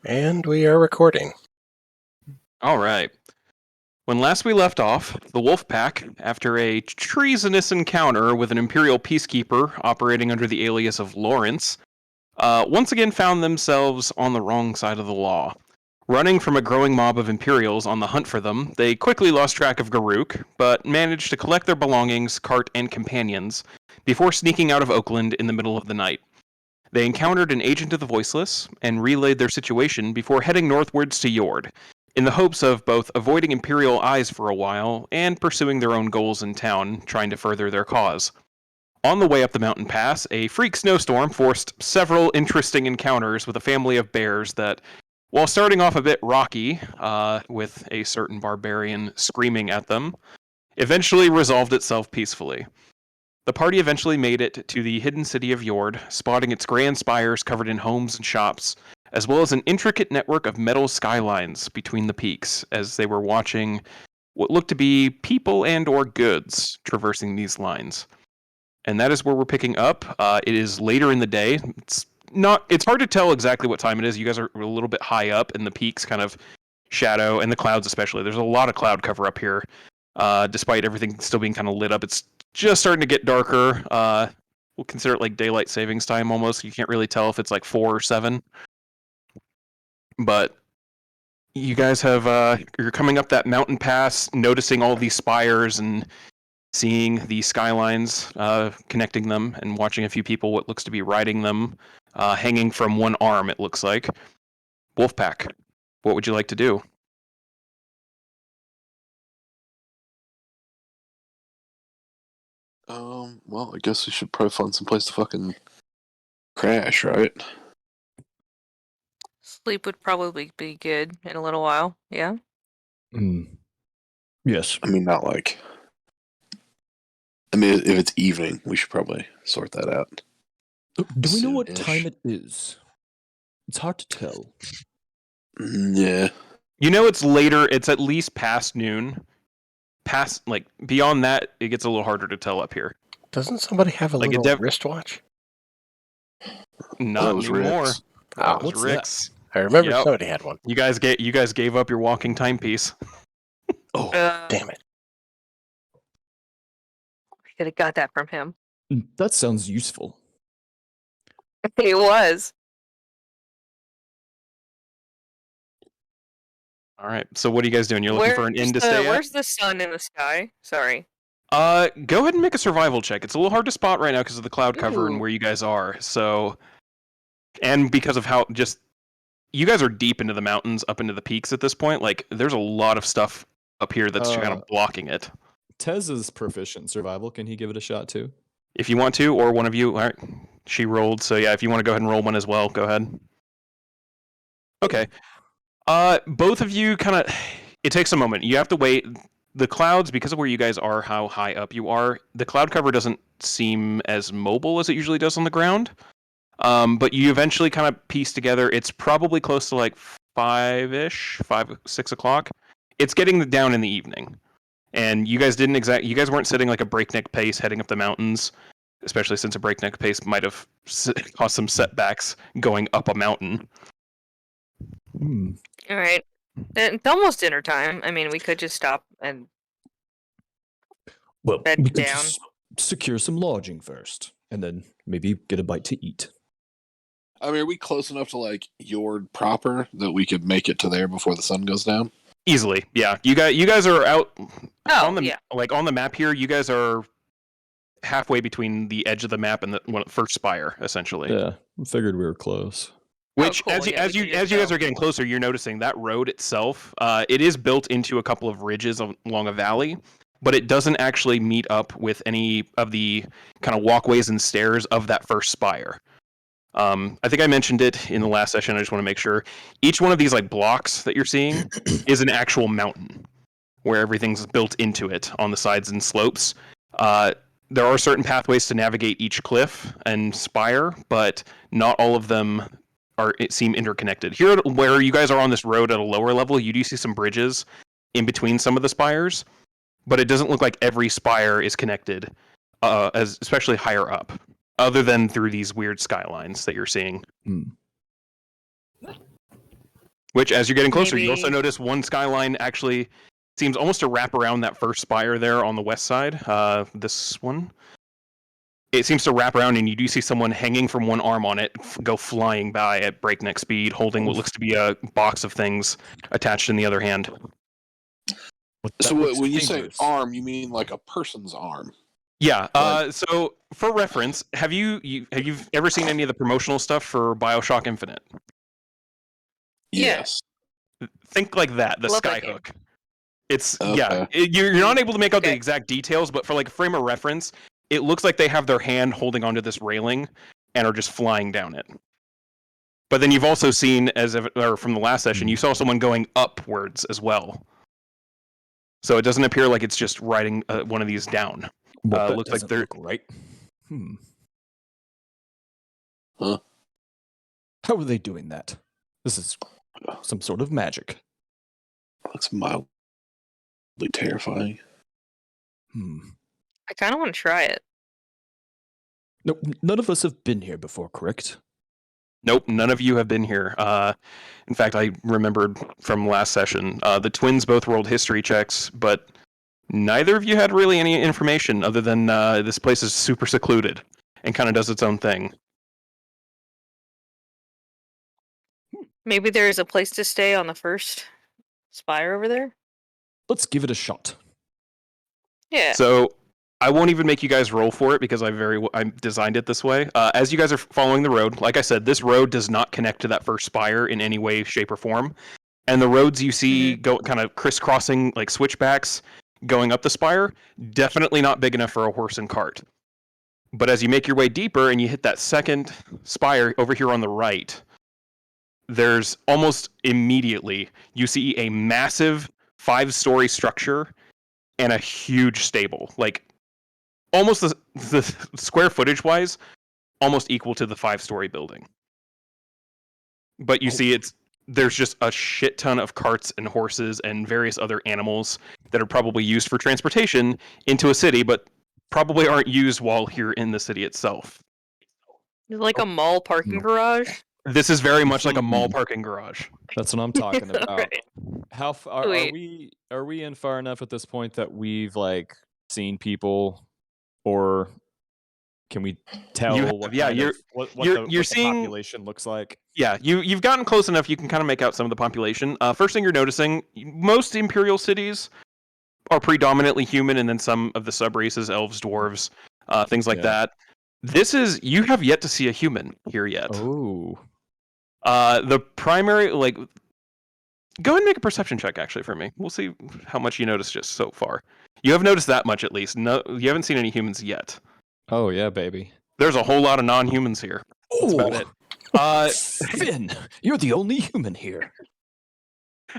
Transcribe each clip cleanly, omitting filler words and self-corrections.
And we are recording. All right. When last we left off, the Wolf Pack, after a treasonous encounter with an Imperial peacekeeper operating under the alias of Lawrence, once again found themselves on the wrong side of the law. Running from a growing mob of Imperials on the hunt for them, they quickly lost track of Garuk, but managed to collect their belongings, cart, and companions before sneaking out of Oakland in the middle of the night. They encountered an agent of the Voiceless and relayed their situation before heading northwards to Yord, in the hopes of both avoiding Imperial eyes for a while and pursuing their own goals in town, trying to further their cause. On the way up the mountain pass, a freak snowstorm forced several interesting encounters with a family of bears that, while starting off a bit rocky, with a certain barbarian screaming at them, eventually resolved itself peacefully. The party eventually made it to the hidden city of Yord, spotting its grand spires covered in homes and shops, as well as an intricate network of metal skylines between the peaks as they were watching what looked to be people and or goods traversing these lines. And that is where we're picking up. It is later in the day. It's hard to tell exactly what time it is. You guys are a little bit high up and the peaks kind of shadow, and the clouds especially. There's a lot of cloud cover up here. Despite everything still being kind of lit up, it's just starting to get darker. We'll consider it like daylight savings time almost. You can't really tell if it's like 4 or 7. But you guys have you're coming up that mountain pass, noticing all these spires and seeing the skylines, connecting them, and watching a few people what looks to be riding them, hanging from one arm. It looks like Wolfpack. What would you like to do? Well, I guess we should probably find some place to fucking crash, right? Sleep would probably be good in a little while, yeah? Yes. I mean, not like... I mean, if it's evening, we should probably sort that out. Do we know what Soon-ish. time it is? It's hard to tell. Yeah. You know it's later, it's at least past noon. Past, like, beyond that, it gets a little harder to tell up here. Doesn't somebody have a Like, little wristwatch? Not That was anymore. Rick's. That was What's Rick's. I remember Yep. somebody had one. You guys gave up your walking timepiece. Oh, damn it. We could have got that from him. That sounds useful. It was. All right. So what are you guys doing? You're looking for an inn to stay at? Where's the sun in the sky? Sorry. Go ahead and make a survival check. It's a little hard to spot right now because of the cloud cover and Ooh. where you guys are. So, and because of how just you guys are deep into the mountains, up into the peaks at this point. Like, there's a lot of stuff up here that's kind of blocking it. Tez is proficient in survival. Can he give it a shot too? If you want to, or one of you. All right. She rolled, so yeah. If you want to go ahead and roll one as well, go ahead. Okay. Both of you kind of. It takes a moment. You have to wait. The clouds, because of where you guys are, how high up you are, the cloud cover doesn't seem as mobile as it usually does on the ground. But you eventually kind of piece together. It's probably close to like 6 o'clock. It's getting down in the evening, and you guys you guys weren't sitting like a breakneck pace heading up the mountains, especially since a breakneck pace might have caused some setbacks going up a mountain. All right. It's almost dinner time. I mean, we could just stop and Well, bed we could down. just secure some lodging first, and then maybe get a bite to eat. I mean, are we close enough to, like, Yord proper that we could make it to there before the sun goes down? Easily, yeah. You guys are out on the yeah. like on the map here. You guys are halfway between the edge of the map and the first spire, essentially. Yeah, I figured we were close. Which, cool. as Yeah, you guys are getting closer, you're noticing that road itself. It is built into a couple of ridges along a valley, but it doesn't actually meet up with any of the kind of walkways and stairs of that first spire. I think I mentioned it in the last session. I just want to make sure. Each one of these like blocks that you're seeing is an actual mountain where everything's built into it on the sides and slopes. There are certain pathways to navigate each cliff and spire, but not all of them seem interconnected. Here, where you guys are on this road at a lower level, you do see some bridges in between some of the spires, but it doesn't look like every spire is connected, especially higher up, other than through these weird skylines that you're seeing. Which, as you're getting closer, you also Maybe- notice one skyline actually seems almost to wrap around that first spire there on the west side. This one. It seems to wrap around, and you do see someone hanging from one arm on it go flying by at breakneck speed, holding what looks to be a box of things attached in the other hand. So when you say arm, you mean like a person's arm? Yeah. So for reference, have you ever seen any of the promotional stuff for BioShock Infinite? Yeah. Yes. Think like that. The Love that game. skyhook. It's Okay. You're not able to make out the Okay. exact details, but for like a frame of reference, it looks like they have their hand holding onto this railing and are just flying down it. But then you've also seen, or from the last session, you saw someone going upwards as well. So it doesn't appear like it's just riding one of these down. Well, that looks like doesn't they're look right. Huh? How are they doing that? This is some sort of magic. Looks mildly terrifying. I kind of want to try it. No, none of us have been here before, correct? Nope, none of you have been here. In fact, I remembered from last session, the twins both rolled history checks, but neither of you had really any information other than this place is super secluded and kind of does its own thing. Maybe there is a place to stay on the first spire over there. Let's give it a shot. Yeah. So I won't even make you guys roll for it because I designed it this way. As you guys are following the road, like I said, this road does not connect to that first spire in any way, shape, or form. And the roads you see go kind of crisscrossing like switchbacks going up the spire, definitely not big enough for a horse and cart. But as you make your way deeper and you hit that second spire over here on the right, there's almost immediately you see a massive 5-story structure and a huge stable, like almost the square footage wise, almost equal to the 5-story building. But you see there's just a shit ton of carts and horses and various other animals that are probably used for transportation into a city, but probably aren't used while here in the city itself. Is it like a mall parking garage? This is very much like a mall parking garage. That's what I'm talking about. Right. How far are Sweet. we? Are we in far enough at this point that we've like seen people, or can we tell You have- what yeah, kind you're- of, what you're the seeing- population looks like? Yeah, you've gotten close enough. You can kind of make out some of the population. First thing you're noticing, most imperial cities are predominantly human, and then some of the sub races, elves, dwarves, things like Yeah. that. You have yet to see a human here yet. Oh, The primary, go ahead and make a perception check actually for me. We'll see how much you notice just so far. You have noticed that much at least. No, you haven't seen any humans yet. oh yeah, baby. There's a whole lot of non-humans here. That's about it. Finn, you're the only human here.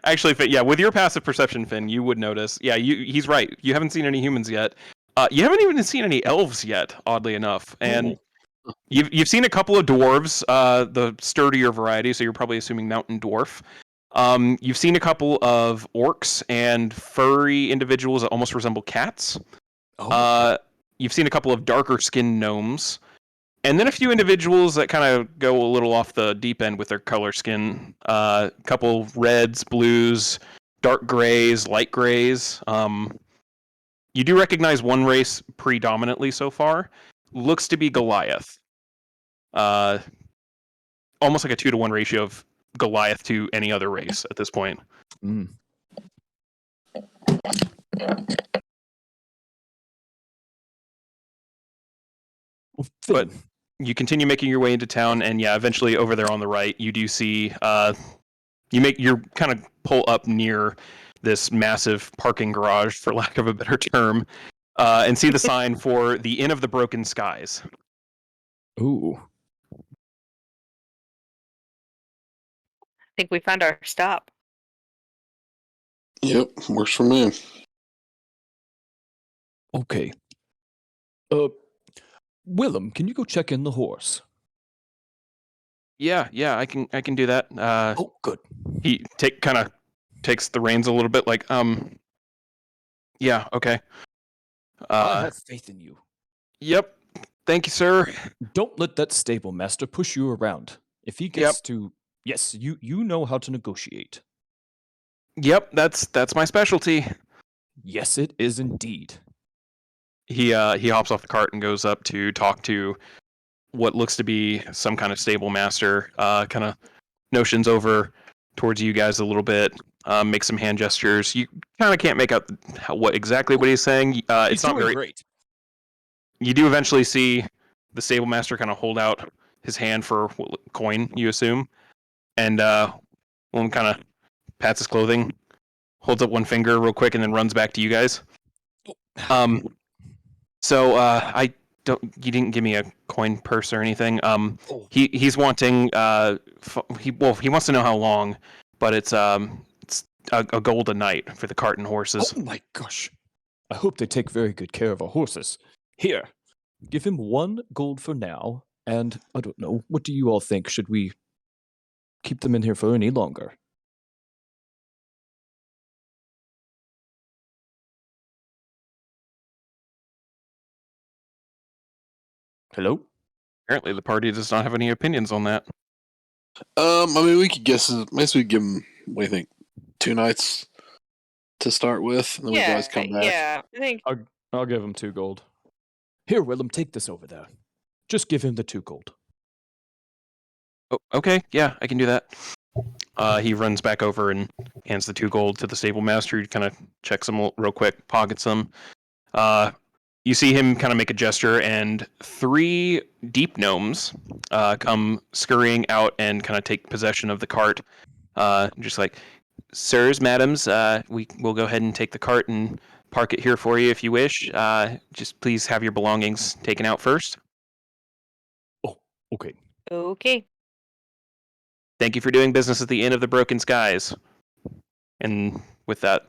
Actually, Finn, yeah, with your passive perception, Finn, you would notice. Yeah, he's right. You haven't seen any humans yet. You haven't even seen any elves yet, oddly enough. And you've seen a couple of dwarves, the sturdier variety, so you're probably assuming mountain dwarf. You've seen a couple of orcs and furry individuals that almost resemble cats. You've seen a couple of darker skinned gnomes. And then a few individuals that kind of go a little off the deep end with their color skin. A couple reds, blues, dark grays, light grays. You do recognize one race predominantly so far. Looks to be Goliath. Almost like a 2-to-1 ratio of Goliath to any other race at this point. Mm. Well, But Finn, you continue making your way into town, and yeah, eventually over there on the right, you do see you kind of pull up near this massive parking garage, for lack of a better term, and see the sign for the Inn of the Broken Skies. ooh, I think we found our stop. Yep, works for me. okay. Willem, can you go check in the horse? Yeah, I can do that. Oh, good. He kind of takes the reins a little bit, like, yeah, okay. I have faith in you. Yep. Thank you, sir. Don't let that stable master push you around. If he gets to Yes, you know how to negotiate. Yep, that's my specialty. Yes, it is indeed. He hops off the cart and goes up to talk to what looks to be some kind of stable master. Kind of notions over towards you guys a little bit. Make some hand gestures. You kind of can't make out what he's saying. He's It's not doing very. great. You do eventually see the stable master kind of hold out his hand for coin, you assume, and one kind of pats his clothing, holds up one finger real quick, and then runs back to you guys. So I don't. You didn't give me a coin purse or anything. He's wanting. He wants to know how long, but it's a gold a night for the cart and horses. Oh my gosh. I hope they take very good care of our horses. Here, give him 1 gold for now, and I don't know, what do you all think? Should we keep them in here for any longer? Hello? Apparently, the party does not have any opinions on that. I mean, we could guess. Maybe we give him. What do you think? 2 nights to start with, and then we can always come back. Yeah, I think I'll give him 2 gold. Here, Willem, take this over there. Just give him the 2 gold. Oh, okay, yeah, I can do that. He runs back over and hands the 2 gold to the stable master. He kind of checks them real quick, pockets them. You see him kind of make a gesture, and 3 deep gnomes come scurrying out and kind of take possession of the cart. Just like, sirs, madams, we will go ahead and take the cart and park it here for you if you wish. Just please have your belongings taken out first. Oh, okay. okay. Thank you for doing business at the Inn of the Broken Skies. And with that,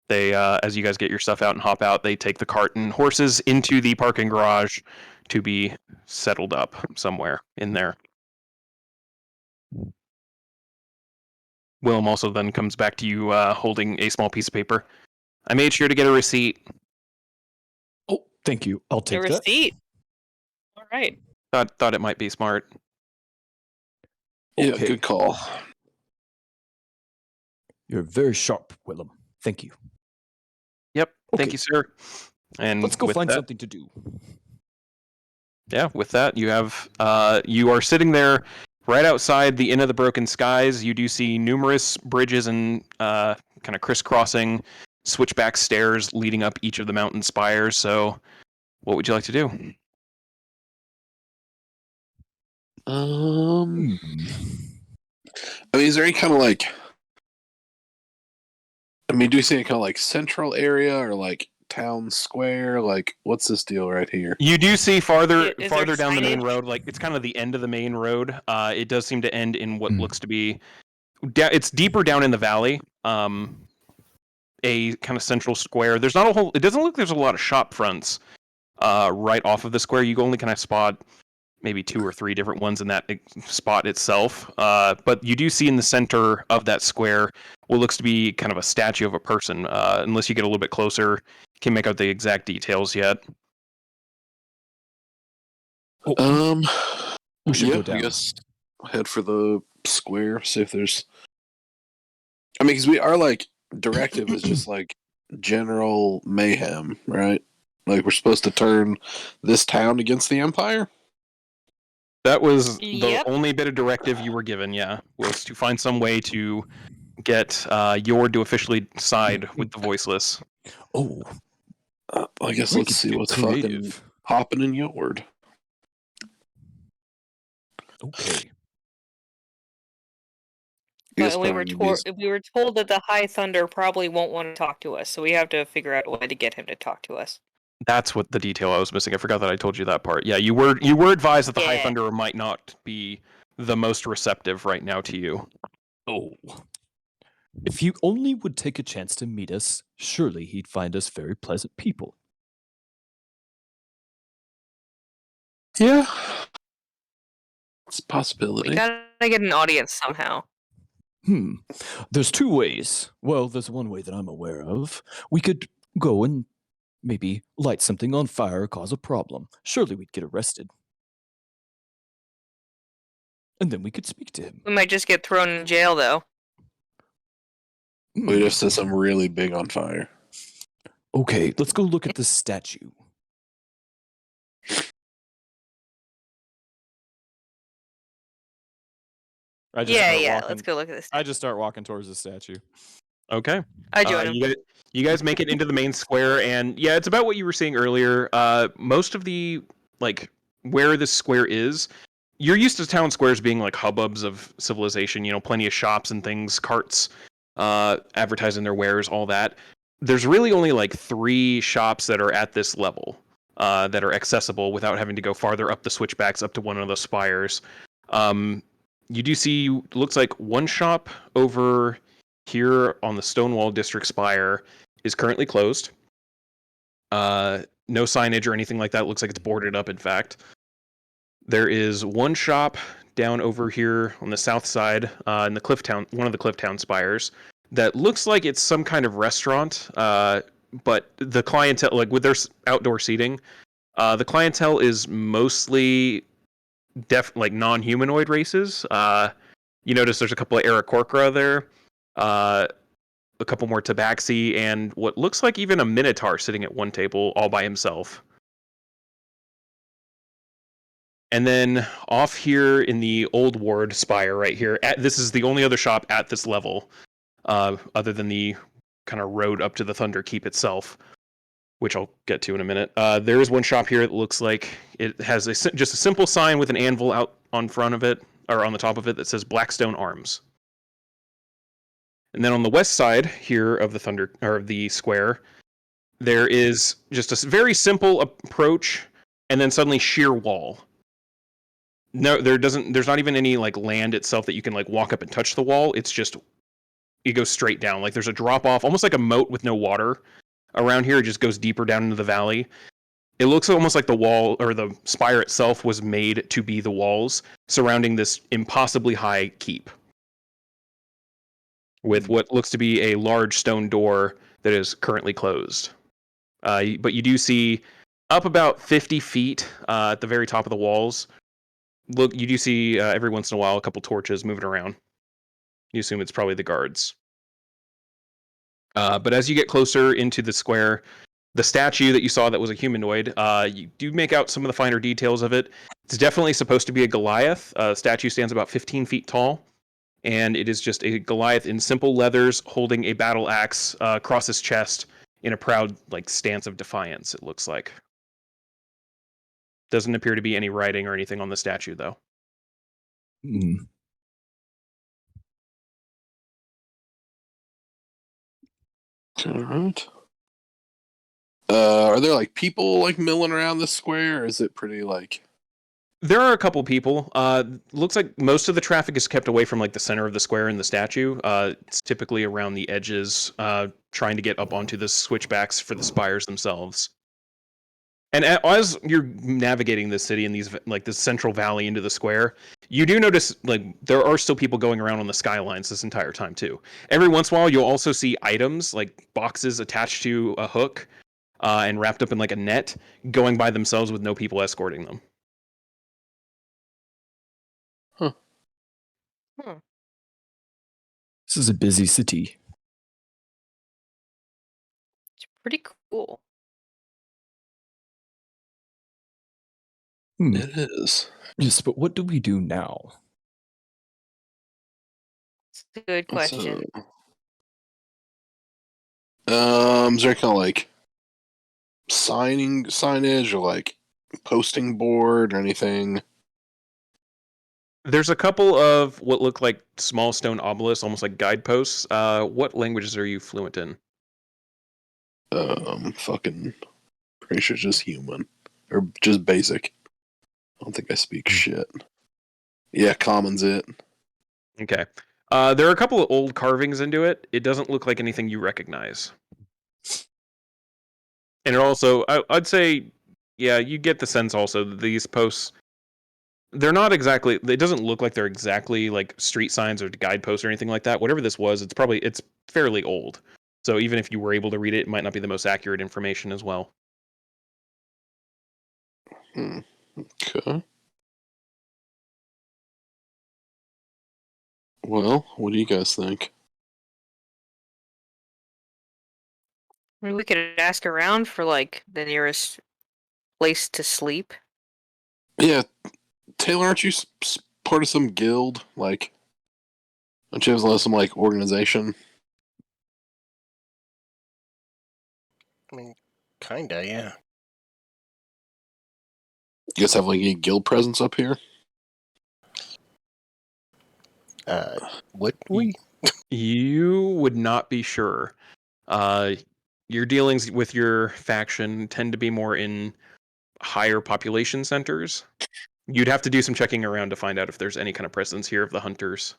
they, as you guys get your stuff out and hop out, they take the cart and horses into the parking garage to be settled up somewhere in there. Willem also then comes back to you holding a small piece of paper. I made sure to get a receipt. Oh, thank you. I'll The take that. receipt. All right. Thought it might be smart. Yeah, Okay. good call. You're very sharp, Willem. Thank you. Yep. Thank Okay. you, sir. And Let's go with find that, something to do. Yeah, with that, you have you are sitting there right outside the Inn of the Broken Skies. You do see numerous bridges and kind of crisscrossing switchback stairs leading up each of the mountain spires. So, what would you like to do? I mean, is there any kind of like? I mean, do you see any kind of like central area or like town square? Like, what's this deal right here? You do see farther Is there down the main signage? road, like it's kind of the end of the main road. It does seem to end in what looks to be it's deeper down in the valley. A kind of central square. There's not a whole. It doesn't look like there's a lot of shop fronts right off of the square. You only kind of spot maybe 2 or 3 different ones in that spot itself. But you do see in the center of that square what looks to be kind of a statue of a person. Unless you get a little bit closer, can't make out the exact details yet. We should yeah, go down. I guess head for the square. See if there's. I mean, because we are like directive is just like general mayhem, right? Like we're supposed to turn this town against the Empire. That was Yep. the only bit of directive you were given, yeah, was to find some way to get Yord to officially side with the Voiceless. Oh, I guess we let's could see get what's fucking creative. hopping in Yord. Okay. Yes, But we were told that the High Thunder probably won't want to talk to us, so we have to figure out a way to get him to talk to us. That's what the detail I was missing. I forgot that I told you that part. Yeah, you were advised that the High Yeah. Thunderer might not be the most receptive right now to you. Oh. If you only would take a chance to meet us, surely he'd find us very pleasant people. Yeah, it's a We possibility. gotta get an audience somehow. There's 2 ways. Well, there's one way that I'm aware of. We could go and maybe light something on fire or cause a problem. Surely we'd get arrested. and then we could speak to him. We might just get thrown in jail, though. We just set something really big on fire. Okay, let's go look at the statue. Let's go look at this. I just start walking towards the statue. Okay. I join him. You guys make it into the main square, and yeah, it's about what you were seeing earlier. Most of the where this square is, you're used to town squares being like hubbubs of civilization. You know, plenty of shops and things, carts, advertising their wares, all that. There's really only like 3 shops that are at this level, that are accessible without having to go farther up the switchbacks up to one of the spires. You do see, looks like one shop over here on the Stonewall District Spire is currently closed. No signage or anything like that. It looks like it's boarded up, in fact. There is one shop down over here on the south side, in the Clifftown, one of the Clifftown spires, that looks like it's some kind of restaurant. But the clientele, like with their outdoor seating, the clientele is mostly non-humanoid races. You notice there's a couple of Aarakocra there, a couple more Tabaxi, and what looks like even a Minotaur sitting at one table all by himself. And then off here in the Old Ward Spire right here, this is the only other shop at this level, other than the kind of road up to the Thunder Keep itself, which I'll get to in a minute. There is one shop here that looks like it has just a simple sign with an anvil out on front of it, or on the top of it, that says Blackstone Arms. And then on the west side here of the square, there is just a very simple approach, and then suddenly sheer wall. No, there's not even any like land itself that you can like walk up and touch the wall. It's just, it goes straight down. Like there's a drop off, almost like a moat with no water around here. It just goes deeper down into the valley. It looks almost like the wall or the spire itself was made to be the walls surrounding this impossibly high keep, with what looks to be a large stone door that is currently closed. But you do see up about 50 feet at the very top of the walls. Look, you do see every once in a while a couple torches moving around. You assume it's probably the guards. But as you get closer into the square, the statue that you saw that was a humanoid, you do make out some of the finer details of it. It's definitely supposed to be a Goliath. The statue stands about 15 feet tall, and it is just a Goliath in simple leathers holding a battle axe across his chest in a proud stance of defiance, it looks like. Doesn't appear to be any writing or anything on the statue, though. All right. Are there people milling around this square, or is it pretty There are a couple people. Looks like most of the traffic is kept away from the center of the square and the statue. It's typically around the edges, trying to get up onto the switchbacks for the spires themselves. And as you're navigating this city in these this central valley into the square, you do notice there are still people going around on the skylines this entire time too. Every once in a while, you'll also see items like boxes attached to a hook and wrapped up in a net, going by themselves with no people escorting them. This is a busy city. It's pretty cool. It is. Yes, but what do we do now? It's a good question. Is there kind of signage or posting board or anything? There's a couple of what look like small stone obelisks, almost like guideposts. What languages are you fluent in? Fucking pretty sure it's just human. Or just basic. I don't think I speak shit. Yeah, common's it. Okay. There are a couple of old carvings into it. It doesn't look like anything you recognize. And it also, I'd say, yeah, you get the sense also that these posts, they're not exactly, it doesn't look like they're exactly street signs or guideposts or anything like that. Whatever this was, it's fairly old. So even if you were able to read it, it might not be the most accurate information as well. Okay. Well, what do you guys think? I mean, we could ask around for like the nearest place to sleep. Yeah, Taylor, aren't you part of some guild? Like, don't you have some like organization? I mean, kinda, yeah. You guys have like any guild presence up here? Would we? You would not be sure. Your dealings with your faction tend to be more in higher population centers. You'd have to do some checking around to find out if there's any kind of presence here of the hunters.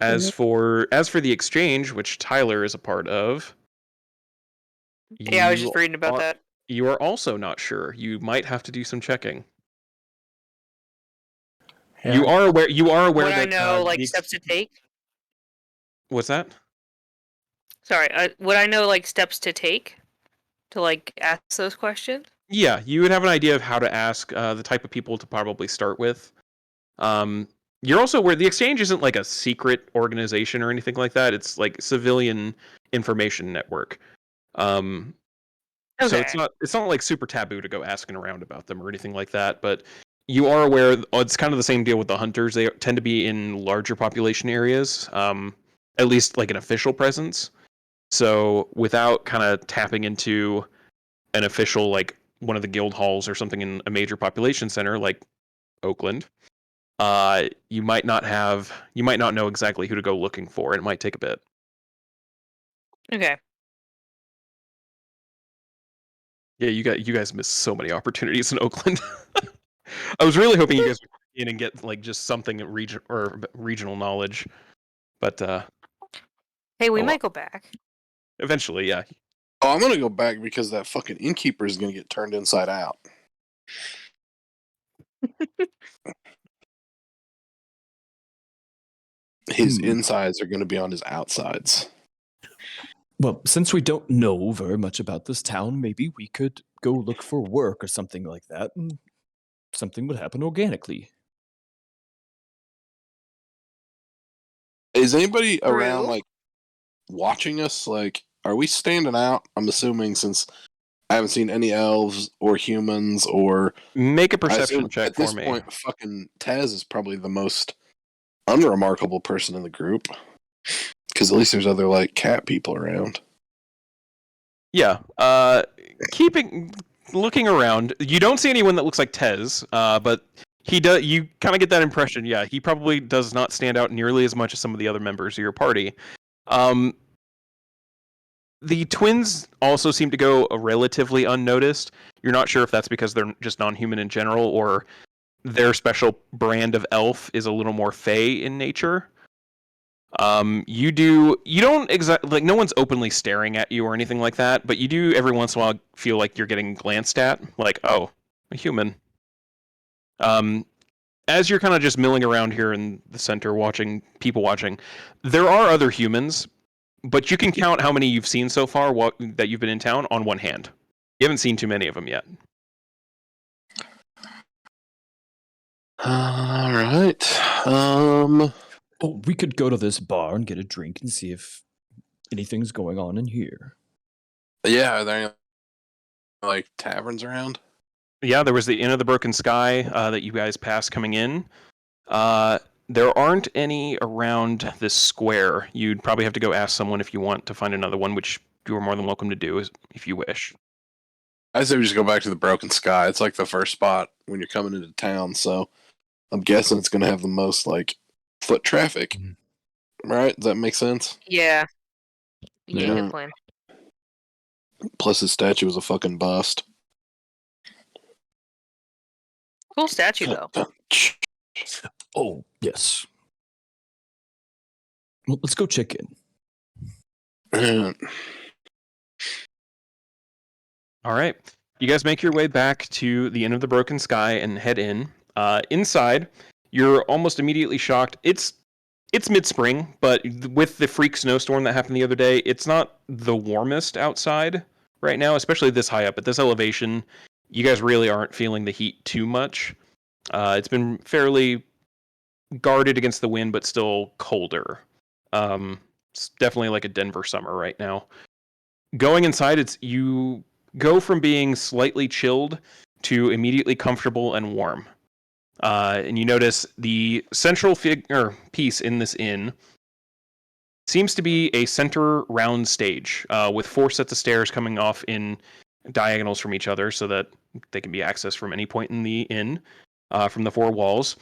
As for the exchange, which Tyler is a part of, Yeah, I was just reading about are, that. You are also not sure. You might have to do some checking. Yeah, You are aware. You are aware Would I that know like steps to take? What's that? Sorry, would I know like steps to take to like ask those questions? Yeah, you would have an idea of how to ask the type of people to probably start with. You're also aware the exchange isn't like a secret organization or anything like that. It's like civilian information network. So Okay. it's not like super taboo to go asking around about them or anything like that. But you are aware it's kind of the same deal with the hunters. They tend to be in larger population areas, at least like an official presence. So without kind of tapping into an official like one of the guild halls or something in a major population center like Oakland, you might not know exactly who to go looking for. It might take a bit. Okay. Yeah, you guys missed so many opportunities in Oakland. I was really hoping you guys would get in and get like just something regional knowledge, but Hey, we oh well. might go back. Eventually, yeah. Oh, I'm gonna go back because that fucking innkeeper is gonna get turned inside out. His insides are gonna be on his outsides. Well, since we don't know very much about this town, maybe we could go look for work or something like that, and something would happen organically. Is anybody around True. like watching us? Like, are we standing out? I'm assuming since I haven't seen any elves or humans or Make a I perception assume check at this for me. point, fucking Taz is probably the most unremarkable person in the group. Because at least there's other like cat people around. Yeah. Looking around, you don't see anyone that looks like Tez, but he does. You kind of get that impression. Yeah, he probably does not stand out nearly as much as some of the other members of your party. The twins also seem to go relatively unnoticed. You're not sure if that's because they're just non-human in general, or their special brand of elf is a little more fey in nature. You don't exactly like no one's openly staring at you or anything like that, but you do every once in a while feel like you're getting glanced at, like, oh, a human. As you're kind of just milling around here in the center watching, there are other humans, but you can count how many you've seen so far that you've been in town on one hand. You haven't seen too many of them yet. All right. Oh, we could go to this bar and get a drink and see if anything's going on in here. Yeah, are there any like taverns around? Yeah, there was the Inn of the Broken Sky that you guys passed coming in. There aren't any around this square. You'd probably have to go ask someone if you want to find another one, which you are more than welcome to do if you wish. I say we just go back to the Broken Sky. It's like the first spot when you're coming into town, so I'm guessing it's going to have the most like foot traffic. Right? Does that make sense? Yeah. Yeah. Good plan. Plus his statue was a fucking bust. Cool statue though. Oh, yes. Well, let's go check in. All right. You guys make your way back to the Inn of the Broken Sky and head in. Inside, you're almost immediately shocked. It's mid-spring, but with the freak snowstorm that happened the other day, it's not the warmest outside right now, especially this high up. At this elevation, you guys really aren't feeling the heat too much. It's been fairly guarded against the wind, but still colder. It's definitely like a Denver summer right now. Going inside, you go from being slightly chilled to immediately comfortable and warm. And you notice the central piece in this inn seems to be a center round stage with 4 sets of stairs coming off in diagonals from each other so that they can be accessed from any point in the inn from the 4 walls.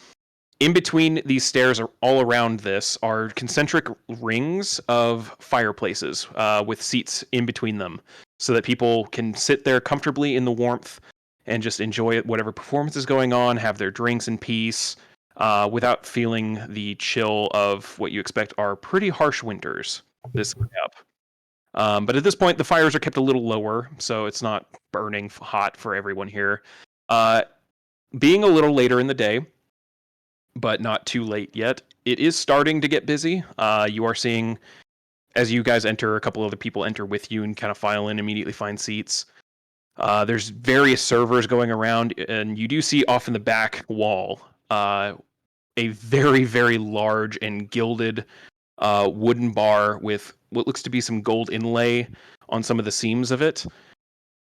In between these stairs, all around this, are concentric rings of fireplaces with seats in between them so that people can sit there comfortably in the warmth and just enjoy whatever performance is going on, have their drinks in peace, without feeling the chill of what you expect are pretty harsh winters this up. But at this point, the fires are kept a little lower, so it's not burning hot for everyone here. Being a little later in the day, but not too late yet, it is starting to get busy. You are seeing, as you guys enter, a couple other people enter with you and kind of file in, immediately find seats. There's various servers going around, and you do see off in the back wall a very, very large and gilded wooden bar with what looks to be some gold inlay on some of the seams of it.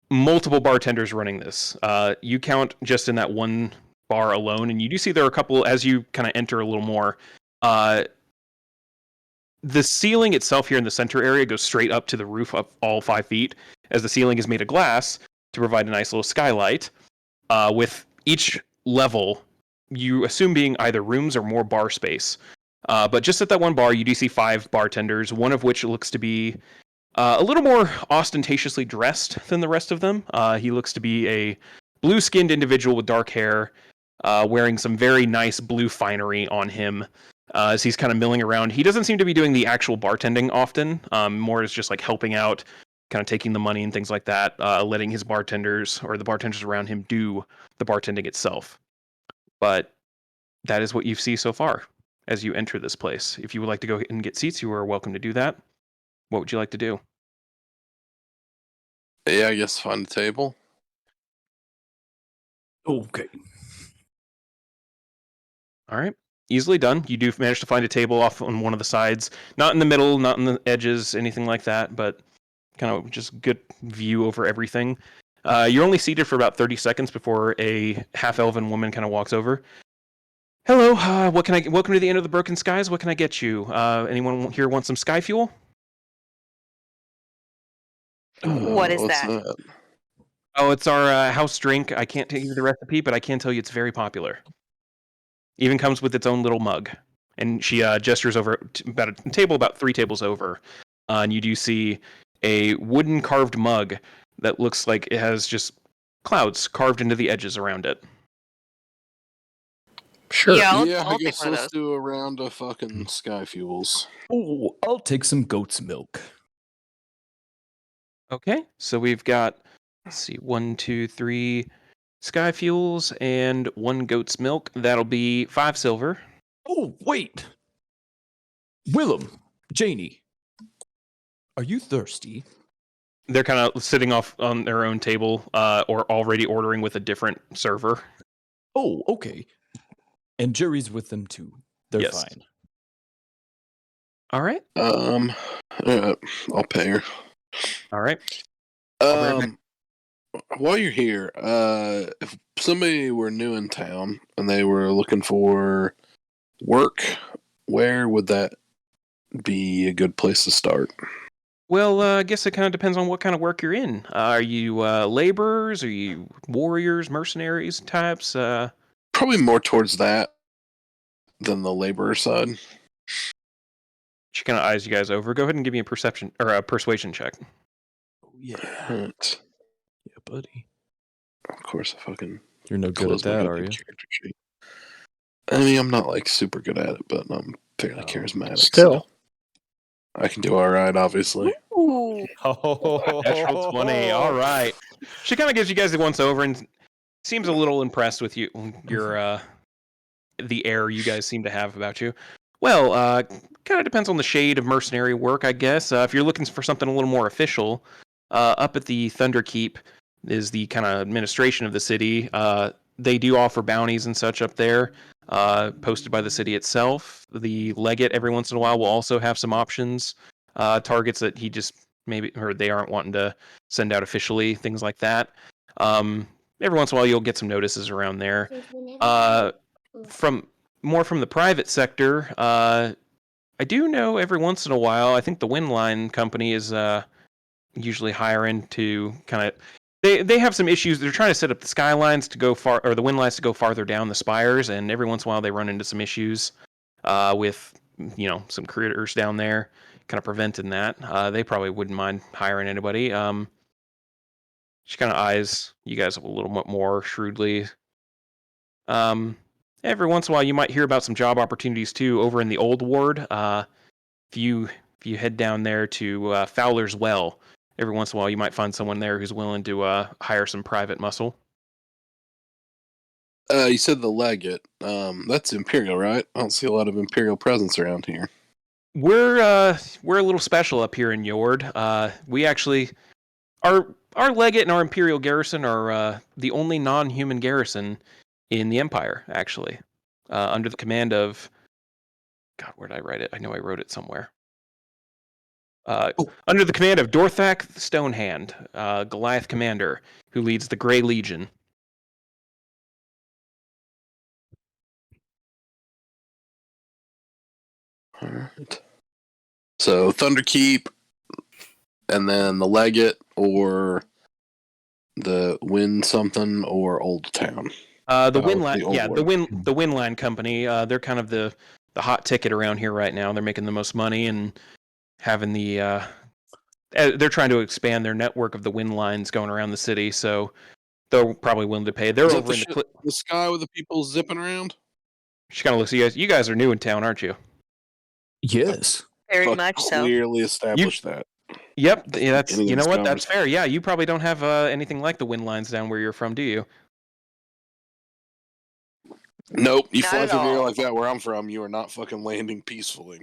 Multiple bartenders running this. You count just in that one bar alone, and you do see there are a couple, as you kind of enter a little more. The ceiling itself here in the center area goes straight up to the roof of all 5 feet, as the ceiling is made of glass to provide a nice little skylight. With each level, you assume being either rooms or more bar space. But just at that one bar, you do see 5 bartenders, one of which looks to be a little more ostentatiously dressed than the rest of them. He looks to be a blue-skinned individual with dark hair, wearing some very nice blue finery on him as he's kind of milling around. He doesn't seem to be doing the actual bartending often, more as just like helping out, kind of taking the money and things like that, letting his bartenders or the bartenders around him do the bartending itself. But that is what you see so far as you enter this place. If you would like to go and get seats, you are welcome to do that. What would you like to do? Yeah, I guess find a table. Okay. All right. Easily done. You do manage to find a table off on one of the sides. Not in the middle, not in the edges, anything like that, but kind of just good view over everything. You're only seated for about 30 seconds before a half-elven woman kind of walks over. Hello, welcome to the Inn of the Broken Skies. What can I get you? Anyone here want some sky fuel? What is What's that? Oh, it's our house drink. I can't tell you the recipe, but I can tell you it's very popular. Even comes with its own little mug. And she gestures over about a table about 3 tables over. And you do see a wooden carved mug that looks like it has just clouds carved into the edges around it. Sure. Yeah, I'll I take guess one of let's those. do a round of fucking sky fuels. Oh, I'll take some goat's milk. Okay, so we've got, let's see, 1, 2, 3 sky fuels and 1 goat's milk. That'll be 5 silver. Oh, wait. Willem, Janie, are you thirsty? They're kind of sitting off on their own table, or already ordering with a different server. Oh, okay. And Jerry's with them too. They're Yes. fine. All right. I'll pay her. All right. I'll be right While you're here, if somebody were new in town and they were looking for work, where would that be a good place to start? Well, I guess it kind of depends on what kind of work you're in. Are you laborers? Are you warriors, mercenaries types? Probably more towards that than the laborer side. She kind of eyes you guys over. Go ahead and give me a perception or a persuasion check. Oh, yeah. Right. Yeah, buddy. Of course, I fucking You're no good at close my that, fucking are you? character sheet. I mean, I'm not like super good at it, but I'm fairly charismatic. Still. So I can do all right, obviously. Ooh. Natural 20. All right. She kind of gives you guys the once over and seems a little impressed with you, your the air you guys seem to have about you. Well, kind of depends on the shade of mercenary work, I guess. If you're looking for something a little more official, up at the Thunderkeep is the kind of administration of the city. They do offer bounties and such up there. posted by the city itself. The legate every once in a while will also have some options, targets that he just maybe or they aren't wanting to send out officially, things like that. Every once in a while you'll get some notices around there. From the private sector, I do know every once in a while. I think the Windline company is usually hiring to kind of. They have some issues. They're trying to set up the skylines to go far, or the wind lines to go farther down the spires, and every once in a while they run into some issues with some critters down there, kind of preventing that. They probably wouldn't mind hiring anybody. She kind of eyes you guys a little bit more shrewdly. Every once in a while you might hear about some job opportunities too over in the old ward. If you head down there to Fowler's Well, every once in a while you might find someone there who's willing to hire some private muscle. You said the legate. That's Imperial, right? I don't see a lot of Imperial presence around here. We're a little special up here in Yord. We actually our legate and our Imperial garrison are the only non-human garrison in the Empire, actually, under the command of. God, where did I write it? I know I wrote it somewhere. Under the command of Dorthak Stonehand, Goliath commander, who leads the Grey Legion. All right. So Thunderkeep, and then the legate, or the Wind something, or Old Town. The Windline, the Windline company. They're kind of the hot ticket around here right now. They're making the most money and having the. They're trying to expand their network of the wind lines going around the city, so they're probably willing to pay. They're over in the sky with the people zipping around. She kind of looks at you guys. You guys are new in town, aren't you? Yes. Very much so. Clearly established that. Yep, that's you know what? That's fair. Yeah, you probably don't have anything like the wind lines down where you're from, do you? Nope. You Not fly at through the air all. like that where I'm from, you are not fucking landing peacefully.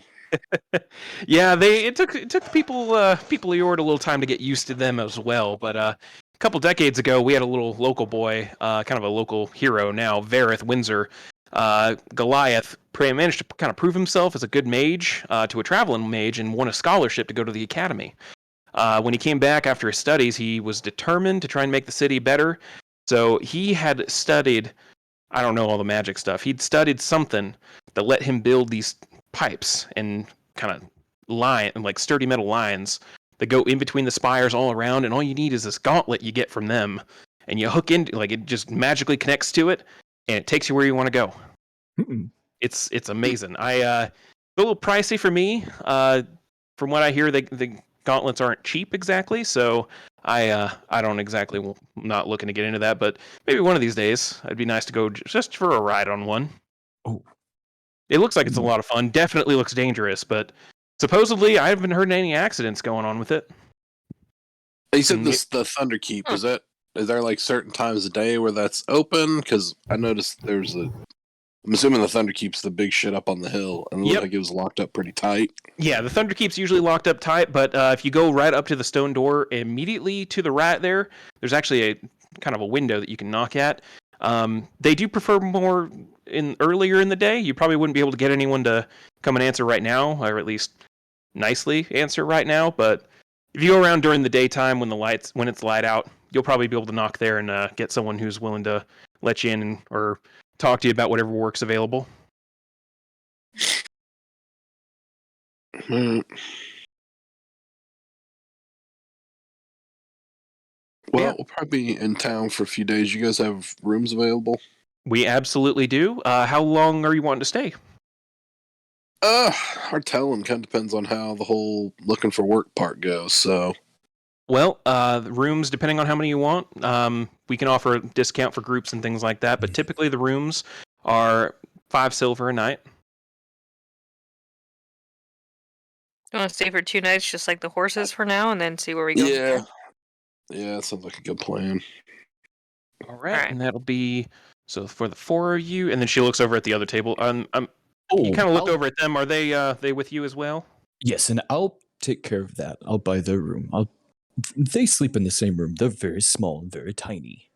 Yeah, it took people of Yord a little time to get used to them as well. But a couple decades ago, we had a little local boy, kind of a local hero now, Vareth Windsor. Goliath managed to kind of prove himself as a good mage to a traveling mage and won a scholarship to go to the academy. When he came back after his studies, he was determined to try and make the city better. So he had studied, I don't know all the magic stuff. He'd studied something that let him build these pipes and kind of like sturdy metal lines that go in between the spires all around. And all you need is this gauntlet you get from them, and you hook into like it just magically connects to it, and it takes you where you want to go. Mm-mm. It's amazing. A little pricey for me. From what I hear, the gauntlets aren't cheap exactly, so I don't exactly not looking to get into that, but maybe one of these days it'd be nice to go just for a ride on one. Oh, It looks like it's a lot of fun. Definitely looks dangerous, but supposedly I haven't heard any accidents going on with it. You said the Thunderkeep. Is there like certain times of day where that's open? Because I noticed I'm assuming the Thunderkeep's the big shit up on the hill, and it looked like it was locked up pretty tight. Yeah, the Thunderkeep's usually locked up tight, but if you go right up to the stone door, immediately to the right there's actually a kind of a window that you can knock at. They do prefer more earlier in the day. You probably wouldn't be able to get anyone to come and answer right now, or at least nicely answer right now. But if you go around during the daytime when it's light out, you'll probably be able to knock there and get someone who's willing to let you in or talk to you about whatever work's available. Well, we'll probably be in town for a few days. You guys have rooms available? We absolutely do. How long are you wanting to stay? Our telling kind of depends on how the whole looking for work part goes. So, well, rooms depending on how many you want. We can offer a discount for groups and things like that, but typically the rooms are 5 silver a night. You want to stay for 2 nights, just like the horses for now, and then see where we go? Yeah, that sounds like a good plan. All right, and that'll be so for the 4 of you, and then she looks over at the other table. You kind of look over at them. Are they with you as well? Yes, and I'll take care of that. I'll buy their room. They sleep in the same room. They're very small and very tiny.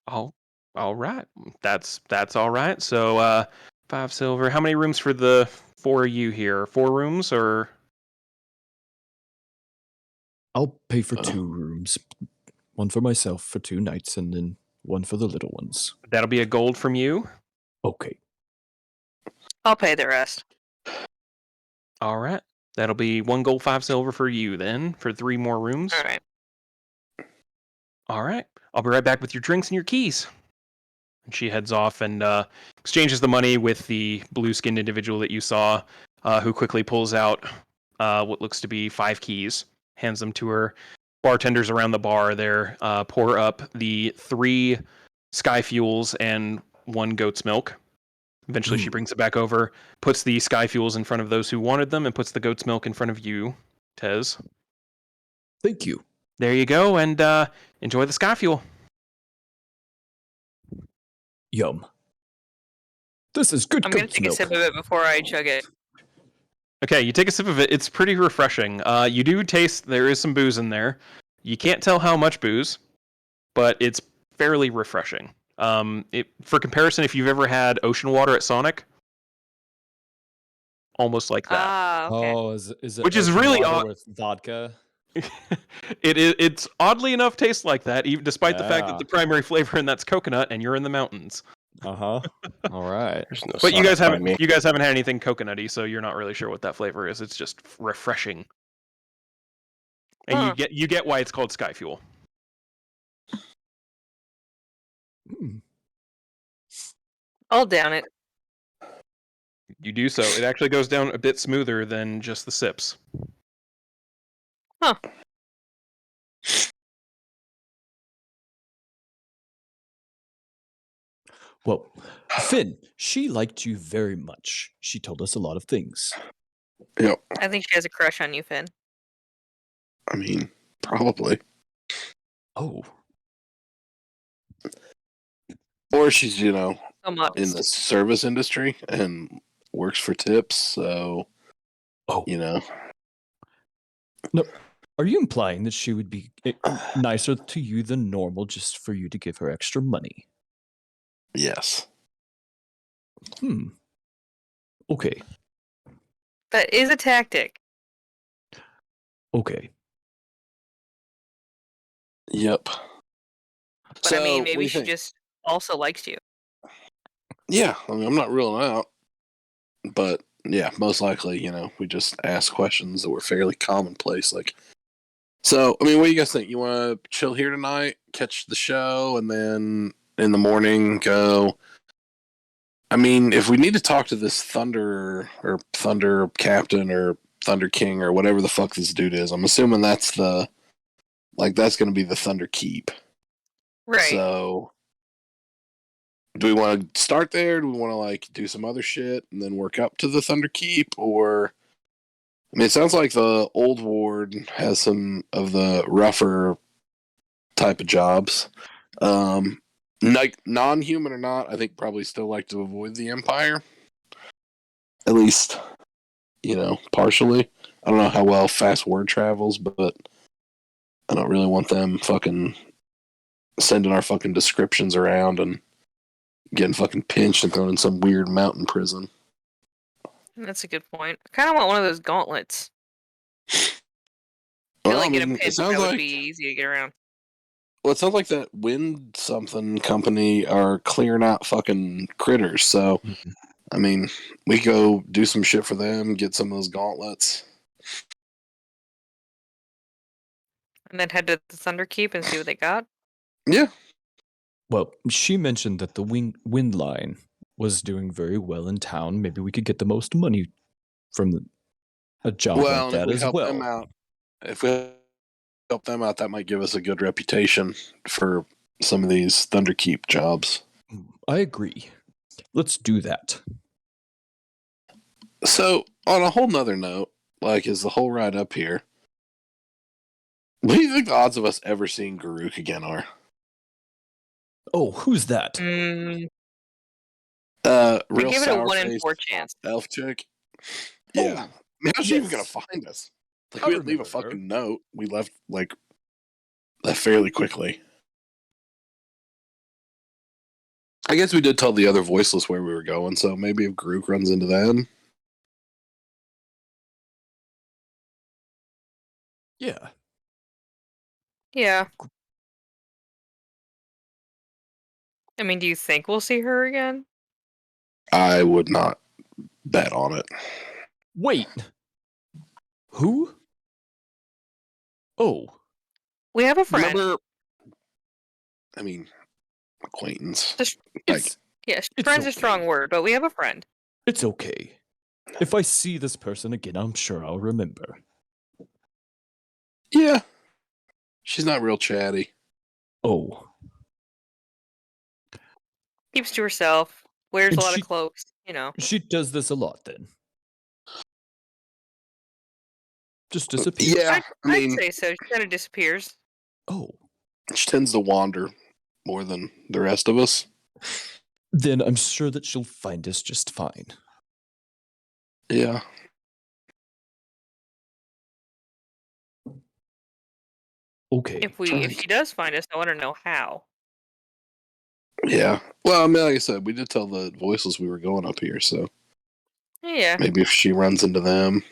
Oh, all right. That's all right. So 5 silver. How many rooms for the 4 of you here? 4 rooms or? I'll pay for 2 rooms. One for myself for 2 nights, and then one for the little ones. That'll be a gold from you. Okay. I'll pay the rest. All right. That'll be 1 gold, 5 silver for you then for 3 more rooms. All right. All right. I'll be right back with your drinks and your keys. And she heads off and exchanges the money with the blue-skinned individual that you saw, who quickly pulls out what looks to be 5 keys, hands them to her. Bartenders around the bar there pour up the 3 sky fuels and 1 goat's milk. Eventually she brings it back over, puts the sky fuels in front of those who wanted them, and puts the goat's milk in front of you, Tez. Thank you. There you go, and enjoy the sky fuel. Yum. This is good I'm going to goat's take milk. a sip of it before I chug it. Okay, you take a sip of it. It's pretty refreshing. You do taste there is some booze in there. You can't tell how much booze, but it's fairly refreshing. For comparison, if you've ever had ocean water at Sonic, almost like that. Ah, okay. Oh, is it Which is ocean really water odd. with vodka? It's oddly enough tastes like that, even despite the fact that Yeah. the primary flavor in that's coconut, and you're in the mountains. Uh-huh. All right. There's no But you guys Sonic by me. haven't had anything coconutty, so you're not really sure what that flavor is. It's just refreshing, and Huh. you get why it's called Sky Fuel. I'll down it. You do so. It actually goes down a bit smoother than just the sips. Huh. Well, Finn, she liked you very much. She told us a lot of things. Yep. I think she has a crush on you, Finn. I mean, probably. Oh. Or she's, So in modest. the service industry and works for tips, so, Oh. No. Are you implying that she would be nicer to you than normal just for you to give her extra money? Yes. Okay. That is a tactic. Okay. Yep. But I mean, what do maybe you she think? just also likes you. Yeah, I mean, I'm not ruling out, but yeah, most likely, we just ask questions that were fairly commonplace. So, I mean, what do you guys think? You want to chill here tonight, catch the show, and then in the morning go? I mean, if we need to talk to this Thunder Captain or Thunder King or whatever the fuck this dude is, I'm assuming that's that's going to be the Thunder Keep. Right. So, do we want to start there? Do we want to do some other shit and then work up to the Thunder Keep? Or, I mean, it sounds like the old ward has some of the rougher type of jobs. Non-human or not, I think probably still like to avoid the Empire. At least, partially. I don't know how well fast word travels, but I don't really want them fucking sending our fucking descriptions around and getting fucking pinched and thrown in some weird mountain prison. That's a good point. I kind of want one of those gauntlets. I feel like in a pinch that would be easy to get around. Well, it sounds like that Wind something company are clearing out fucking critters. So, I mean, we go do some shit for them, get some of those gauntlets. And then head to the Thunder Keep and see what they got? Yeah. Well, she mentioned that the wind line was doing very well in town. Maybe we could get the most money from a job like that as well. If we help them out, that might give us a good reputation for some of these Thunderkeep jobs. I agree. Let's do that. So, on a whole nother note, is the whole ride up here, what do you think the odds of us ever seeing Garuk again are? Oh, who's that? We Real give it a 1 in sour-faced 4 chance. elf chick. Yeah. Oh, I mean, how's she even yes. gonna find us? I We didn't leave a remember her. fucking note. We left fairly quickly. I guess we did tell the other voiceless where we were going, so maybe if Grook runs into them. Yeah. Yeah. I mean, do you think we'll see her again? I would not bet on it. Wait. Who? Oh. We have a friend. Remember? I mean, acquaintance. Just, It's yeah, it's friend's a okay. strong word, but we have a friend. it's okay. If I see this person again, I'm sure I'll remember. Yeah. She's not real chatty. Oh. Keeps to herself. Wears And a lot of cloaks. You know. She does this a lot then. Just disappears. Yeah, I'd say so. She kind of disappears. Oh. she tends to wander more than the rest of us. Then I'm sure that she'll find us just fine. Yeah. Okay. If she does find us, I want to know how. Yeah. Well, I mean, like I said, we did tell the voiceless we were going up here, so Yeah. maybe if she runs into them.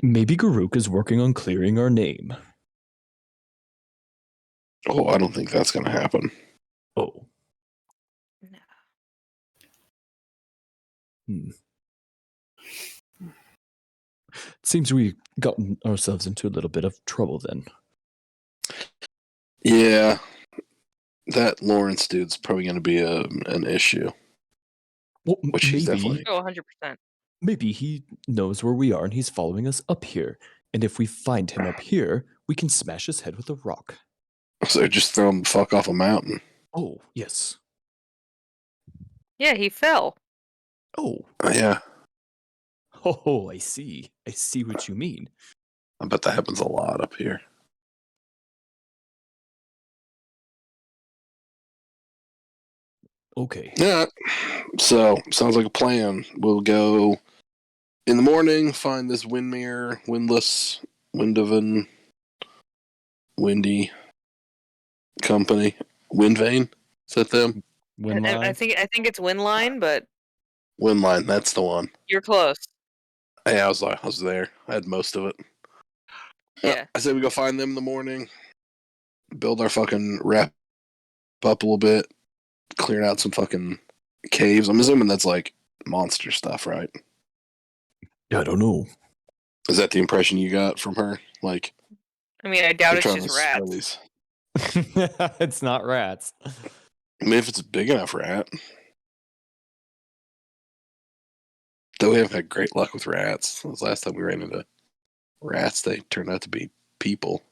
Maybe Garuk is working on clearing our name. Oh, I don't think that's going to happen. Oh. No. It seems we've gotten ourselves into a little bit of trouble then. Yeah. That Lawrence dude's probably going to be an issue. Well, Which he's definitely. Oh, 100%. maybe he knows where we are and he's following us up here. And if we find him up here, we can smash his head with a rock. So just throw him the fuck off a mountain. Oh, yes. Yeah, he fell. Oh. Yeah. Oh, I see. I see what you mean. I bet that happens a lot up here. Okay. Yeah. So, sounds like a plan. We'll go in the morning, find this windless, Windovan, windy company. Windvane? Is that them? I think it's Windline, but Windline, that's the one. you're close. Yeah, I was there. I had most of it. Yeah. I said we go find them in the morning, build our fucking wrap up a little bit, clear out some fucking caves. I'm assuming that's like monster stuff, right? I don't know. Is that the impression you got from her? Like, I mean, I doubt they're it's trying just to sell rats. these. It's not rats. I mean, if it's a big enough rat. Though we haven't had great luck with rats. The last time we ran into rats, they turned out to be people.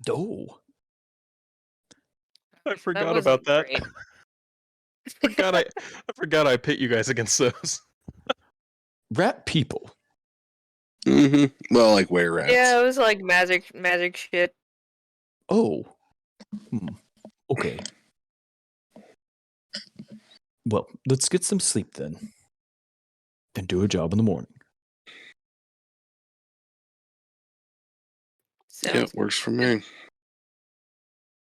Oh. I forgot wasn't about that. great. I forgot I pit you guys against those. Rat people. Mm-hmm. Well, like were rats. Yeah, it was like magic shit. Oh. Okay. Well, let's get some sleep then. And do a job in the morning. Yeah, Sounds it works for me.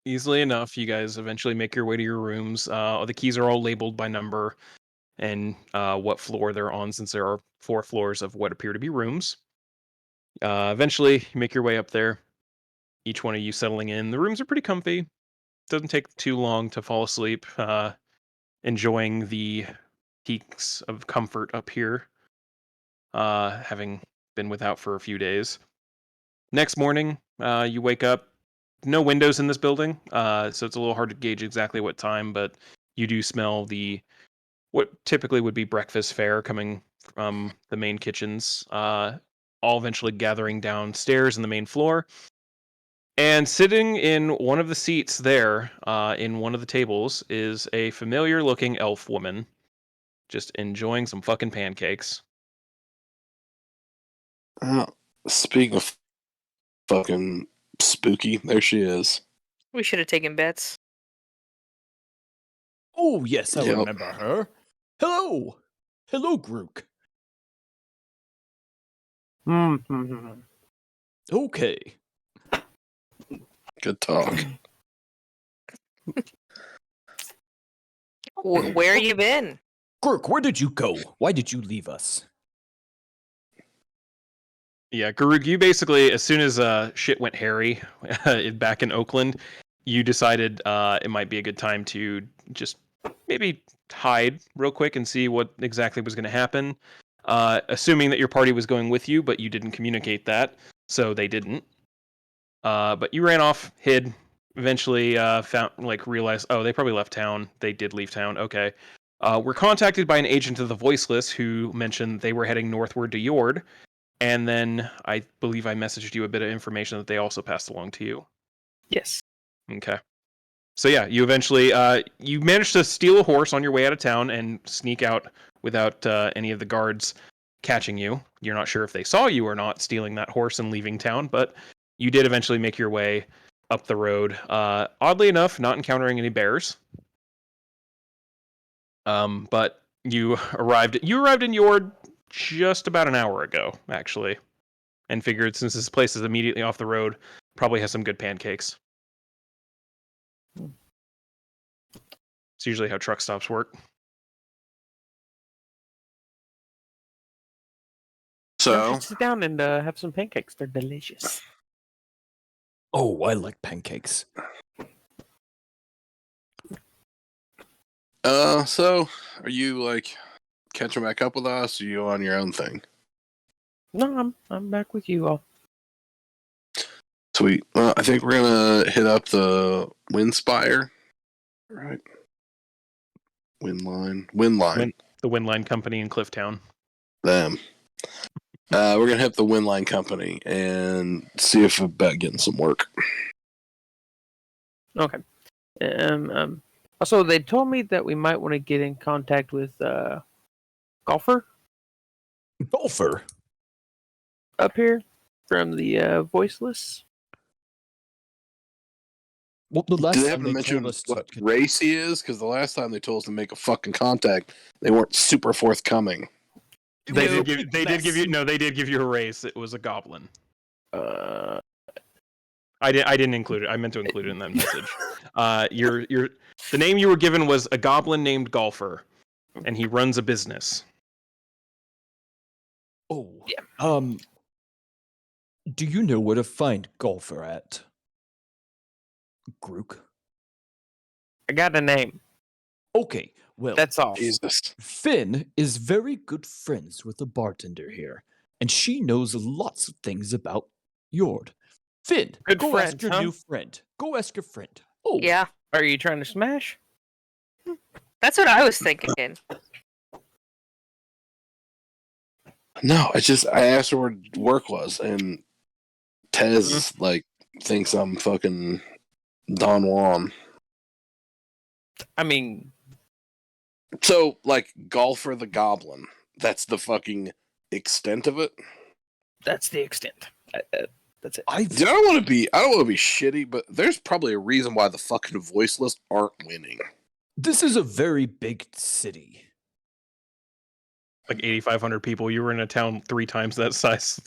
Easily enough, you guys eventually make your way to your rooms. The keys are all labeled by number and what floor they're on, since there are 4 floors of what appear to be rooms. Eventually, you make your way up there. Each one of you settling in. The rooms are pretty comfy. Doesn't take too long to fall asleep. Enjoying the peaks of comfort up here. Having been without for a few days. Next morning, you wake up. No windows in this building, so it's a little hard to gauge exactly what time, but you do smell what typically would be breakfast fare coming from the main kitchens, all eventually gathering downstairs in the main floor. And sitting in one of the seats there, in one of the tables, is a familiar-looking elf woman, just enjoying some fucking pancakes. Speaking of fucking spooky, there she is. We should have taken bets. Oh, yes, I Yep. remember her. Hello! Hello, Grook. Okay. Good talk. Where you been? Grook, where did you go? Why did you leave us? Yeah, Garug, you basically, as soon as shit went hairy back in Oakland, you decided it might be a good time to just maybe hide real quick and see what exactly was going to happen. Assuming that your party was going with you, but you didn't communicate that, so they didn't. But you ran off, hid, eventually realized, oh, they probably left town. They did leave town. Okay. We're contacted by an agent of the Voiceless who mentioned they were heading northward to Yord. And then I believe I messaged you a bit of information that they also passed along to you. Yes. Okay. So yeah, you eventually you managed to steal a horse on your way out of town and sneak out without any of the guards catching you. You're not sure if they saw you or not stealing that horse and leaving town, but you did eventually make your way up the road. Oddly enough, not encountering any bears. But you arrived in Yord just about an hour ago, actually, and figured since this place is immediately off the road, probably has some good pancakes. It's usually how truck stops work. So, Sit down and have some pancakes. They're delicious. Oh, I like pancakes. so are you like catching back up with us? Or are you on your own thing? No, I'm back with you all. Sweet. Well, I think we're gonna hit up the wind spire. Right. Wind line. The Windline Company in Clifftown. Them. We're gonna hit the Windline Company and see if about getting some work. Okay. Also, they told me that we might want to get in contact with Golfer Golfer? up here from the Voiceless. Well, the last Do they time happen to they mention told us what race he is? Because the last time they told us to make a fucking contact, they weren't super forthcoming. They did give you a race. It was a goblin. Uh, I didn't include it. I meant to include it in that message. The name you were given was a goblin named Golfer, and he runs a business. Oh. Yeah. Do you know where to find Golfer at? Grook? I got a name. Okay, well, That's all. Jesus. Finn is very good friends with the bartender here, and she knows lots of things about Yord. Finn, Good go friends, ask your huh? new friend. Go ask your friend. Oh, Yeah, Are you trying to smash? that's what I was thinking. No, I asked her where work was, and Tez like thinks I'm fucking Don Juan. I mean, So like Golfer the Goblin. That's the fucking extent of it. that's the extent. That's it. Dude, I don't want to be shitty, but there's probably a reason why the fucking Voiceless aren't winning. This is a very big city. Like 8,500 people. You were in a town 3 times that size.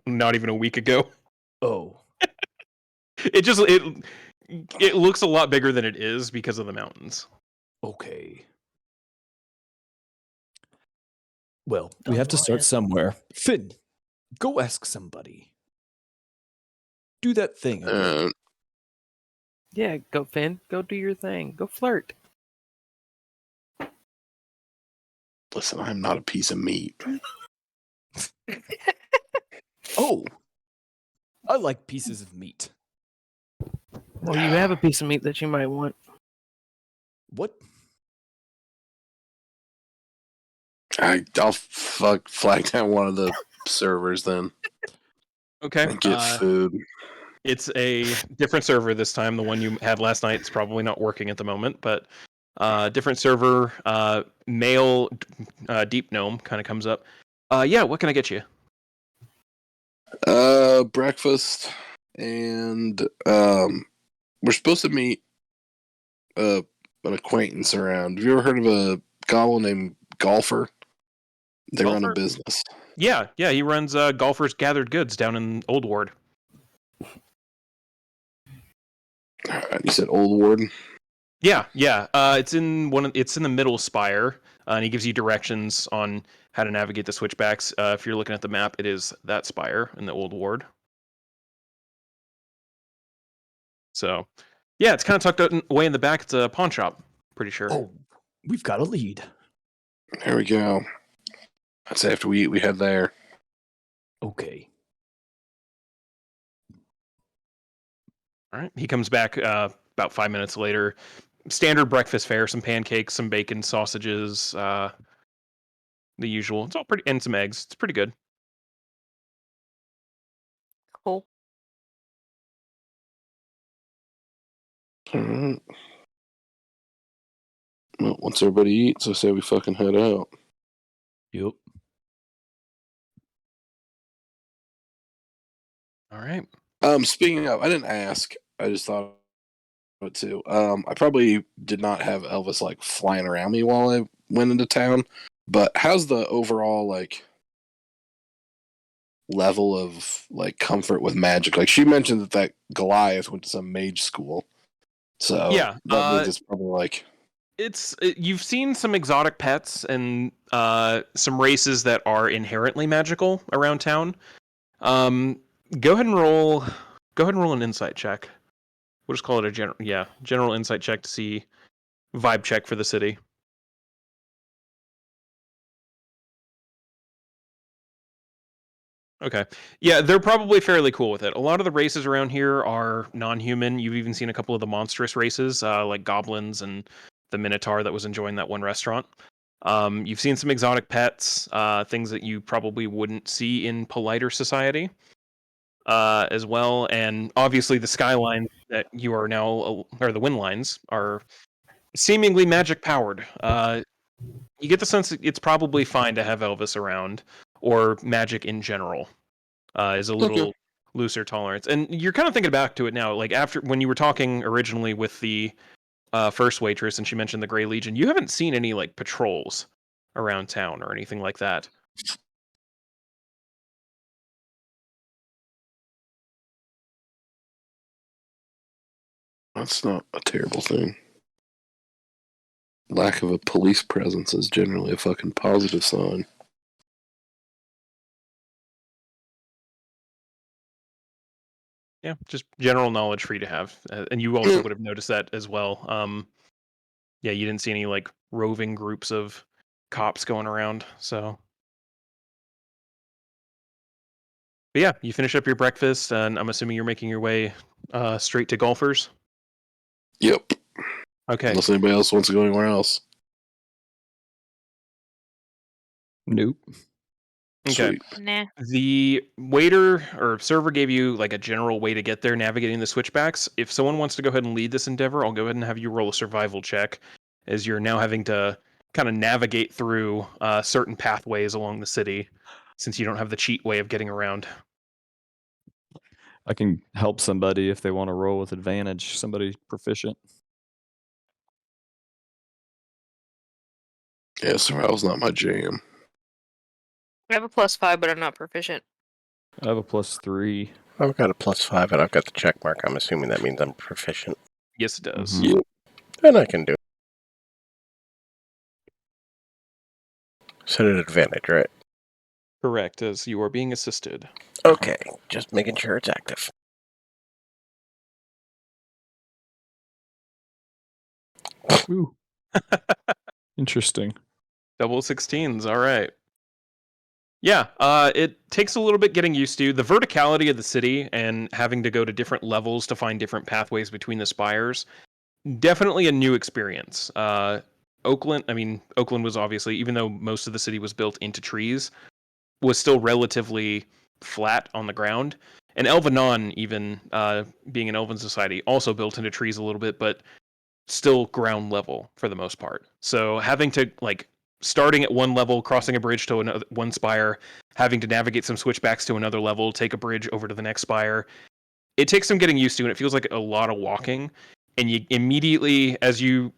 Not even a week ago. Oh. It looks a lot bigger than it is because of the mountains. Okay. Well, we have to start somewhere. Finn, go ask somebody. Do that thing again. Yeah, go Finn. Go do your thing. Go flirt. Listen, I'm not a piece of meat. Oh, I like pieces of meat. Well, you have a piece of meat that you might want. What? I'll flag down one of the servers then Okay. and get food. It's a different server this time. The one you had last night is probably not working at the moment, but different server, male deep gnome kind of comes up. Yeah, what can I get you? Breakfast, and we're supposed to meet an acquaintance around. Have you ever heard of a goblin named Golfer? They run a Golfer? business. Yeah, he runs Golfer's Gathered Goods down in Old Ward. You said Old Ward? Yeah. It's in it's in the middle spire, and he gives you directions on how to navigate the switchbacks. If you're looking at the map, it is that spire in the old ward. So, yeah, it's kind of tucked away in the back. It's a pawn shop, pretty sure. Oh, we've got a lead. There we go. I'd say after we eat, we head there. Okay. All right. He comes back about 5 minutes later. Standard breakfast fare: some pancakes, some bacon, sausages, the usual. It's all pretty, and some eggs. It's pretty good. Cool. All right. Well, once everybody eats, I say we fucking head out. Yep. All right. Speaking of, I didn't ask. I just thought of it too. I probably did not have Elvis like flying around me while I went into town, but how's the overall like level of like comfort with magic? Like she mentioned that Goliath went to some mage school, so Yeah, that means it's probably like you've seen some exotic pets and some races that are inherently magical around town. Go ahead and roll an insight check. We'll just call it a general insight check to see vibe check for the city. Okay. Yeah, they're probably fairly cool with it. A lot of the races around here are non-human. You've even seen a couple of the monstrous races, like goblins and the Minotaur that was enjoying that one restaurant. You've seen some exotic pets, things that you probably wouldn't see in politer society, as well. And obviously, the skyline that you are now, or the wind lines, are seemingly magic powered. You get the sense that it's probably fine to have Elvis around, or magic in general. Is a little looser tolerance. And you're kind of thinking back to it now, like after when you were talking originally with the first waitress and she mentioned the Grey Legion, you haven't seen any like patrols around town or anything like that. That's not a terrible thing. Lack of a police presence is generally a fucking positive sign. Yeah, just general knowledge for you to have, and you also would have noticed that as well. Yeah, you didn't see any like roving groups of cops going around. So, but yeah, you finish up your breakfast, and I'm assuming you're making your way straight to Golfers. Yep. Okay. Unless anybody else wants to go anywhere else. Nope. Okay. Sweet. Nah. The waiter or server gave you like a general way to get there, navigating the switchbacks. If someone wants to go ahead and lead this endeavor, I'll go ahead and have you roll a survival check, as you're now having to kind of navigate through certain pathways along the city, since you don't have the cheat way of getting around. I can help somebody if they want to roll with advantage. Somebody proficient. Yeah, survival's not my jam. I have a +5, but I'm not proficient. I have a +3. I've got a +5 and I've got the check mark. I'm assuming that means I'm proficient. Yes, it does. Mhm. And I can do it. Set an advantage, right? Correct, as you are being assisted. Okay, just making sure it's active. Ooh. Interesting. Double 16s, all right. Yeah, it takes a little bit getting used to. The verticality of the city and having to go to different levels to find different pathways between the spires, definitely a new experience. Oakland was obviously, even though most of the city was built into trees, was still relatively flat on the ground. And Elvenon, even being an elven society, also built into trees a little bit, but still ground level for the most part. So having to like starting at one level, crossing a bridge to another one spire, having to navigate some switchbacks to another level, take a bridge over to the next spire, it takes some getting used to, and it feels like a lot of walking. And you immediately, as you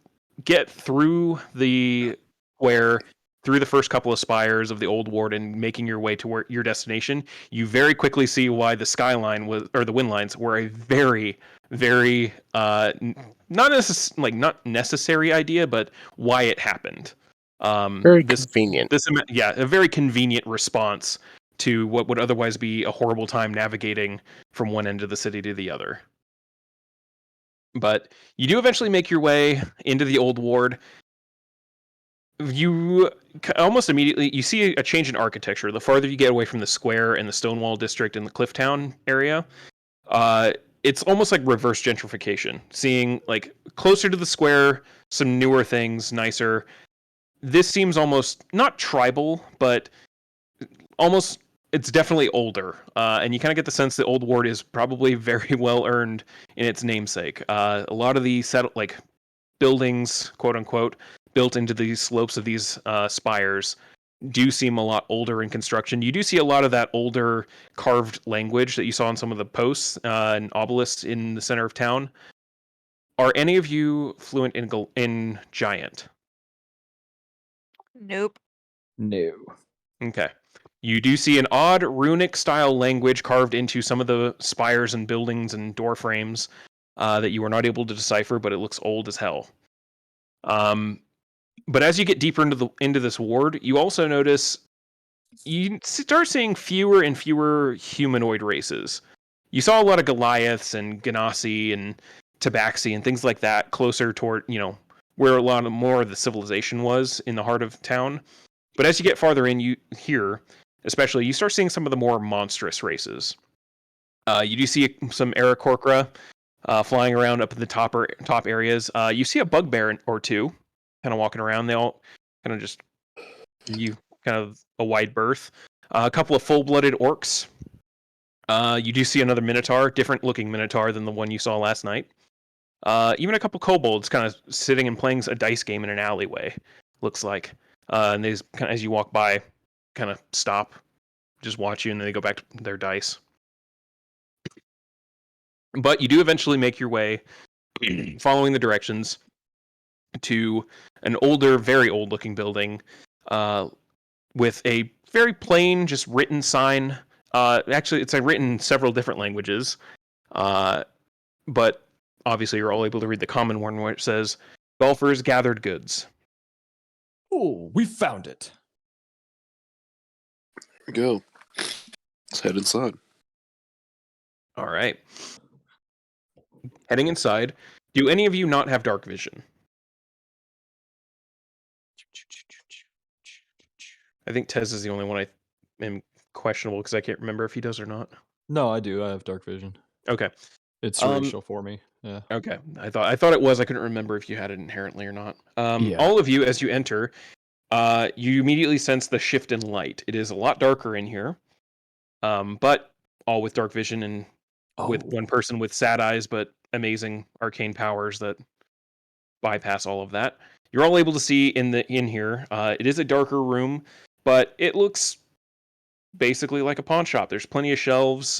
get through the square, through the first couple of spires of the old ward and making your way to your destination, you very quickly see why the skyline was, or the wind lines were a very, very not necessary idea, but why it happened. Very Convenient. A very convenient response to what would otherwise be a horrible time navigating from one end of the city to the other. But you do eventually make your way into the old ward. You almost immediately you see a change in architecture. The farther you get away from the square and the Stonewall district and the Clifftown area, it's almost like reverse gentrification. Seeing like closer to the square, some newer things, nicer. This seems almost not tribal, but almost it's definitely older, and you kind of get the sense that Old Ward is probably very well earned in its namesake. A lot of the buildings, quote unquote, built into these slopes of these spires do seem a lot older in construction. You do see a lot of that older carved language that you saw in some of the posts and obelisks in the center of town. Are any of you fluent in Giant? Nope. No. Okay. You do see an odd runic style language carved into some of the spires and buildings and door frames that you are not able to decipher, but it looks old as hell. But as you get deeper into this ward, you also notice you start seeing fewer and fewer humanoid races. You saw a lot of Goliaths and Ganassi and Tabaxi and things like that closer toward, where a lot more of the civilization was in the heart of town. But as you get farther in, especially, you start seeing some of the more monstrous races. You do see some Aarakocra flying around up in the top areas. You see a bugbear or two kind of walking around. They all kind of just give you kind of a wide berth. A couple of full-blooded orcs. You do see another minotaur, different looking minotaur than the one you saw last night. Even a couple kobolds kind of sitting and playing a dice game in an alleyway, looks like. And they just, as you walk by, kind of stop, just watch you, and then they go back to their dice. But you do eventually make your way, following the directions, to an older, very old-looking building with a very plain, just written sign. Actually, it's written in several different languages, but obviously you're all able to read the common one, where it says, "Golfers gathered goods." Oh, we found it. Go. Let's head inside. All right. Heading inside, do any of you not have dark vision? I think Tez is the only one I am questionable because I can't remember if he does or not. No, I do. I have dark vision. Okay. It's racial for me. Yeah. Okay. I thought it was. I couldn't remember if you had it inherently or not. Yeah. All of you, as you enter, you immediately sense the shift in light. It is a lot darker in here, but all with dark vision and with one person with sad eyes, but amazing arcane powers that bypass all of that. You're all able to see in here. It is a darker room, but it looks basically like a pawn shop. There's plenty of shelves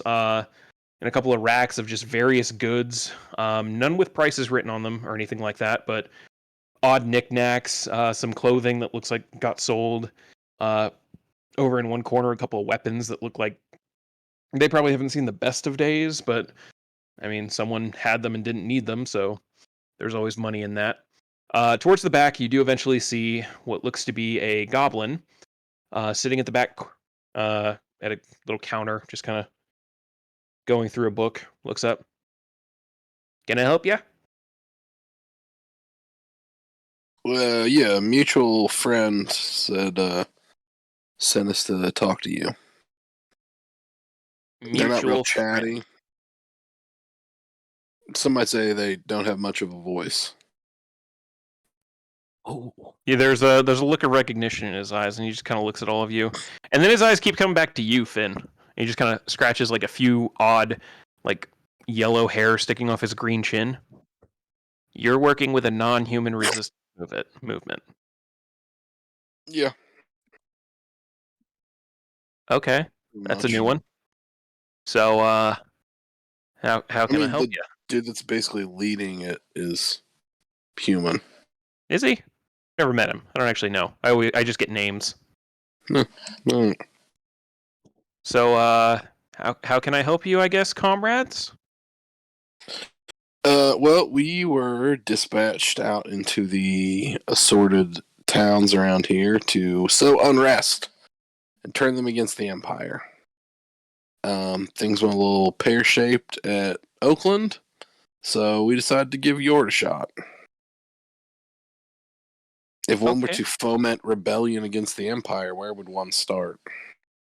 and a couple of racks of just various goods. None with prices written on them or anything like that, but odd knickknacks, some clothing that looks like got sold. Over in one corner, a couple of weapons that look like they probably haven't seen the best of days, but I mean, someone had them and didn't need them, so there's always money in that. Towards the back, you do eventually see what looks to be a goblin sitting at the back at a little counter, just kind of going through a book. Looks up. Can I help you? Yeah, a mutual friend said sent us to talk to you. They're not real chatty. Some might say they don't have much of a voice. Oh. Yeah, there's a look of recognition in his eyes, and he just kind of looks at all of you, and then his eyes keep coming back to you, Finn. And he just kind of scratches like a few odd, like yellow hair sticking off his green chin. You're working with a non-human resistance movement. Yeah. Okay, that's a new one. So, how can I help you? Dude that's basically leading it is human. Is he? Never met him. I don't actually know. I just get names. No. So, how can I help you, I guess, comrades? Well, we were dispatched out into the assorted towns around here to sow unrest and turn them against the Empire. Things went a little pear-shaped at Oakland, so we decided to give Yord a shot. If one were Okay. to foment rebellion against the Empire, where would one start?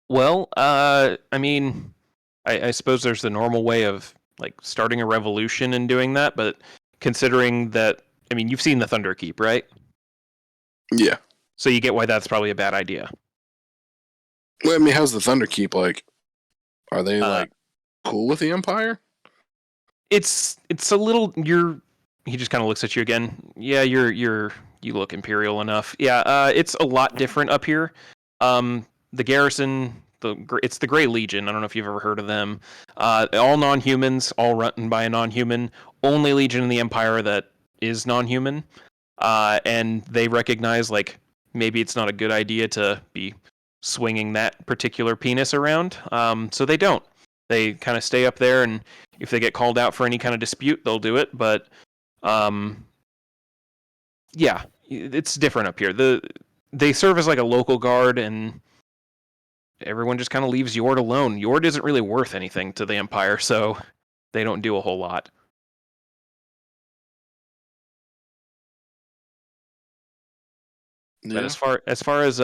Well, I mean, I suppose there's the normal way of like starting a revolution and doing that, but considering that, I mean, you've seen the Thunderkeep, right? Yeah. So you get why that's probably a bad idea. Well, I mean, how's the Thunderkeep like? Are they Uh, like cool with the Empire? It's a little. He just kind of looks at you again. Yeah, you look imperial enough. Yeah, it's a lot different up here. The garrison, it's the Grey Legion. I don't know if you've ever heard of them. All non-humans, all run by a non-human. Only legion in the Empire that is non-human. And they recognize like maybe it's not a good idea to be swinging that particular penis around. So they don't. They kind of stay up there, and if they get called out for any kind of dispute, they'll do it. But yeah, it's different up here. They serve as like a local guard, and everyone just kind of leaves Yord alone. Yord isn't really worth anything to the Empire, so they don't do a whole lot. Yeah. But as far as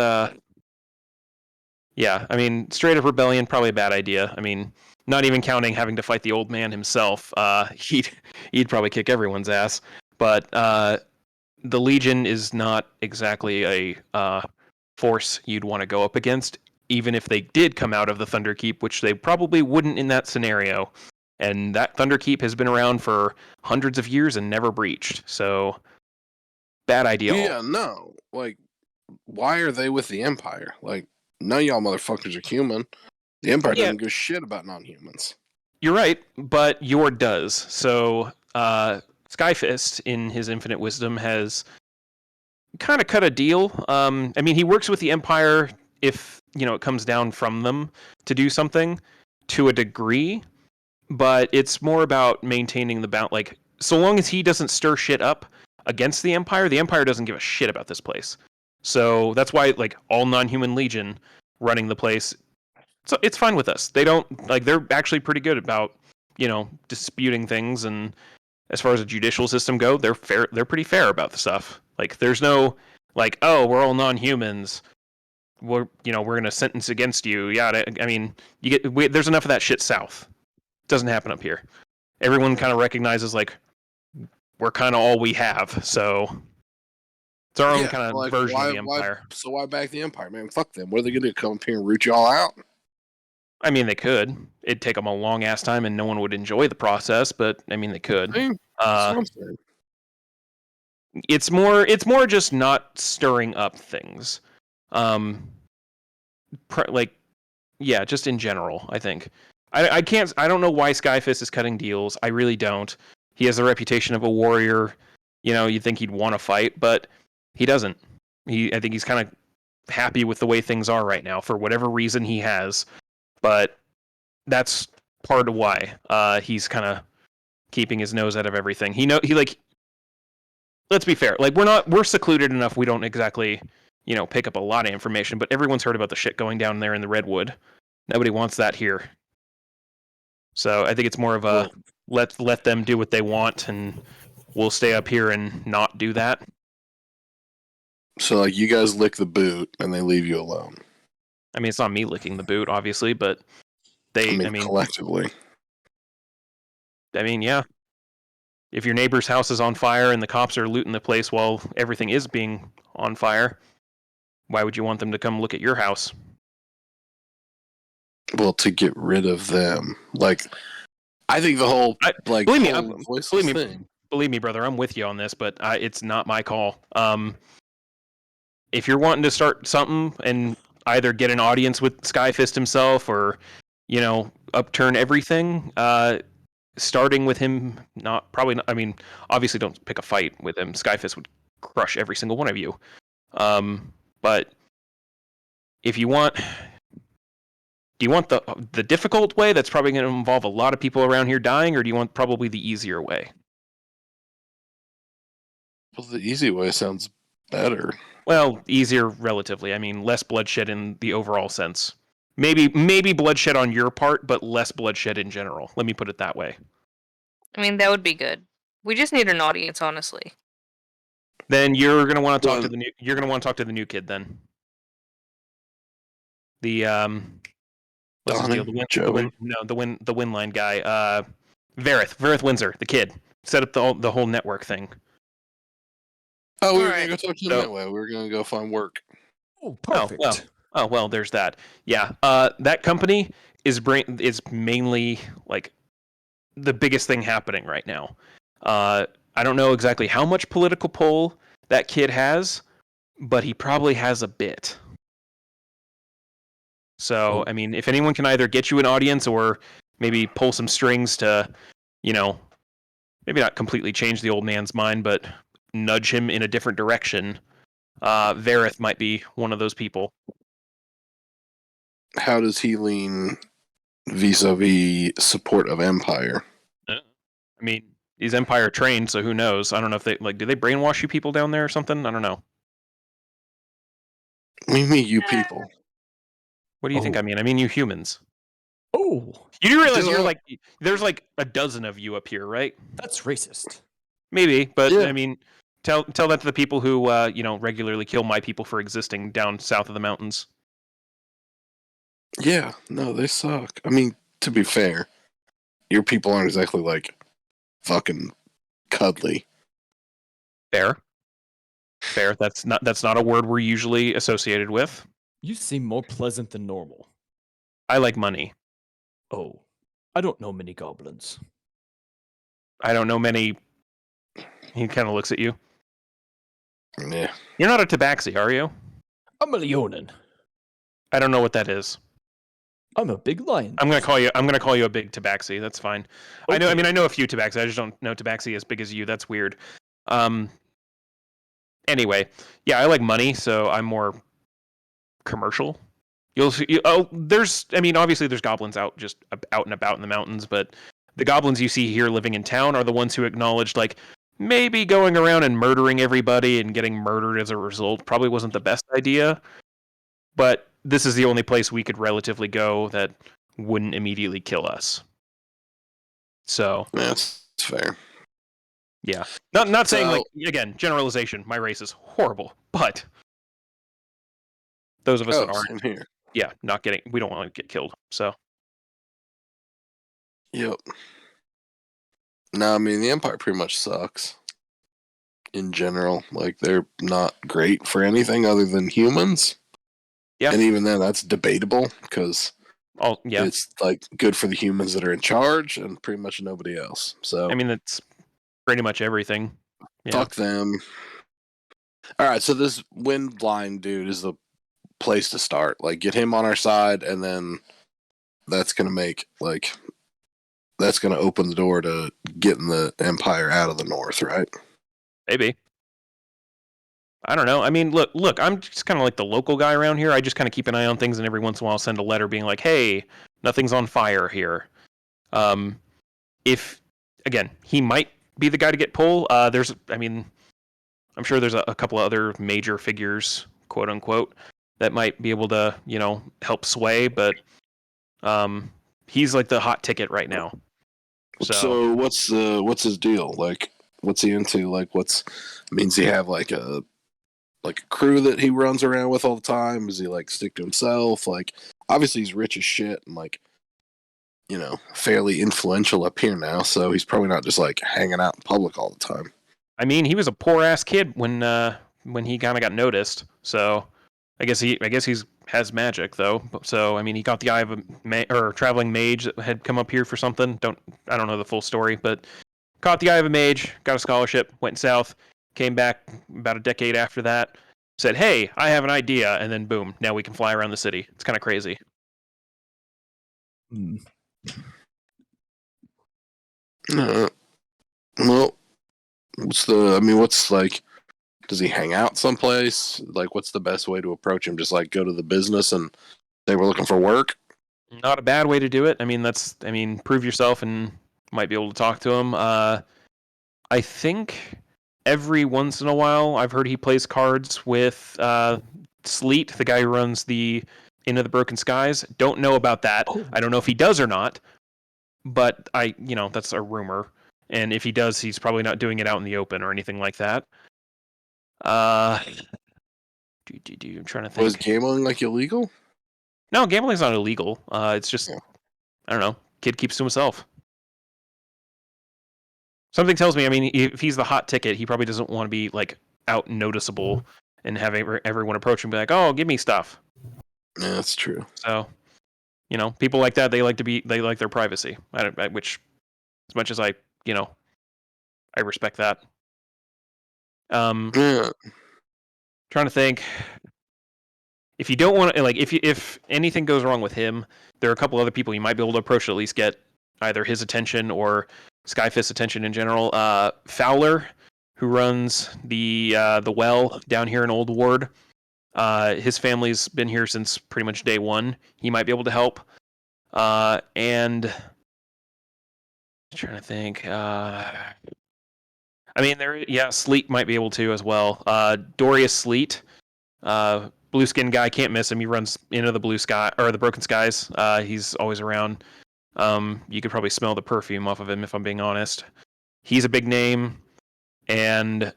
yeah, I mean, straight up rebellion, probably a bad idea. I mean, not even counting having to fight the old man himself. He'd probably kick everyone's ass. But the Legion is not exactly a force you'd want to go up against, even if they did come out of the Thunderkeep, which they probably wouldn't in that scenario. And that Thunderkeep has been around for hundreds of years and never breached. So, bad idea. Yeah, no. Like, why are they with the Empire? Like, none of y'all motherfuckers are human. The Empire doesn't give a shit about non-humans. You're right, but Yord does. So, Skyfist, in his infinite wisdom, has kind of cut a deal. I mean, he works with the Empire if, it comes down from them to do something to a degree, but it's more about maintaining the bound. Like, so long as he doesn't stir shit up against the Empire doesn't give a shit about this place. So that's why, like, all non-human Legion running the place, so it's fine with us. They don't, like, they're actually pretty good about, disputing things, and as far as the judicial system go, they're fair. They're pretty fair about the stuff. Like, there's no, like, oh, we're all non-humans. We're going to sentence against you. Yeah, I mean, there's enough of that shit south. It doesn't happen up here. Everyone kind of recognizes, like, we're kind of all we have. So it's our own kind of version of the Empire. So why back the Empire, man? Fuck them. What are they going to do? Come up here and root y'all out? I mean, they could. It'd take them a long ass time, and no one would enjoy the process. But I mean, they could. It's more just not stirring up things. Just in general, I think. I don't know why Skyfist is cutting deals. I really don't. He has the reputation of a warrior. You'd think he'd want to fight, but he doesn't. I think he's kind of happy with the way things are right now for whatever reason he has. But that's part of why he's kind of keeping his nose out of everything. Let's be fair. Like, we're secluded enough. We don't exactly, pick up a lot of information, but everyone's heard about the shit going down there in the Redwood. Nobody wants that here. So I think it's more of a let them do what they want, and we'll stay up here and not do that. So, like, you guys lick the boot and they leave you alone. I mean, it's not me licking the boot, obviously, but collectively. I mean, yeah. If your neighbor's house is on fire and the cops are looting the place while everything is being on fire, why would you want them to come look at your house? Well, to get rid of them. Like, I think the whole believe me, brother, I'm with you on this, but it's not my call. If you're wanting to start something and either get an audience with Skyfist himself or, upturn everything, starting with him, I mean, obviously don't pick a fight with him. Skyfist would crush every single one of you. But if you want, do you want the difficult way that's probably going to involve a lot of people around here dying, or do you want probably the easier way? Well, the easy way sounds better. Well, easier relatively. I mean, less bloodshed in the overall sense. Maybe bloodshed on your part, but less bloodshed in general. Let me put it that way. I mean, that would be good. We just need an audience, honestly. Then you're gonna want to talk to the new. You're gonna want to talk to the new kid then. The what's his deal? The Windline guy. Vareth Windsor, the kid, set up the whole network thing. Oh, we were Alright. gonna go talk to him that way. We were gonna go find work. Oh, perfect. Oh well, there's that. Yeah. That company is mainly like the biggest thing happening right now. I don't know exactly how much political pull that kid has, but he probably has a bit. So, I mean, if anyone can either get you an audience or maybe pull some strings to, maybe not completely change the old man's mind, but nudge him in a different direction, Vareth might be one of those people. How does he lean vis-a-vis support of Empire? I mean, he's Empire trained, so who knows? I don't know if they do they brainwash you people down there or something? I don't know. We mean you people. What do you think I mean? I mean you humans. Oh, You do realize there's like a dozen of you up here, right? that's racist. Maybe, but Yeah. I mean, tell that to the people who regularly kill my people for existing down south of the mountains. Yeah, no, they suck. I mean, to be fair, your people aren't exactly like fucking cuddly. Fair. That's not a word we're usually associated with. You seem more pleasant than normal. I like money. Oh, I don't know many goblins. I don't know many. He kind of looks at you. Yeah. You're not a tabaxi, are you? I'm a Leonin. I don't know what that is. I'm a big lion. I'm gonna call you a big tabaxi. That's fine. Okay. I know a few tabaxi. I just don't know tabaxi as big as you. That's weird. Anyway, yeah, I like money, so I'm more commercial. Obviously there's goblins out and about in the mountains, but the goblins you see here living in town are the ones who acknowledged like maybe going around and murdering everybody and getting murdered as a result probably wasn't the best idea. But this is the only place we could relatively go that wouldn't immediately kill us. So That's fair. yeah, not saying like again generalization. My race is horrible, but those of us that aren't, same here. yeah, we don't want to get killed. So Yep. No, I mean the Empire pretty much sucks. In general, like they're not great for anything other than humans. Yeah, and even then, that's debatable because it's like good for the humans that are in charge and pretty much nobody else. So I mean that's pretty much everything. Yeah. Fuck them. All right, so this Windline dude is the place to start. Like, get him on our side, and then that's gonna open the door to getting the Empire out of the North, right? Maybe. I don't know. I mean, look, I'm just kind of like the local guy around here. I just kind of keep an eye on things, and every once in a while send a letter being like, hey, nothing's on fire here. If, again, he might be the guy to get pull. I'm sure there's a couple of other major figures, quote unquote, that might be able to, help sway, but he's like the hot ticket right now. So what's his deal? Like, what's he into? Like, means he have like a crew that he runs around with all the time? Does he like stick to himself? Like, obviously he's rich as shit and like, fairly influential up here now, so he's probably not just like hanging out in public all the time. I mean, he was a poor ass kid when he kind of got noticed. So I guess he's has magic though. So I mean, he got the eye of a traveling mage that had come up here for something. I don't know the full story, but caught the eye of a mage, got a scholarship, went south, came back about a decade after that, said, "Hey, I have an idea," and then boom, now we can fly around the city. It's kind of crazy. Well, what's like, does he hang out someplace? Like, what's the best way to approach him? Just like go to the business and they were looking for work? Not a bad way to do it. I mean, prove yourself and might be able to talk to him. I think every once in a while, I've heard he plays cards with Sleet, the guy who runs the Into the Broken Skies. Don't know about that. Oh. I don't know if he does or not, but that's a rumor. And if he does, he's probably not doing it out in the open or anything like that. I'm trying to think. Was gambling like illegal? No, gambling's not illegal. It's just, Yeah. I don't know. Kid keeps to himself. Something tells me, I mean, if he's the hot ticket, he probably doesn't want to be like out noticeable and have everyone approach him and be like, "Oh, give me stuff." Yeah, that's true. So, people like that, they like their privacy. Which, as much as I respect that. Yeah. Trying to think. If you don't want to, like, if anything goes wrong with him, there are a couple other people you might be able to approach to at least get either his attention or Skyfist's attention in general. Fowler, who runs the well down here in Old Ward, his family's been here since pretty much day one. He might be able to help. And I'm trying to think. Sleet might be able to as well. Dorius Sleet, blue skin guy, can't miss him. He runs into the blue sky or the broken skies. He's always around. You could probably smell the perfume off of him if I'm being honest. He's a big name, and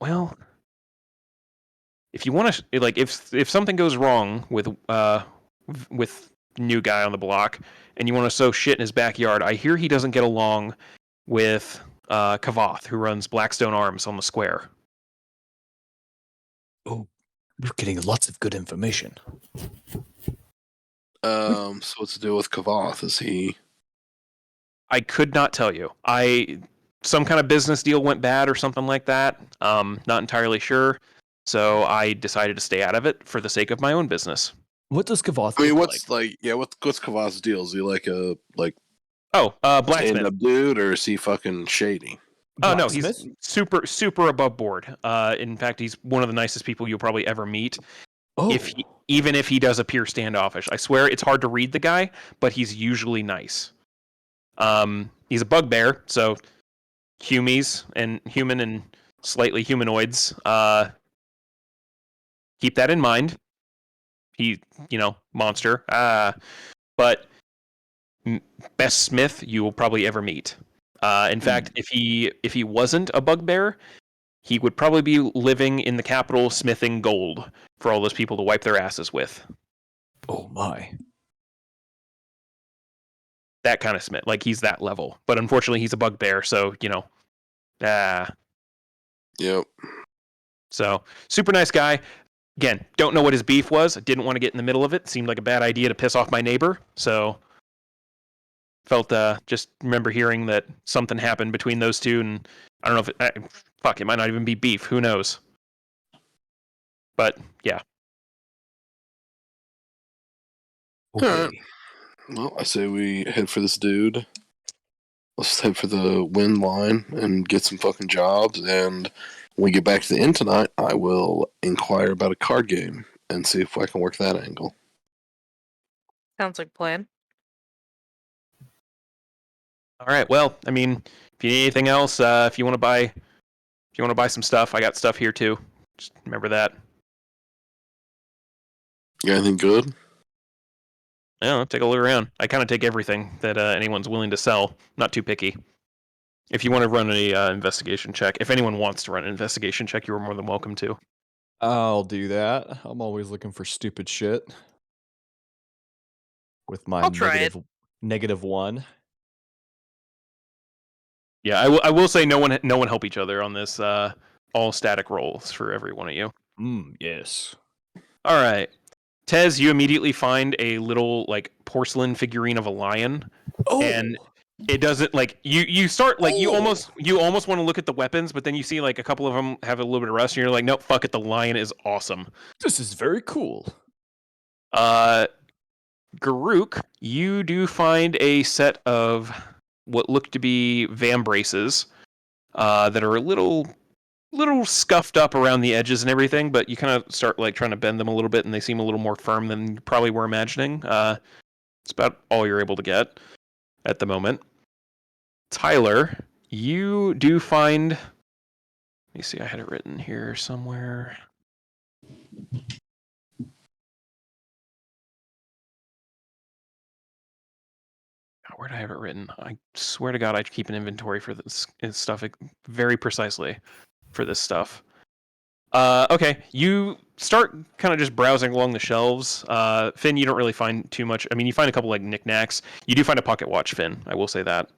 well, if you want to, like, if something goes wrong with new guy on the block, and you want to sow shit in his backyard, I hear he doesn't get along with Kavoth, who runs Blackstone Arms on the square. Oh, we're getting lots of good information. So what's the deal with Kavoth? Is he? I could not tell you. Some kind of business deal went bad or something like that. Not entirely sure. So I decided to stay out of it for the sake of my own business. What does Kavoth I mean, look what's what's Kavoth's deal? Is he like a blacksmith. stand-up dude, or is he fucking shady? Oh no, he's super above board. In fact, he's one of the nicest people you'll probably ever meet. Oh. Even if he does appear standoffish, I swear it's hard to read the guy, but he's usually nice. He's a bugbear, so human and slightly humanoids. Keep that in mind. He, monster. But best smith you will probably ever meet. In fact, if he wasn't a bugbear, he would probably be living in the capital smithing gold for all those people to wipe their asses with. Oh my. That kind of smith. Like, he's that level. But unfortunately, he's a bugbear, so, Yep. So, super nice guy. Again, don't know what his beef was. I didn't want to get in the middle of it. Seemed like a bad idea to piss off my neighbor. So, felt, just remember hearing that something happened between those two, and I don't know if it might not even be beef. Who knows? But, yeah. Okay. Alright. Well, I say we head for this dude. Let's head for the win line and get some fucking jobs. And when we get back to the inn tonight, I will inquire about a card game and see if I can work that angle. Sounds like a plan. All right. Well, I mean, if you need anything else, if you want to buy some stuff, I got stuff here too. Just remember that. You got anything good? Yeah, take a look around. I kind of take everything that anyone's willing to sell. Not too picky. If you want to run an investigation check, if anyone wants to run an investigation check, you are more than welcome to. I'll do that. I'm always looking for stupid shit. With my I'll try -1. Yeah, I will say no one help each other on this. All static rolls for every one of you. Yes. All right. Tez, you immediately find a little like porcelain figurine of a lion, and it doesn't like you start like you almost want to look at the weapons, but then you see like a couple of them have a little bit of rust, and you're like, nope, fuck it, the lion is awesome. This is very cool. Garuk, you do find a set of what look to be vambraces that are a little scuffed up around the edges and everything, but you kind of start like trying to bend them a little bit, and they seem a little more firm than you probably were imagining. It's about all you're able to get at the moment. Tyler, You do find. Let me see. I had it written here somewhere. Where did I have it written? I swear to God, I keep an inventory for this stuff very precisely for this stuff. Okay, you start kind of just browsing along the shelves. Finn, you don't really find too much. I mean, you find a couple like knickknacks. You do find a pocket watch, Finn. I will say that.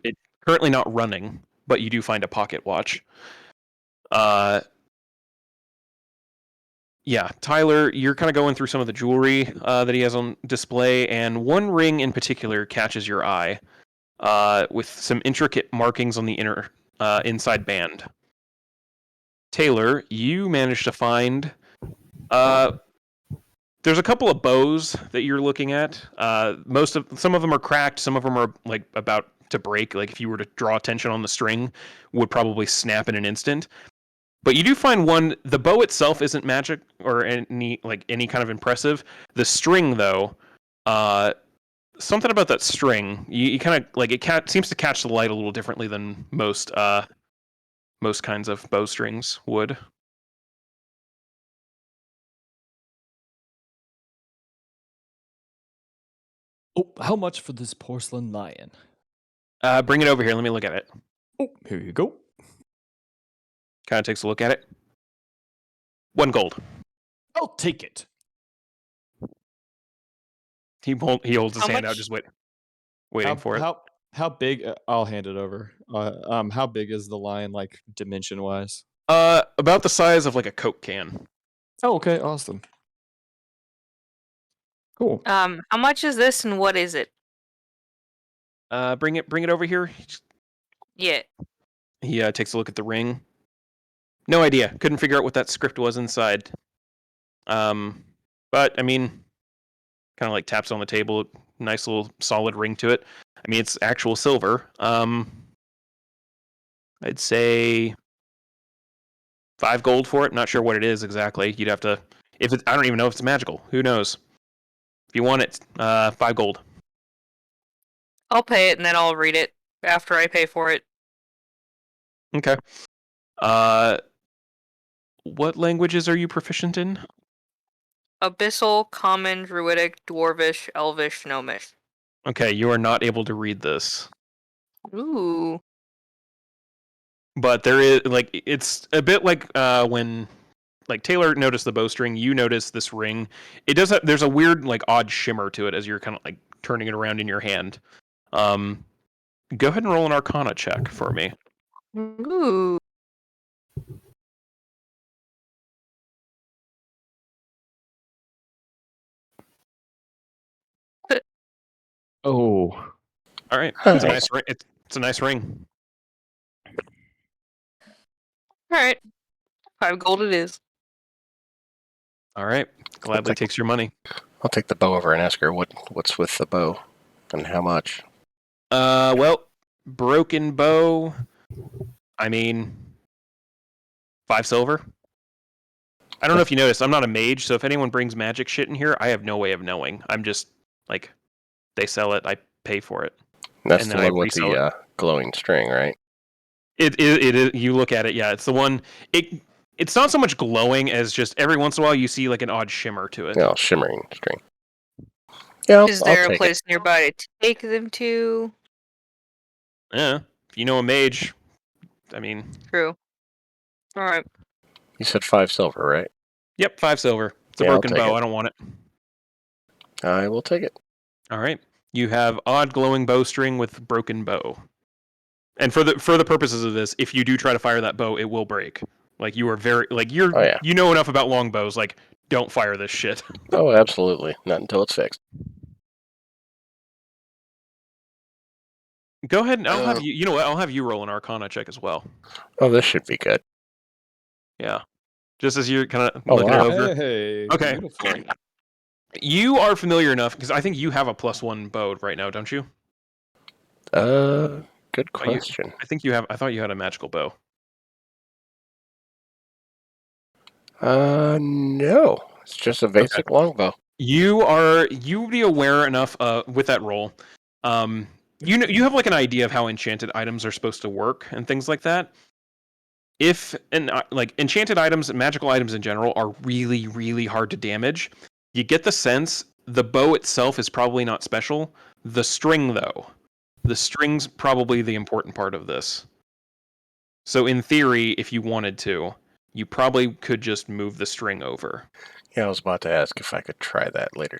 It's currently not running, but you do find a pocket watch. Yeah, Tyler, you're kind of going through some of the jewelry that he has on display, and one ring in particular catches your eye, with some intricate markings on the inside band. Taylor, you managed to find. There's a couple of bows that you're looking at. Some of them are cracked. Some of them are like about to break. Like if you were to draw attention on the string, would probably snap in an instant. But you do find one. The bow itself isn't magic or any kind of impressive. The string, though, something about that string, you kind of like seems to catch the light a little differently than most kinds of bowstrings would. Oh, how much for this porcelain lion? Bring it over here. Let me look at it. Oh, here you go. Kind of takes a look at it. 1 gold. I'll take it. He holds his How hand out, much? just waiting for it. How big? I'll hand it over. How big is the lion, like dimension wise? About the size of like a Coke can. Oh, okay, awesome. Cool. How much is this and what is it? Bring it over here. Yeah. He takes a look at the ring. No idea. Couldn't figure out what that script was inside. But I mean, kind of like taps on the table. Nice little solid ring to it. I mean, it's actual silver. I'd say 5 gold for it. Not sure what it is exactly. You'd have to. I don't even know if it's magical. Who knows? If you want it, 5 gold. I'll pay it and then I'll read it after I pay for it. Okay. What languages are you proficient in? Abyssal, Common, Druidic, Dwarvish, Elvish, Gnomish. Okay, you are not able to read this. Ooh. But there is it's a bit like when Taylor noticed the bowstring, you notice this ring. It does there's a weird odd shimmer to it as you're kind of turning it around in your hand. Go ahead and roll an Arcana check for me. Ooh. Oh. All right. Hi. It's a nice ring. It's a nice ring. Alright. 5 gold it is. All right. Gladly takes your money. I'll take the bow over and ask her what's with the bow and how much. Well, broken bow. I mean, 5 silver. I don't know if you noticed, I'm not a mage, so if anyone brings magic shit in here, I have no way of knowing. I'm just they sell it, I pay for it. That's and the then I one with resell the glowing string, right? It is. You look at it, yeah. It's the one. It's not so much glowing as just every once in a while you see an odd shimmer to it. No, shimmering string. Yeah, Is I'll there a take place nearby to take them to? Yeah. If you know a mage, I mean. True. Alright. You said 5 silver, right? Yep, 5 silver. It's a Yeah, I'll broken take bow. it. I don't want it. I will take it. All right. You have odd glowing bowstring with broken bow. And for the purposes of this, if you do try to fire that bow, it will break. You are very you're Oh, yeah. you know enough about longbows. Don't fire this shit. Oh, absolutely. Not until it's fixed. Go ahead and I'll have you. You know what? I'll have you roll an Arcana check as well. Oh, this should be good. Yeah. Just as you're kind of Oh, looking wow. it over. Hey, Okay. beautiful. You are familiar enough because I think you have a +1 bow right now, don't you? Good question. I think you have. I thought you had a magical bow. No. It's just a basic longbow. You would be aware enough with that roll. you have like an idea of how enchanted items are supposed to work and things like that. If like enchanted items and magical items in general are really, really hard to damage, you get the sense the bow itself is probably not special. The string, though, the string's probably the important part of this. So in theory, if you wanted to, you probably could just move the string over. Yeah, I was about to ask if I could try that later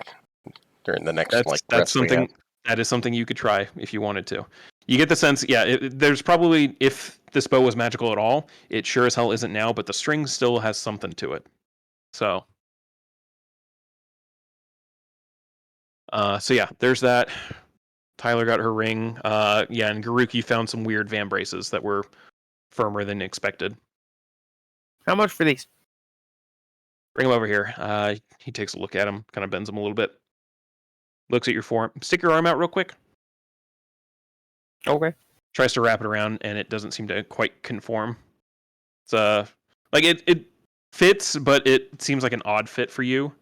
during the next That's rest we have. that is something you could try if you wanted to. You get the sense, yeah. There's probably, if this bow was magical at all, it sure as hell isn't now. But the string still has something to it. So, so yeah, there's that. Tyler got her ring. Yeah, and Garuki found some weird vambraces that were firmer than expected. How much for these? Bring him over here. He takes a look at him, kind of bends him a little bit. Looks at your forearm. Stick your arm out real quick. Okay. Tries to wrap it around, and it doesn't seem to quite conform. It's like it fits, but it seems like an odd fit for you.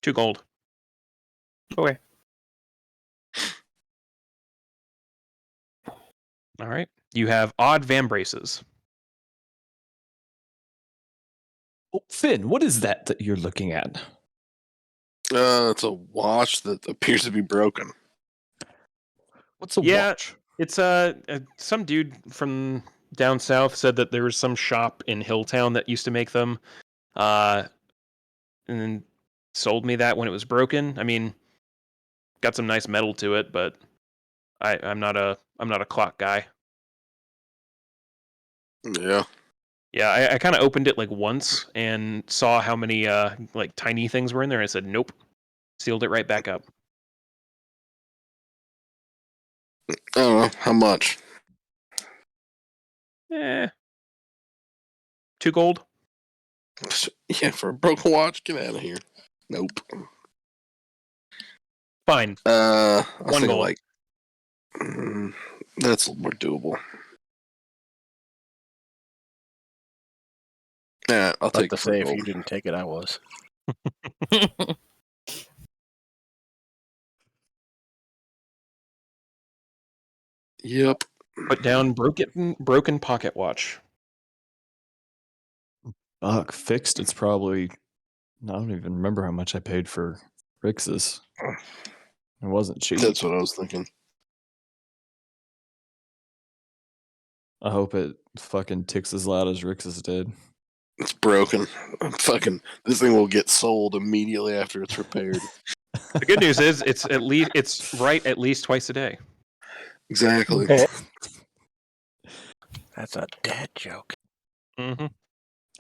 2 gold. Okay. All right. You have odd vambraces. Oh, Finn, what is that you're looking at? It's a watch that appears to be broken. What's a Yeah. watch? It's some dude from down south said that there was some shop in Hilltown that used to make them, and then sold me that when it was broken. I mean, got some nice metal to it, but I'm not a clock guy. Yeah. Yeah, I kind of opened it like once and saw how many like tiny things were in there. And I said nope, sealed it right back up. I don't know. How much? 2 gold. Yeah, for a broken watch? Get out of here. Nope. Fine. I was 1 thinking gold. like, that's more doable. Yeah, I'll Like take to it for say, if gold. you didn't take it, I was. Yep. Put down broken pocket watch. Fuck, fixed. It's probably. I don't even remember how much I paid for Rix's. It wasn't cheap. That's what I was thinking. I hope it fucking ticks as loud as Rix's did. It's broken. This thing will get sold immediately after it's repaired. The good news is it's right at least twice a day. Exactly. That's a dad joke. Mm-hmm.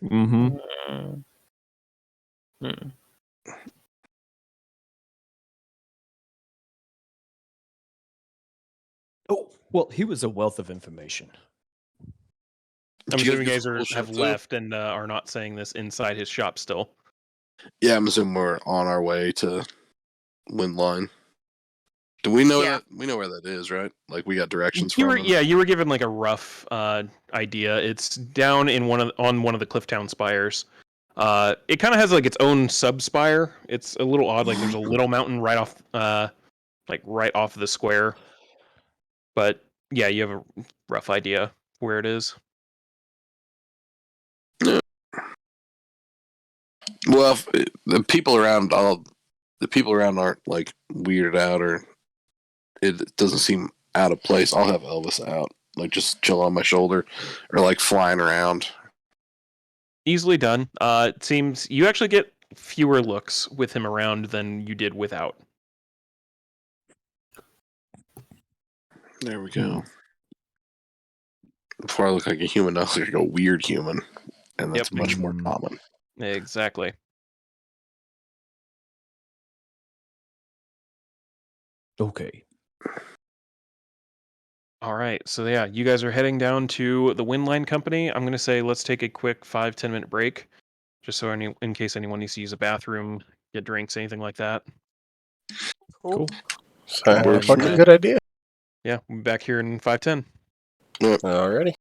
Mm-hmm. Oh, well, he was a wealth of information. I'm Did you assuming you get guys the full have ship, too? left and are not saying this inside his shop still. Yeah, I'm assuming we're on our way to Windline. Do we know Yeah. that? We know where that is, right? Like we got directions You from were him. yeah, you were given like a rough idea. It's down in on one of the Clifftown spires. It kind of has like its own sub spire. It's a little odd. Like there's a little mountain right off right off the square. But yeah, you have a rough idea where it is. Well, the people around aren't like weirded out, or it doesn't seem out of place. I'll have Elvis out, like just chill on my shoulder, or like flying around. Easily done. It seems you actually get fewer looks with him around than you did without. There we go. Before I look like a human, I look like a weird human, and that's Yep. much more Mm. common. Exactly. Okay. All right. So yeah, you guys are heading down to the Windline Company. I'm gonna say let's take a quick 5-10 minute break, just so in case anyone needs to use a bathroom, get drinks, anything like that. Cool. Sounds Works like for a me. good idea. Yeah, we'll be back here in 5-10. Alrighty.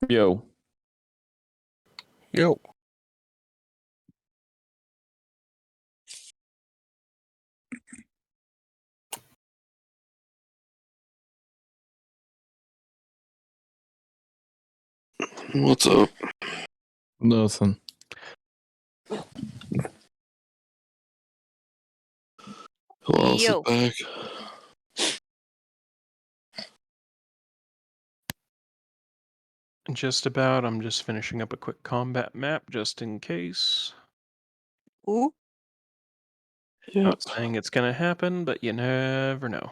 Yo. Yo. What's up? Nothing. Who else is Yo. back? Just about. I'm just finishing up a quick combat map just in case. Ooh. Yeah. Not saying it's gonna happen, but you never know.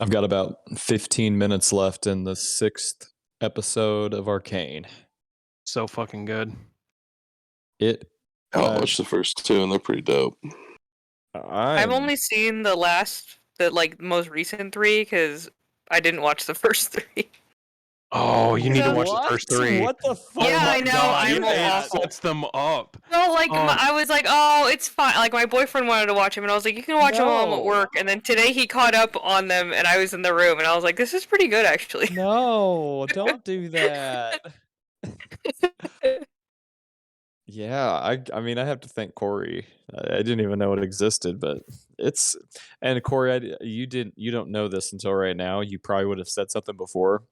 I've got about 15 minutes left in the 6th episode of Arcane. So fucking good. It. I watched the first two, and they're pretty dope. I've only seen the most recent 3 because I didn't watch the first 3. Oh, you need to watch What? the first 3. What the fuck? Yeah, I know, I'm it awful. sets them up. No, Oh. I was like, oh, it's fine. Like, my boyfriend wanted to watch him, and I was like, you can watch him while I'm at No. work. And then today he caught up on them, and I was in the room, and I was like, this is pretty good, actually. No, don't do that. Yeah, I mean, I have to thank Corey. I didn't even know it existed, but it's and Corey, you don't know this until right now. You probably would have said something before.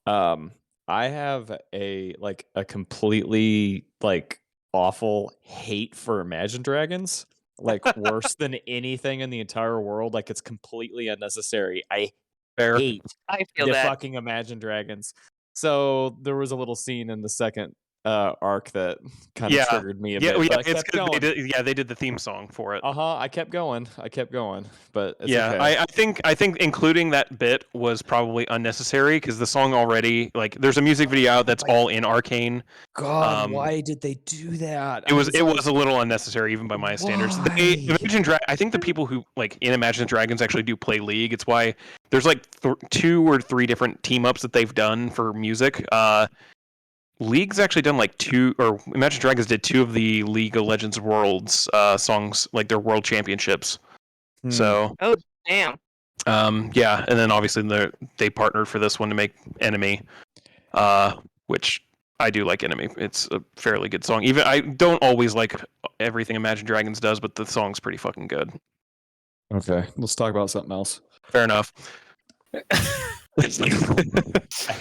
I have a completely awful hate for Imagine Dragons, like worse than anything in the entire world. Like it's completely unnecessary. I Fair. hate I feel the that. fucking Imagine Dragons. So there was a little scene in the second arc that kind of triggered me a bit. But I it's kept 'cause going. they did the theme song for it. I kept going. But it's Yeah, okay. I think including that bit was probably unnecessary because the song already there's a music video out that's all in Arcane. God, why did they do that? It was a little unnecessary even by my standards. I think the people who in Imagine Dragons actually do play League. It's why there's 2 or 3 different team ups that they've done for music. League's actually done 2, or Imagine Dragons did 2 of the League of Legends Worlds songs, their world championships. So Oh, damn. yeah, and then obviously they partnered for this one to make Enemy, which I do like Enemy. It's a fairly good song. Even I don't always like everything Imagine Dragons does, but the song's pretty fucking good. Okay, let's talk about something else. Fair enough. I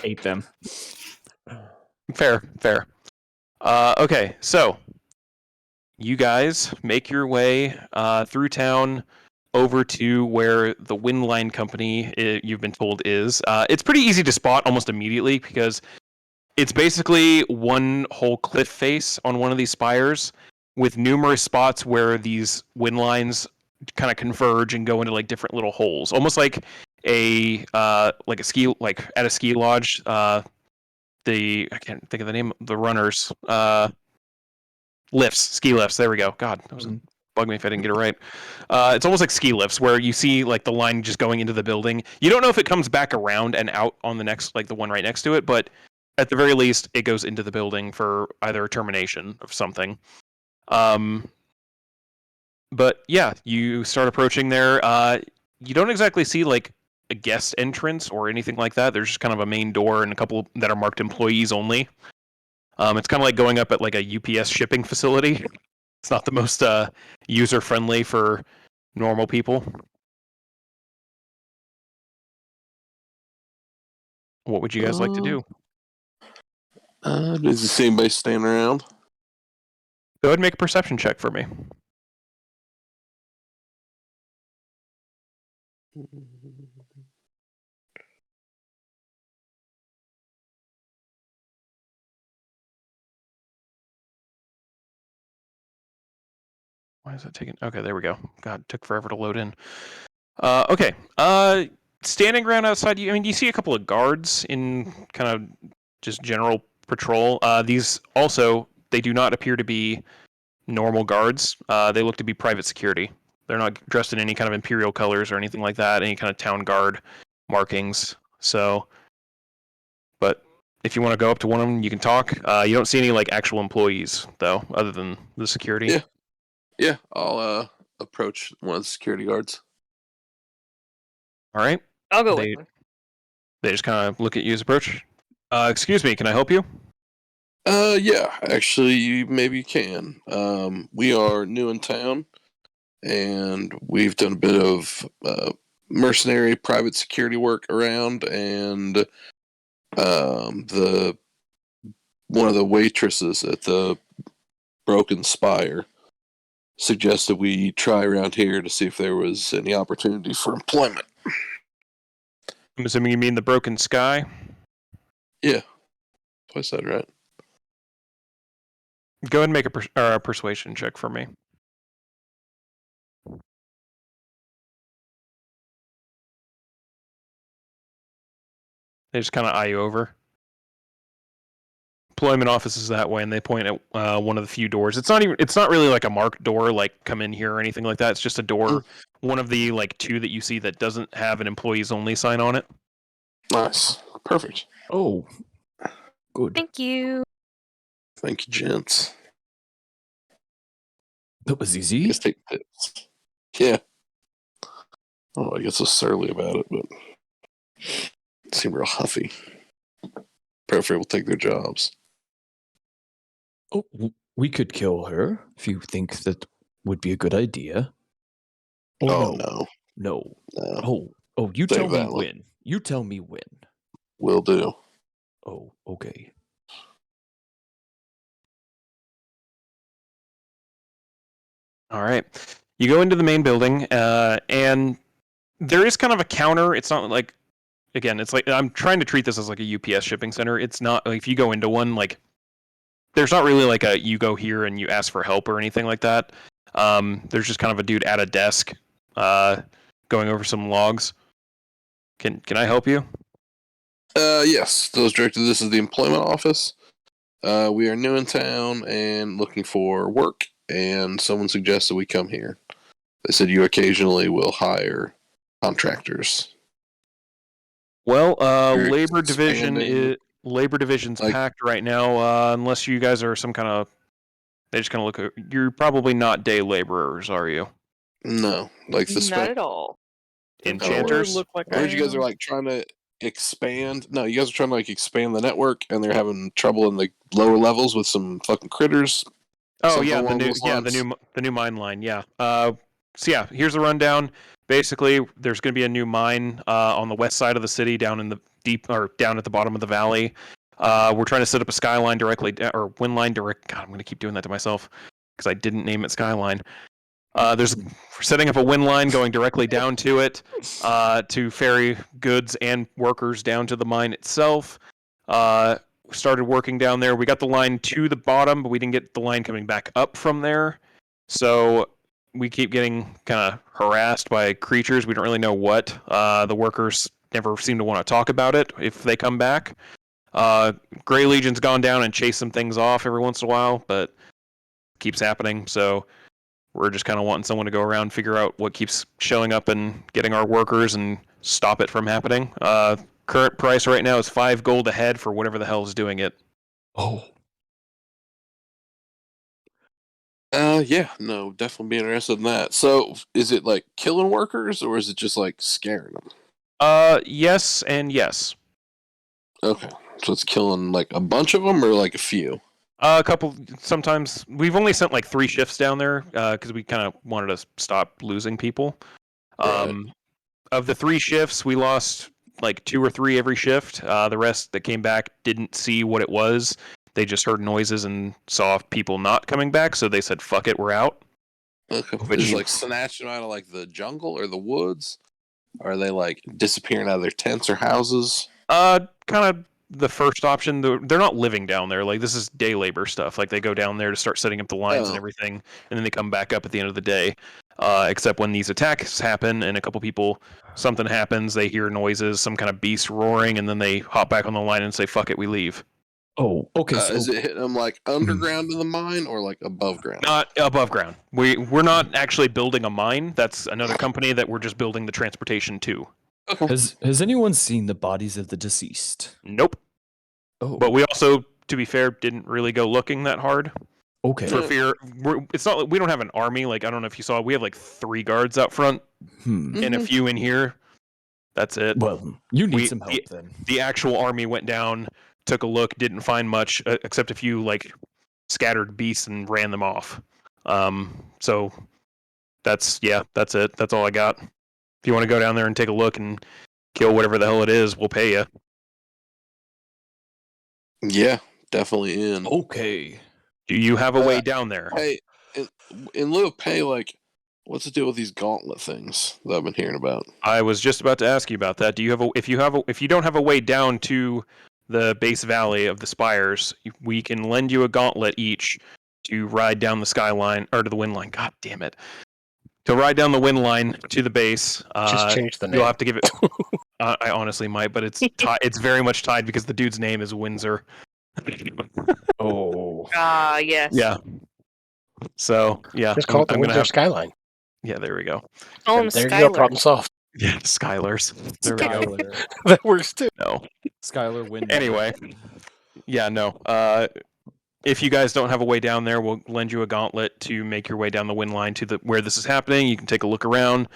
hate them. Fair. Okay, so you guys make your way through town over to where the Wind Line Company, you've been told, is. It's pretty easy to spot almost immediately because it's basically one whole cliff face on one of these spires with numerous spots where these wind lines kind of converge and go into different little holes, almost like a ski, at a ski lodge. I can't think of the name. The runners, ski lifts. There we go. God, that was bug me if I didn't get it right. It's almost like ski lifts where you see the line just going into the building. You don't know if it comes back around and out on the next, the one right next to it, but at the very least, it goes into the building for either a termination of something. But yeah, you start approaching there. You don't exactly see a guest entrance or anything like that. There's just kind of a main door and a couple that are marked employees only. It's kind of like going up at a UPS shipping facility. It's not the most user friendly for normal people. What would you guys like to do? Does you see anybody standing around? Go ahead and make a perception check for me. Why is that taking? Okay, there we go. God, it took forever to load in. Okay. Standing around outside, you see a couple of guards in kind of just general patrol. These also, they do not appear to be normal guards. They look to be private security. They're not dressed in any kind of imperial colors or anything like that, any kind of town guard markings. So, but if you want to go up to one of them, you can talk. You don't see any actual employees though, other than the security. Yeah, I'll approach one of the security guards. All right. I'll go They- with him. They just kind of look at you as approach. Excuse me, can I help you? Yeah, actually, maybe you can. We are new in town, and we've done a bit of mercenary private security work around, and the one of the waitresses at the Broken Spire suggested we try around here to see if there was any opportunity for employment. I'm assuming you mean the Broken Sky. Yeah, I said right. Go ahead and make a persuasion check for me. They just kind of eye you over. Employment office is that way, and they point at one of the few doors. It's not really like a marked door, like come in here or anything like that. It's just a door, one of the like two that you see that doesn't have an employees only sign on it. Nice. Perfect. Oh, good. Thank you. Thank you, gents. That was easy. Just take tips. Yeah. Oh, I get so surly about it, but seem real huffy. Prefer will take their jobs. Oh, we could kill her if you think that would be a good idea. Oh, no. no. Oh, you Save tell me that one. when. You tell me when. Will do. Oh, okay. All right. You go into the main building, and there is kind of a counter. It's not like, again, it's like I'm trying to treat this as like a UPS shipping center. It's not like if you go into one, like there's not really like a you go here and you ask for help or anything like that. There's just kind of a dude at a desk, going over some logs. Can I help you? Yes. Those directed. This is the employment office. We are new in town and looking for work, and someone suggested we come here. They said you occasionally will hire contractors. Well, You're labor division's like- packed right now. Unless you guys are some kind of, they just kind of look at. You're probably not day laborers, are you? No, like the Not at all. Enchanters? Look like I heard you guys are like trying to expand. No, you guys are trying to like expand the network, and they're having trouble in the lower levels with some fucking critters. Oh Something yeah, along those lines. the new mine line. Yeah. So yeah, here's the rundown. Basically, there's going to be a new mine on the west side of the city, down in the down at the bottom of the valley. We're trying to set up a skyline directly, or wind line direct. God, I'm going to keep doing that to myself because I didn't name it skyline. We're setting up a wind line going directly down to it to ferry goods and workers down to the mine itself. Started working down there. We got the line to the bottom, but we didn't get the line coming back up from there. So we keep getting kind of harassed by creatures. We don't really know what. The workers never seem to want to talk about it if they come back. Grey Legion's gone down and chased some things off every once in a while, but keeps happening. So we're just kind of wanting someone to go around, figure out what keeps showing up and getting our workers and stop it from happening. Current price right now is 5 gold a head for whatever the hell is doing it. Oh, Yeah, no, definitely be interested in that. So, is it like killing workers, or is it just like scaring them? Yes and yes. Okay, so it's killing like a bunch of them, or like a few. A couple. Sometimes we've only sent like 3 shifts down there because we kind of wanted to stop losing people. Right. Of the 3 shifts, we lost like 2 or 3 every shift. The rest that came back didn't see what it was. They just heard noises and saw people not coming back, so they said, "Fuck it, we're out." Okay, Which- just like snatching them out of like the jungle or the woods. Are they like disappearing out of their tents or houses? Kind of the first option. They're not living down there. Like this is day labor stuff. Like they go down there to start setting up the lines and Oh. everything, and then they come back up at the end of the day. Except when these attacks happen and a couple people, something happens, they hear noises, some kind of beast roaring, and then they hop back on the line and say, "Fuck it, we leave." oh, okay. So Is it hitting them like underground in the mine or like above ground? Not above ground. We're not actually building a mine. That's another company that we're just building the transportation to. Okay. has anyone seen the bodies of the deceased? Nope. Oh, But we also, to be fair, didn't really go looking that hard. Okay. For fear, it's not. We don't have an army. Like I don't know if you saw, we have like 3 guards out front and a few in here. That's it. Well, you need some help then. The actual army went down, took a look, didn't find much except a few like scattered beasts and ran them off. So that's it. That's all I got. If you want to go down there and take a look and kill whatever the hell it is, we'll pay you. Yeah, definitely in. Okay. Do you have a way down there? Hey, in lieu of pay, like, what's the deal with these gauntlet things that I've been hearing about? I was just about to ask you about that. Do you have if you don't have a way down to the base valley of the spires, we can lend you a gauntlet each to ride down the skyline or to the wind line. God damn it! To ride down the wind line to the base. Just change the name. You'll have to give it. I honestly might, but it's it's very much tied because the dude's name is Windsor. Oh. Yes. Yeah. So yeah, Just call it the I'm gonna Windsor Skyline. Yeah, there we go. Call him There you go, Skylar. problem solved. Yeah, Skylers. There we go. Skylar. That works too. No. Skylar win. Anyway. Yeah, no. If you guys don't have a way down there, we'll lend you a gauntlet to make your way down the wind line to where this is happening. You can take a look around.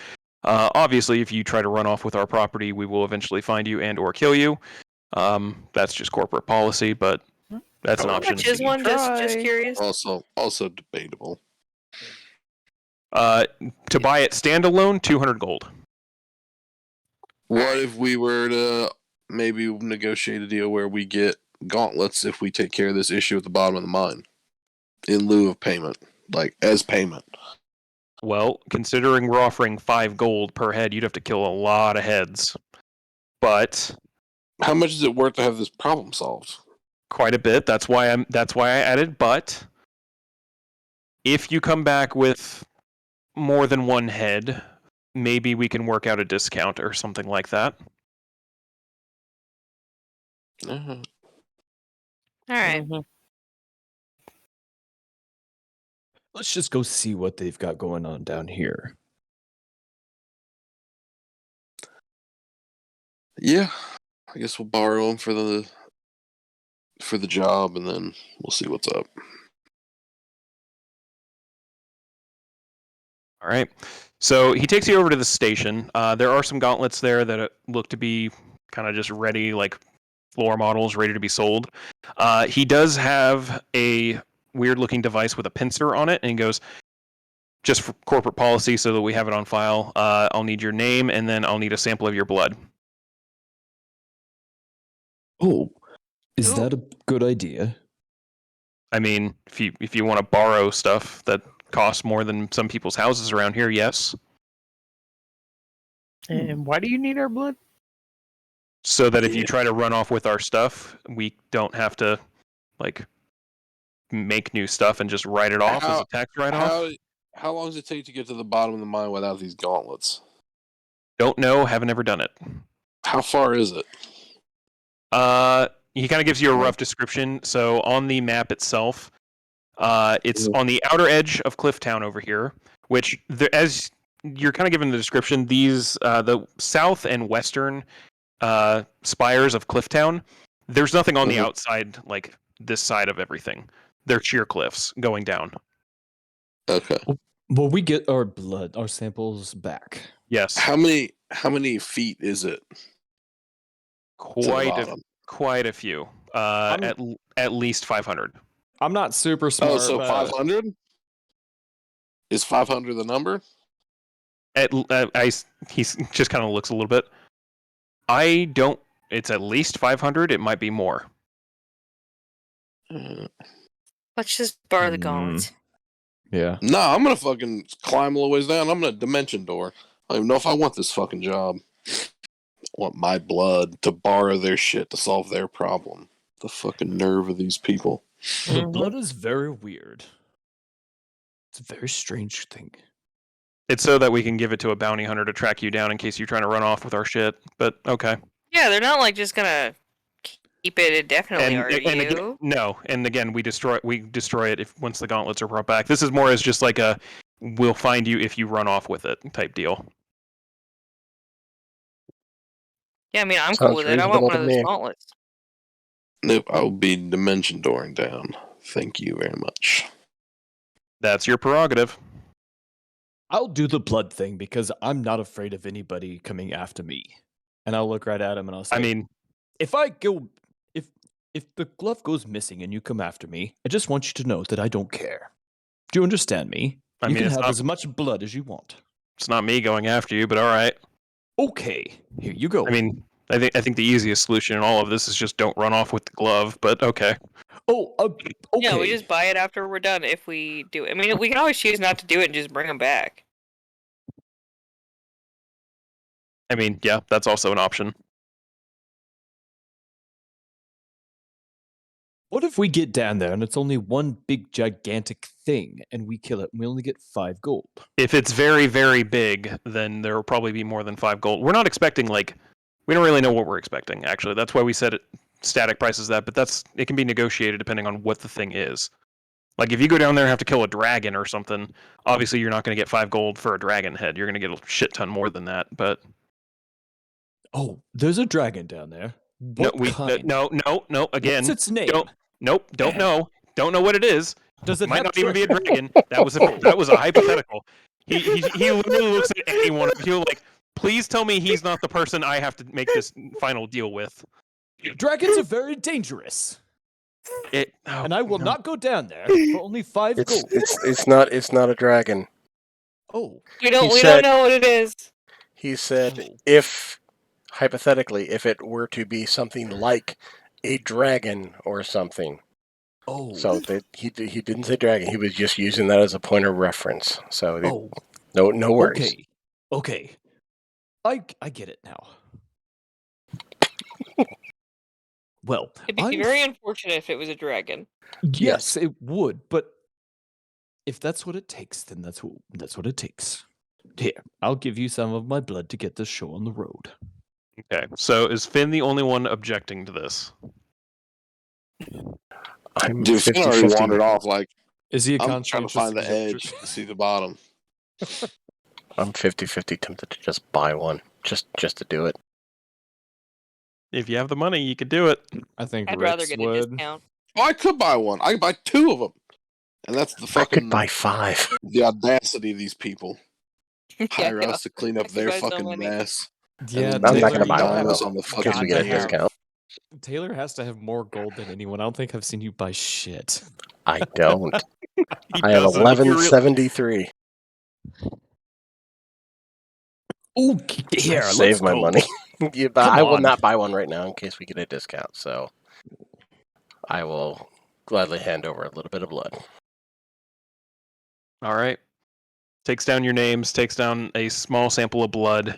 Obviously, if you try to run off with our property, we will eventually find you and or kill you. That's just corporate policy, but that's an How option. much is one? Just curious. Also debatable. To buy it standalone, 200 gold. What if we were to maybe negotiate a deal where we get gauntlets if we take care of this issue at the bottom of the mine in lieu of payment, like as payment? Well, considering we're offering 5 gold per head, you'd have to kill a lot of heads. But How much is it worth to have this problem solved? quite a bit. That's why I added but. If you come back with more than 1 head, maybe we can work out a discount or something like that. Uh-huh. All right. Let's just go see what they've got going on down here. Yeah, I guess we'll borrow them for the job, and then we'll see what's up. All right. So he takes you over to the station. There are some gauntlets there that look to be kind of just ready, like floor models ready to be sold. He does have a weird-looking device with a pincer on it, and he goes, just for corporate policy so that we have it on file, I'll need your name, and then I'll need a sample of your blood. Oh, is Ooh. that a good idea? I mean, if you want to borrow stuff that costs more than some people's houses around here, yes. And why do you need our blood? So that if you try to run off with our stuff, we don't have to like make new stuff and just write it off as a tax write-off. How long does it take to get to the bottom of the mine without these gauntlets? Don't know, haven't ever done it. How far is it? He kind of gives you a rough description. So on the map itself, it's on the outer edge of Clifftown over here, which as you're kind of given the description, these the south and western spires of Clifftown, there's nothing on the outside like this side of everything. They're sheer cliffs going down. Okay. Will we get our blood, our samples back? Yes. How many feet is it? Quite a few. At least 500. I'm not super smart. Oh, so 500? Is 500 the number? He just kind of looks a little bit. I don't. It's at least 500. It might be more. Let's just borrow the gauntlets. Yeah. No, I'm gonna fucking climb a little ways down. I'm gonna dimension door. I don't even know if I want this fucking job. I want my blood to borrow their shit to solve their problem. The fucking nerve of these people. The blood is very weird. It's a very strange thing. It's so that we can give it to a bounty hunter to track you down in case you're trying to run off with our shit. But okay. Yeah, they're not like just gonna keep it indefinitely, are you? Again, no, and again, we destroy it if once the gauntlets are brought back. This is more as just like a we'll find you if you run off with it type deal. Yeah, I mean, I'm Sounds cool with it. I want reasonable one to of those me. gauntlets. Nope, I'll be dimension dooring down. Thank you very much. That's your prerogative. I'll do the blood thing because I'm not afraid of anybody coming after me. And I'll look right at him and I'll say, I mean, if the glove goes missing and you come after me, I just want you to know that I don't care. Do you understand me? I You mean, can it's have not- as much blood as you want. it's not me going after you, but all right. Okay, here you go. I mean, I think the easiest solution in all of this is just don't run off with the glove. But okay. okay. Yeah, we just buy it after we're done if we do it. I mean, we can always choose not to do it and just bring them back. I mean, yeah, that's also an option. What if we get down there and it's only one big gigantic thing and we kill it and we only get 5 gold? If it's very, very big, then there will probably be more than 5 gold. We're not expecting we don't really know what we're expecting. Actually, that's why we set it static prices that. But it can be negotiated depending on what the thing is. Like if you go down there and have to kill a dragon or something, obviously you're not going to get 5 gold for a dragon head. You're going to get a shit ton more than that. But Oh, there's a dragon down there. What kind? no. Again, What's its name? Don't know. Don't know what it is. Does it Might have not even be a dragon. That was a hypothetical. He literally looks at anyone of you like, please tell me he's not the person I have to make this final deal with. Dragons are very dangerous. And I will not go down there for only 5 gold. It's not a dragon. Oh. We don't know what it is. He said if hypothetically if it were to be something like a dragon or something. Oh. So that he didn't say dragon. He was just using that as a point of reference. So no worries. Okay. I get it now. Well, It'd be very unfortunate if it was a dragon. Yes, it would, but if that's what it takes, then that's what it takes. Here, I'll give you some of my blood to get this show on the road. Okay, so is Finn the only one objecting to this? Dude, Finn already wandered off. Like, is he? I'm trying to find the edge to see the bottom. I'm 50-50 tempted to just buy one, just to do it. If you have the money, you could do it. I think I'd Rex rather get would. a discount. Oh, I could buy one. I could buy 2 of them. And that's the I fucking could buy 5. the audacity of these people. Hire Yeah. us to clean up I could their buy so fucking many. mess. Yeah, I'm not Taylor, gonna buy you one have- us though, on the in fucking case we get a goddamn- discount. Taylor has to have more gold than anyone. I don't think I've seen you buy shit. I don't. He I have doesn't. 1173. Oh, here, I let's save my go. money. Yeah, but Come I will on. not buy one right now in case we get a discount. So I will gladly hand over a little bit of blood. All right. Takes down your names, takes down a small sample of blood,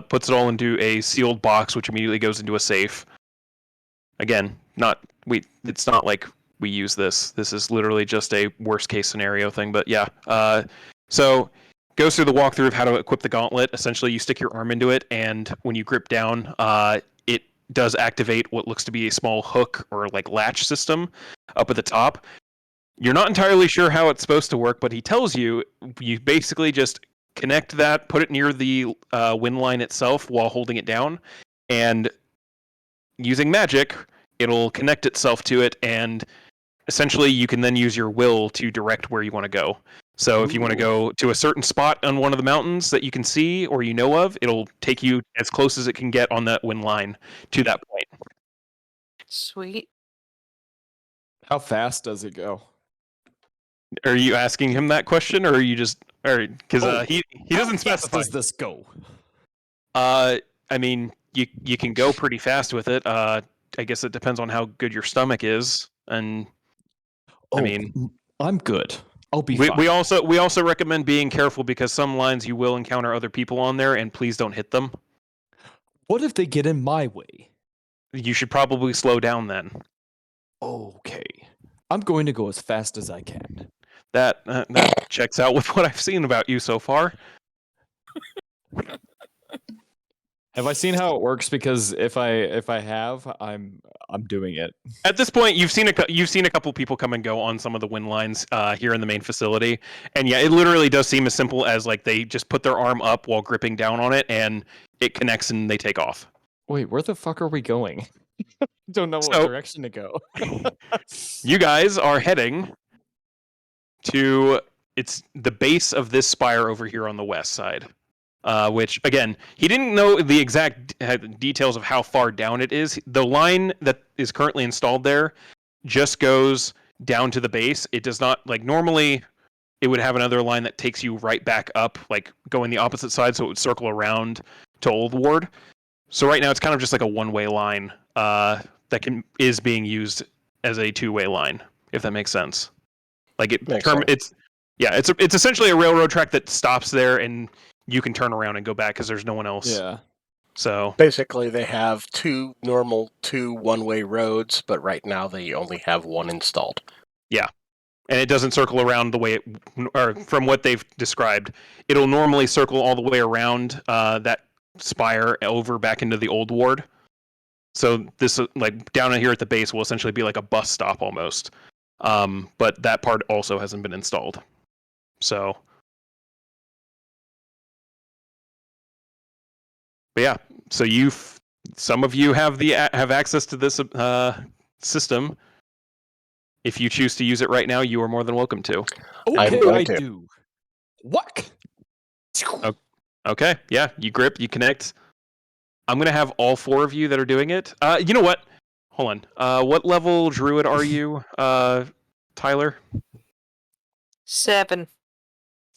puts it all into a sealed box, which immediately goes into a safe. Again, it's not like we use this. This is literally just a worst case scenario thing. But yeah, so goes through the walkthrough of how to equip the gauntlet. Essentially, you stick your arm into it, and when you grip down, it does activate what looks to be a small hook or like latch system up at the top. You're not entirely sure how it's supposed to work, but he tells you basically just connect that, put it near the wind line itself while holding it down, and using magic, it'll connect itself to it, and essentially you can then use your will to direct where you want to go. So if you want to go to a certain spot on one of the mountains that you can see or you know of, it'll take you as close as it can get on that wind line to that point. Sweet. How fast does it go? Are you asking him that question, or are you just, or because he doesn't How fast specify? does this go? I mean, you can go pretty fast with it. I guess it depends on how good your stomach is, and I mean, I'm good. I'll be we fine. also recommend being careful because some lines you will encounter other people on there, and please don't hit them. What if they get in my way? You should probably slow down then. Okay. I'm going to go as fast as I can. That checks out with what I've seen about you so far. Have I seen how it works? Because if I have, I'm doing it. At this point, you've seen a couple people come and go on some of the wind lines here in the main facility, and yeah, it literally does seem as simple as like they just put their arm up while gripping down on it, and it connects and they take off. Wait, where the fuck are we going? Don't know what So- direction to go. You guys are heading to it's the base of this spire over here on the west side. Which, again, he didn't know the exact details of how far down it is. The line that is currently installed there just goes down to the base. It does not, like, normally it would have another line that takes you right back up, like, going the opposite side, so it would circle around to Old Ward. So right now it's kind of just like a one-way line that is being used as a two-way line, if that makes sense. Like, it's essentially a railroad track that stops there, and you can turn around and go back because there's no one else. Yeah. So basically, they have two one-way roads, but right now they only have one installed. Yeah, and it doesn't circle around the way or from what they've described. It'll normally circle all the way around that spire over back into the old ward. So this, like, down here at the base, will essentially be like a bus stop almost. But that part also hasn't been installed. So. But yeah, so some of you have access to this system. If you choose to use it right now, you are more than welcome to. Okay, I do. What? Okay, yeah, you grip, you connect. I'm gonna have all four of you that are doing it. You know what? Hold on. What level druid are you, Tyler? 7.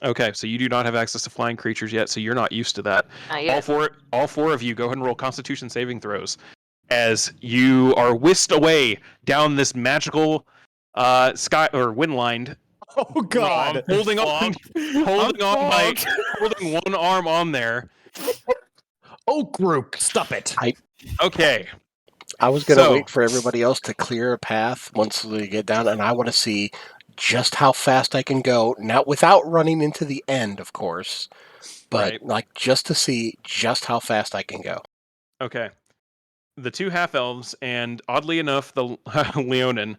Okay, so you do not have access to flying creatures yet, so you're not used to that. Not yet. All four of you, go ahead and roll Constitution saving throws as you are whisked away down this magical sky or wind line. Oh God! Holding on by holding one arm on there. Oh, group, stop it! Okay. I was going to wait for everybody else to clear a path once they get down, and I want to see just how fast I can go. Now, without running into the end, of course, but like just to see just how fast I can go. Okay. The two half elves and, oddly enough, the Leonin.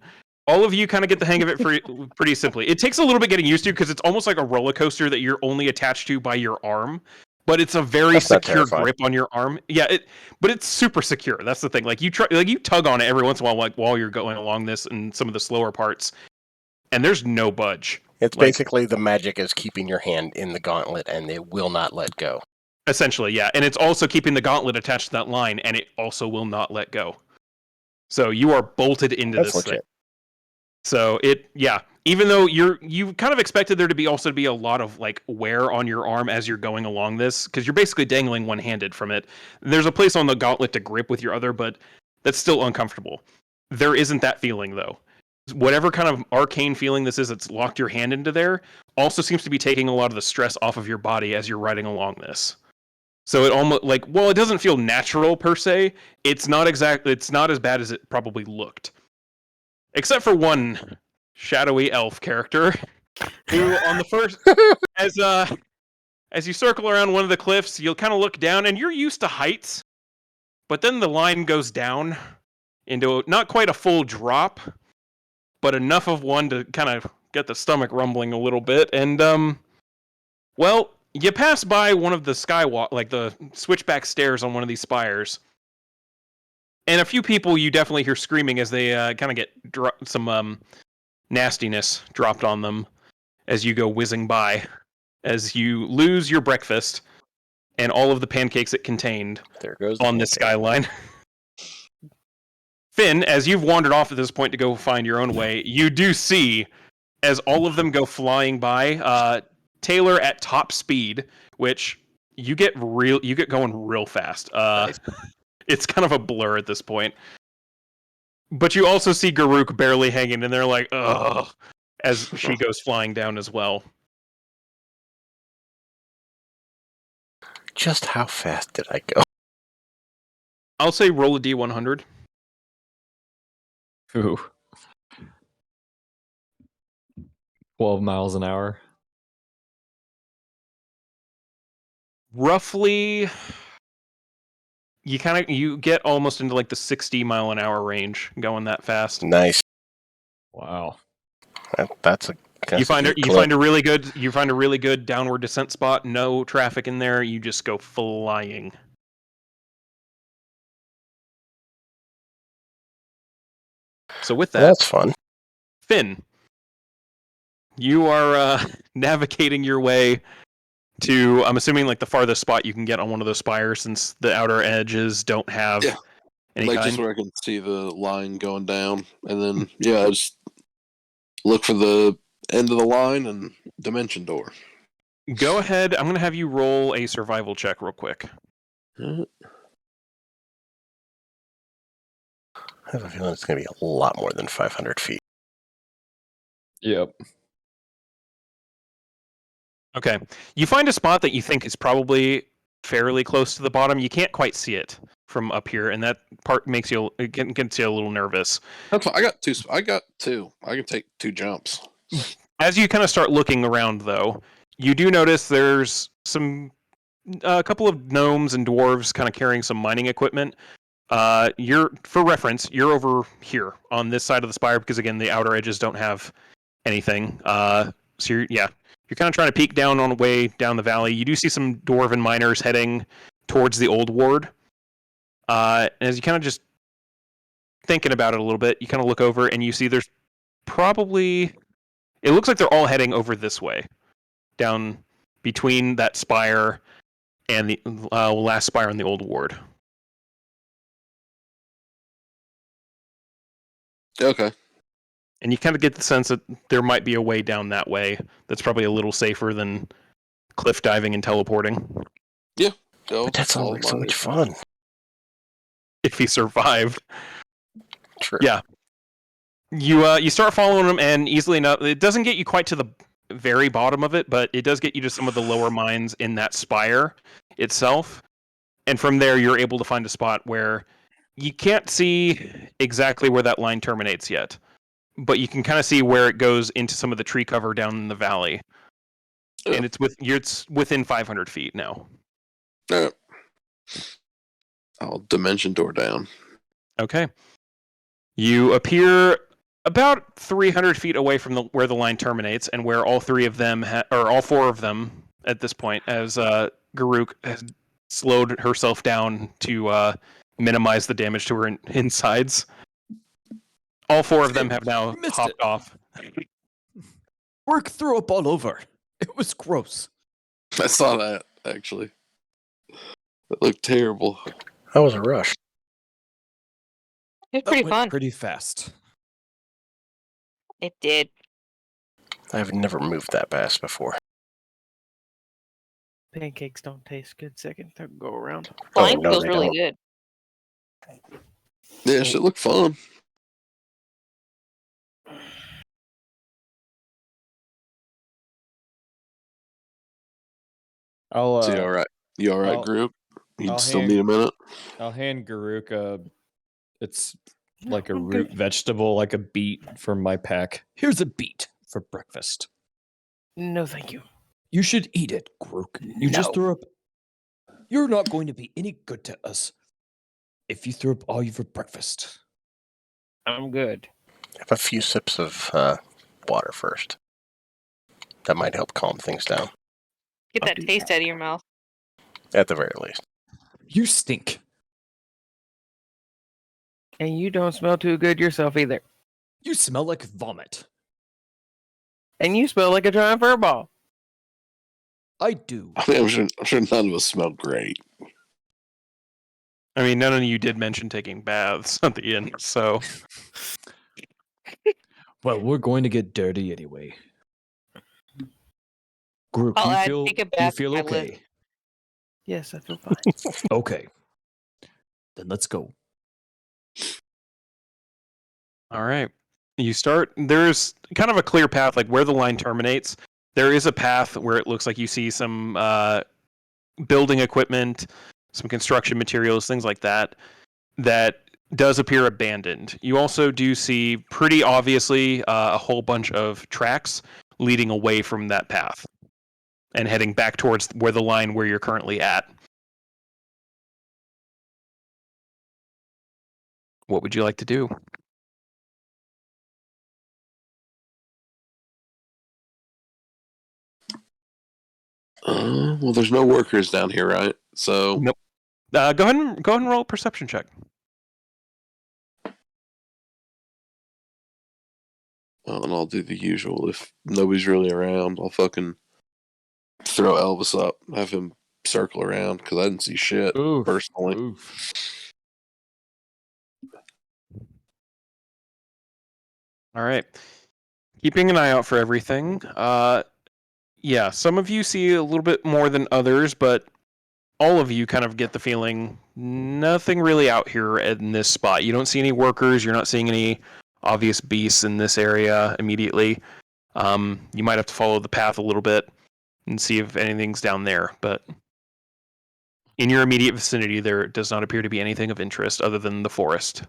All of you kind of get the hang of it pretty simply. It takes a little bit getting used to because it's almost like a roller coaster that you're only attached to by your arm. But it's a very secure grip on your arm. Yeah, but it's super secure. That's the thing. Like you tug on it every once in a while, like while you're going along this and some of the slower parts, and there's no budge. It's basically the magic is keeping your hand in the gauntlet, and it will not let go. Essentially, yeah, and it's also keeping the gauntlet attached to that line, and it also will not let go. So you are bolted into this thing. So even though you kind of expected there to be a lot of like wear on your arm as you're going along this, because you're basically dangling one-handed from it. There's a place on the gauntlet to grip with your other, but that's still uncomfortable. There isn't that feeling though. Whatever kind of arcane feeling this is that's locked your hand into there also seems to be taking a lot of the stress off of your body as you're riding along this. So it almost it doesn't feel natural per se. It's not as bad as it probably looked. Except for one shadowy elf character who on the first as you circle around one of the cliffs, you'll kind of look down and you're used to heights, but then the line goes down into not quite a full drop, but enough of one to kind of get the stomach rumbling a little bit. And you pass by one of the skywalk, like the switchback stairs on one of these spires. And a few people you definitely hear screaming as they kind of get some nastiness dropped on them as you go whizzing by, as you lose your breakfast and all of the pancakes it contained on this skyline. Finn, as you've wandered off at this point to go find your own way, you do see, as all of them go flying by, Taylor at top speed, which you get going real fast. Nice. It's kind of a blur at this point. But you also see Garuk barely hanging in there like, ugh, as she goes flying down as well. Just how fast did I go? I'll say roll a D100. Ooh. 12 miles an hour. Roughly, you get almost into like the 60 mile an hour range going that fast. Nice. Wow. You find a really good downward descent spot, no traffic in there, you just go flying. So with that, that's fun. Finn, You are navigating your way to, I'm assuming, like the farthest spot you can get on one of those spires, since the outer edges don't have any like kind. just where I can see the line going down, and then I just look for the end of the line and dimension door. Go ahead. I'm going to have you roll a survival check real quick. I have a feeling it's going to be a lot more than 500 feet. Yep. Okay. You find a spot that you think is probably fairly close to the bottom. You can't quite see it from up here, and that part makes you gets you a little nervous. That's fine. I got two. I can take 2 jumps. As you kind of start looking around, though, you do notice there's a couple of gnomes and dwarves kind of carrying some mining equipment. For reference, you're over here on this side of the spire because, again, the outer edges don't have anything. So you're kind of trying to peek down on the way down the valley. You do see some dwarven miners heading towards the old ward. As you kind of just thinking about it a little bit, you kind of look over and you see there's probably, it looks like they're all heading over this way, down between that spire and the last spire in the old ward. Okay. And you kind of get the sense that there might be a way down that way that's probably a little safer than cliff diving and teleporting. Yeah. But that sounds like so much fun. If he survived. True. Yeah. You start following them, and easily enough, it doesn't get you quite to the very bottom of it, but it does get you to some of the lower mines in that spire itself. And from there, you're able to find a spot where you can't see exactly where that line terminates yet, but you can kind of see where it goes into some of the tree cover down in the valley. And it's within 500 feet now. I'll dimension door down. Okay. You appear about 300 feet away from where the line terminates, and where all 3 of them, or all 4 of them at this point, as Garuk has slowed herself down to minimize the damage to her insides. All 4 of them have now hopped off. Work threw up all over. It was gross. I saw that, actually. It looked terrible. That was a rush. It's pretty fun. Pretty fast. It did. I've never moved that fast before. Pancakes don't taste good second third go around. Flying feels really good. Yeah, it looked fun. I'll so you all right? You all right, group? You still need a minute? I'll hand Garuk it's like a root vegetable, like a beet from my pack. Here's a beet for breakfast. No, thank you. You should eat it, Garuk. You just threw up. You're not going to be any good to us if you threw up all your breakfast. I'm good. Have a few sips of water first. That might help calm things down. Get that taste out of your mouth. At the very least. You stink. And you don't smell too good yourself either. You smell like vomit. And you smell like a giant furball. I do. I mean, I'm sure none of us smell great. I mean, none of you did mention taking baths at the end, so. Well, we're going to get dirty anyway. Group, you feel okay? Yes, I feel fine. Okay. Then let's go. All right. You start, there's kind of a clear path, like where the line terminates. There is a path where it looks like you see some building equipment, some construction materials, things like that, that does appear abandoned. You also do see pretty obviously a whole bunch of tracks leading away from that path and heading back towards where the line where you're currently at. What would you like to do? Well, there's no workers down here, right? So nope. Go ahead and roll a perception check. And I'll do the usual. If nobody's really around, I'll fucking throw Elvis up, have him circle around, because I didn't see shit, personally. Oof. All right. Keeping an eye out for everything. Yeah, some of you see a little bit more than others, but all of you kind of get the feeling nothing really out here in this spot. You don't see any workers. You're not seeing any obvious beasts in this area immediately. You might have to follow the path a little bit and see if anything's down there, but in your immediate vicinity, there does not appear to be anything of interest other than the forest.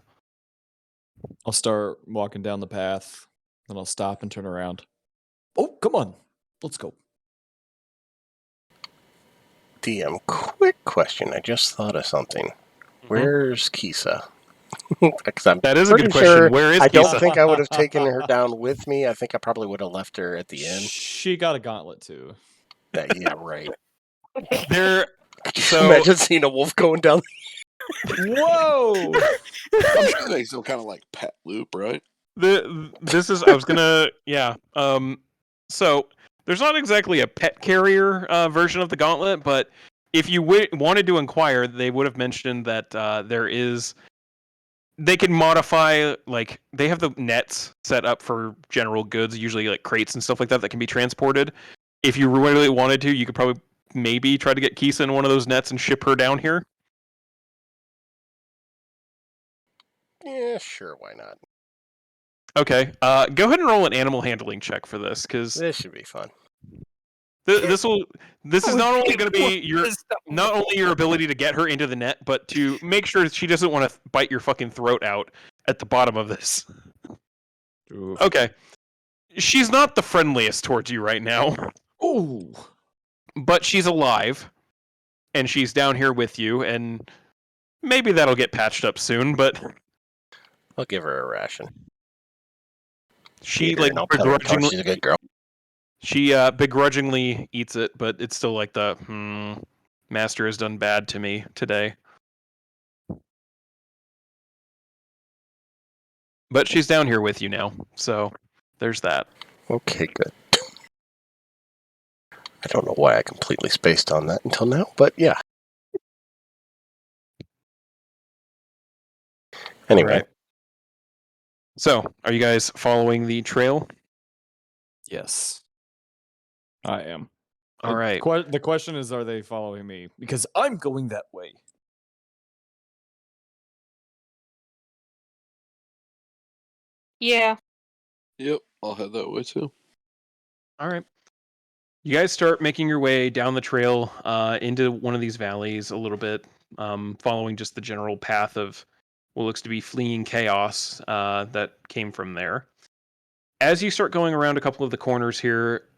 I'll start walking down the path, then I'll stop and turn around. Oh, come on. Let's go. DM, quick question. I just thought of something. Where's Kisa? That is a good question. Where is I Kisa? don't think I would have taken her down with me. I think I probably would have left her at the end. She got a gauntlet too. Yeah, right. So imagine seeing a wolf going down. Whoa! I'm sure they make some kind of like pet loop, right? This is. I was gonna. Yeah. So there's not exactly a pet carrier version of the gauntlet, but if you wanted to inquire, they would have mentioned that there is. They can modify, like, they have the nets set up for general goods, usually like crates and stuff like that can be transported. If you really wanted to, you could probably maybe try to get Kisa in one of those nets and ship her down here. Yeah, sure, why not? Okay, go ahead and roll an animal handling check for this, because this should be fun. This is not only going to be your ability to get her into the net, but to make sure that she doesn't want to bite your fucking throat out at the bottom of this. Oof. Okay, she's not the friendliest towards you right now. Ooh. But she's alive, and she's down here with you, and maybe that'll get patched up soon. But I'll give her a ration. She begrudgingly. She's a good girl. She begrudgingly eats it, but it's still like the master has done bad to me today. But she's down here with you now, so there's that. Okay, good. I don't know why I completely spaced on that until now, but yeah. Anyway. Right. So, are you guys following the trail? Yes. I am. All right. The question is, are they following me? Because I'm going that way. Yeah. Yep, I'll head that way too. All right. You guys start making your way down the trail into one of these valleys a little bit, following just the general path of what looks to be fleeing chaos that came from there. As you start going around a couple of the corners here,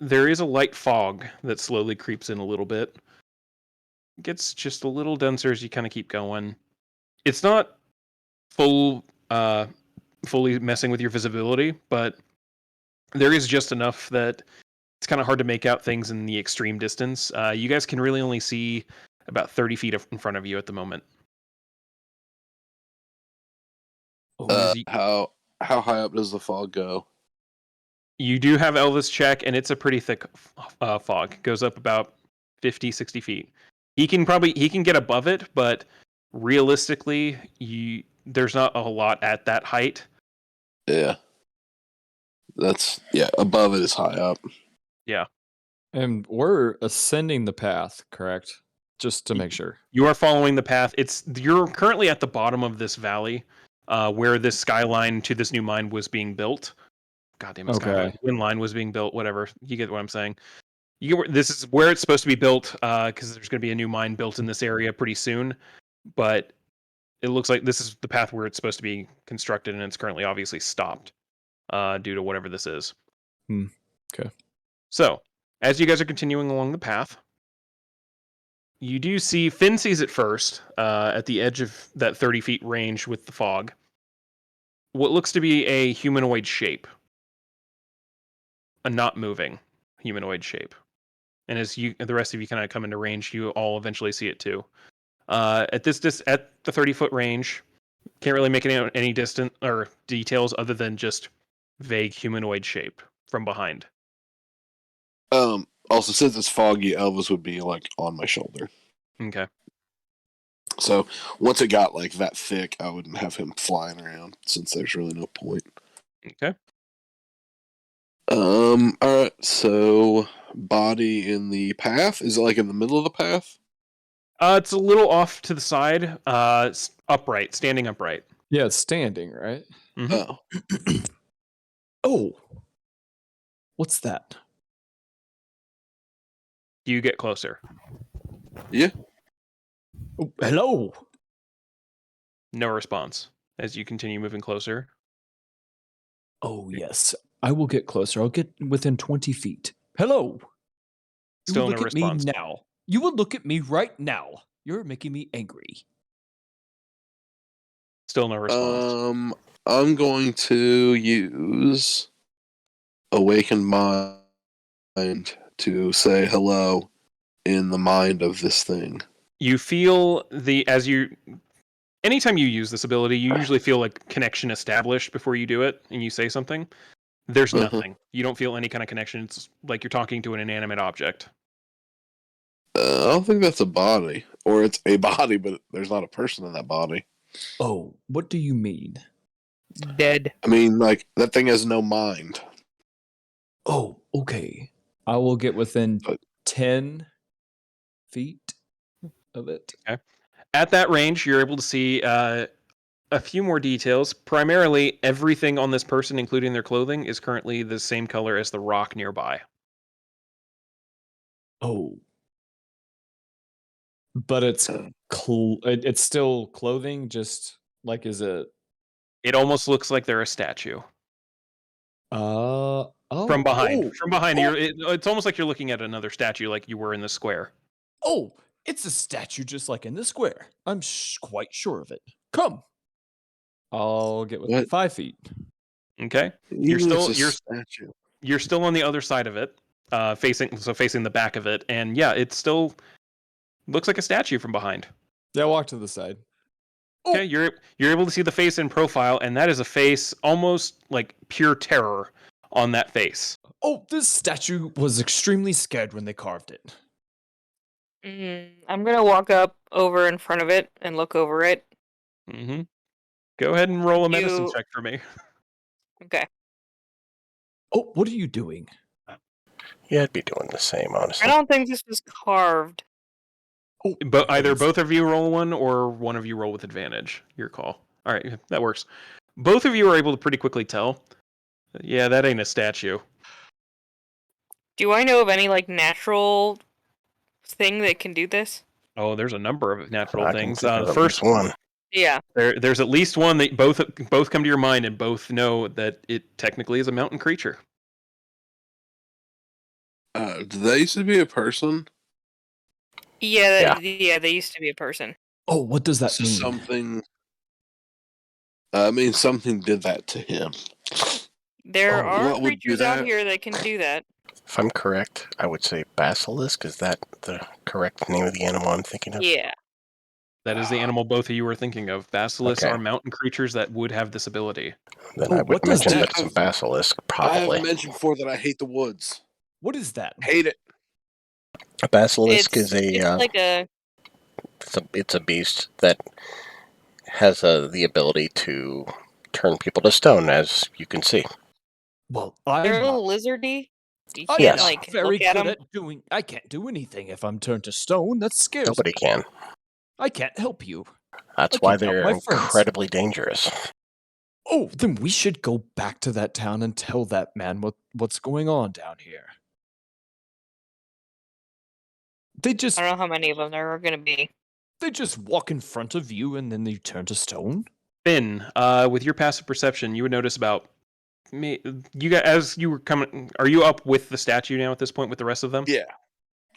there is a light fog that slowly creeps in a little bit. It gets just a little denser as you kind of keep going. It's not fully messing with your visibility, but there is just enough that it's kind of hard to make out things in the extreme distance. You guys can really only see about 30 feet in front of you at the moment. How high up does the fog go? You do have Elvis check, and it's a pretty thick fog. It goes up about 50, 60 feet. He can get above it, but realistically, there's not a lot at that height. Yeah. Above it is high up. Yeah. And we're ascending the path, correct? Just to make sure. You are following the path. You're currently at the bottom of this valley, where this skyline to this new mine was being built. Goddamn, skyline. Wind line was being built, whatever. You get what I'm saying. This is where it's supposed to be built, because there's going to be a new mine built in this area pretty soon. But it looks like this is the path where it's supposed to be constructed, and it's currently obviously stopped due to whatever this is. Okay. So, as you guys are continuing along the path, you do see, Finn sees it first, at the edge of that 30 feet range with the fog, what looks to be a humanoid shape. A not moving humanoid shape. And as the rest of you kind of come into range, you all eventually see it too. At the 30-foot range, can't really make any distant or details other than just vague humanoid shape from behind. Also, since it's foggy, Elvis would be like on my shoulder. Okay. So once it got like that thick, I wouldn't have him flying around since there's really no point. Okay. Alright, so body in the path? Is it like in the middle of the path? It's a little off to the side. Upright, standing upright. Yeah, it's standing, right? Mm-hmm. Oh. Oh. What's that? You get closer. Yeah. Oh, hello. No response as you continue moving closer. Oh, yes. I will get closer. I'll get within 20 feet. Hello. Still you will no look at me response. now. You will look at me right now. You're making me angry. Still no response. I'm going to use Awakened Mind to say hello in the mind of this thing. You feel anytime you use this ability, you usually feel like connection established before you do it and you say something. There's nothing. You don't feel any kind of connection. It's like you're talking to an inanimate object. I don't think that's a body. Or it's a body, but there's not a person in that body. Oh, what do you mean? Dead. I mean, like, that thing has no mind. Oh, okay. I will get within 10 feet of it. Okay. At that range, you're able to see a few more details. Primarily, everything on this person, including their clothing, is currently the same color as the rock nearby. Oh. But it's it's still clothing, just like is it? It almost looks like they're a statue. From behind. From behind, it's almost like you're looking at another statue like you were in the square. Oh, it's a statue just like in the square. I'm quite sure of it. Come. I'll get within 5 feet. Okay. You're still on the other side of it, facing the back of it, and yeah, it still looks like a statue from behind. Yeah, I walk to the side. Okay, you're able to see the face in profile, and that is a face almost like pure terror on that face. Oh, this statue was extremely scared when they carved it. I'm gonna walk up over in front of it and look over it. Mm-hmm. Go ahead and roll a medicine check for me. Okay. Oh, what are you doing? Yeah, I'd be doing the same, honestly. I don't think this was carved. Oh, but either both of you roll one, or one of you roll with advantage. Your call. All right, that works. Both of you are able to pretty quickly tell. Yeah, that ain't a statue. Do I know of any like natural thing that can do this? Oh, there's a number of natural things. The first one. Yeah. There's at least one that both come to your mind and both know that it technically is a mountain creature. Do they used to be a person? Yeah, they used to be a person. Oh, what does that mean? Something. I mean, something did that to him. There are creatures out here that can do that. If I'm correct, I would say basilisk. Is that the correct name of the animal I'm thinking of? Yeah. That is the animal both of you were thinking of. Basilisks are mountain creatures that would have this ability. Then I would mention that it's a basilisk, probably. I have mentioned before that I hate the woods. What is that? Hate it. A basilisk is it's a beast that has the ability to turn people to stone, as you can see. Well, they're a little lizardy. You I can't am very look at good them. at doing. I can't do anything if I'm turned to stone. That scares Nobody me. can. I can't help you. That's why they're incredibly dangerous. Oh, then we should go back to that town and tell that man what's going on down here. I don't know how many of them there are going to be. They just walk in front of you and then they turn to stone? Finn, with your passive perception, you would notice about you guys as you were coming. Are you up with the statue now at this point with the rest of them? Yeah.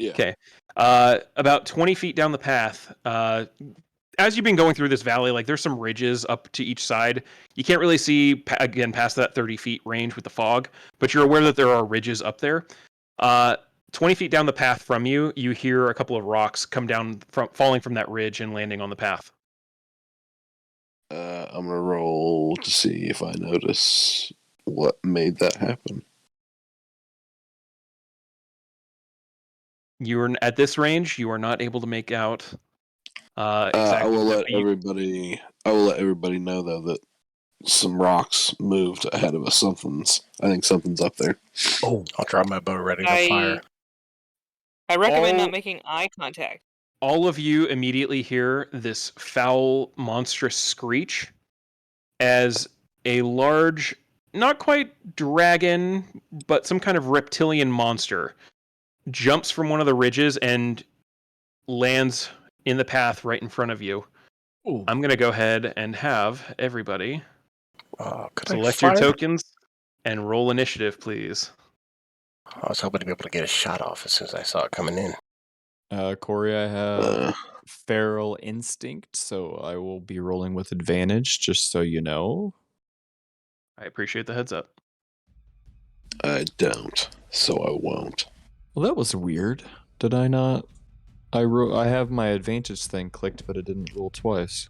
Okay. About 20 feet down the path, as you've been going through this valley, like there's some ridges up to each side. You can't really see again past that 30 feet range with the fog, but you're aware that there are ridges up there. 20 feet down the path from you, you hear a couple of rocks come down falling from that ridge and landing on the path. I'm gonna roll to see if I notice what made that happen. You are at this range. You are not able to make out exactly. I will let everybody know though that some rocks moved ahead of us. I think something's up there. Oh, I'll draw my bow ready to fire. I recommend not making eye contact. All of you immediately hear this foul, monstrous screech as a large, not quite dragon, but some kind of reptilian monster jumps from one of the ridges and lands in the path right in front of you. Ooh. I'm going to go ahead and have everybody select fire? your tokens and roll initiative, please. I was hoping to be able to get a shot off as soon as I saw it coming in. Corey, I have feral instinct, so I will be rolling with advantage, just so you know. I appreciate the heads up. I don't, so I won't. Well, that was weird. Did I not? I have my advantage thing clicked, but it didn't roll twice.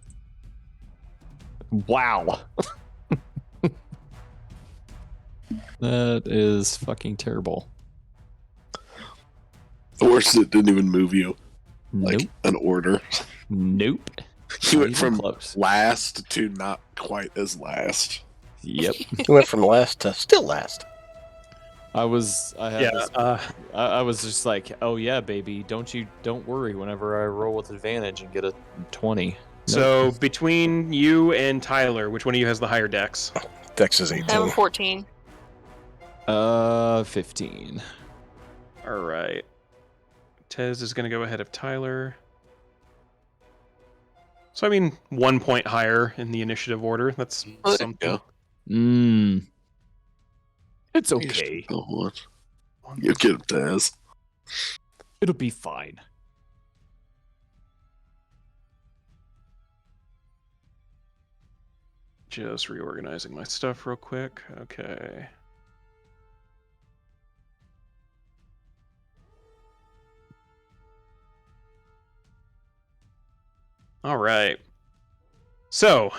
Wow. That is fucking terrible. The worst is it didn't even move you. Like Nope. an order. Nope. You Not went even from close. last to not quite as last. Yep. You went from last to still last. I was just like, oh yeah, baby, don't worry whenever I roll with advantage and get a 20. So between you and Tyler, which one of you has the higher dex? Dex is I have 18. a 14. 15. All right. Tez is going to go ahead of Tyler. So, I mean, 1 point higher in the initiative order. That's something. It's okay. You get him, Taz. It'll be fine. Just reorganizing my stuff real quick. Okay. All right. So,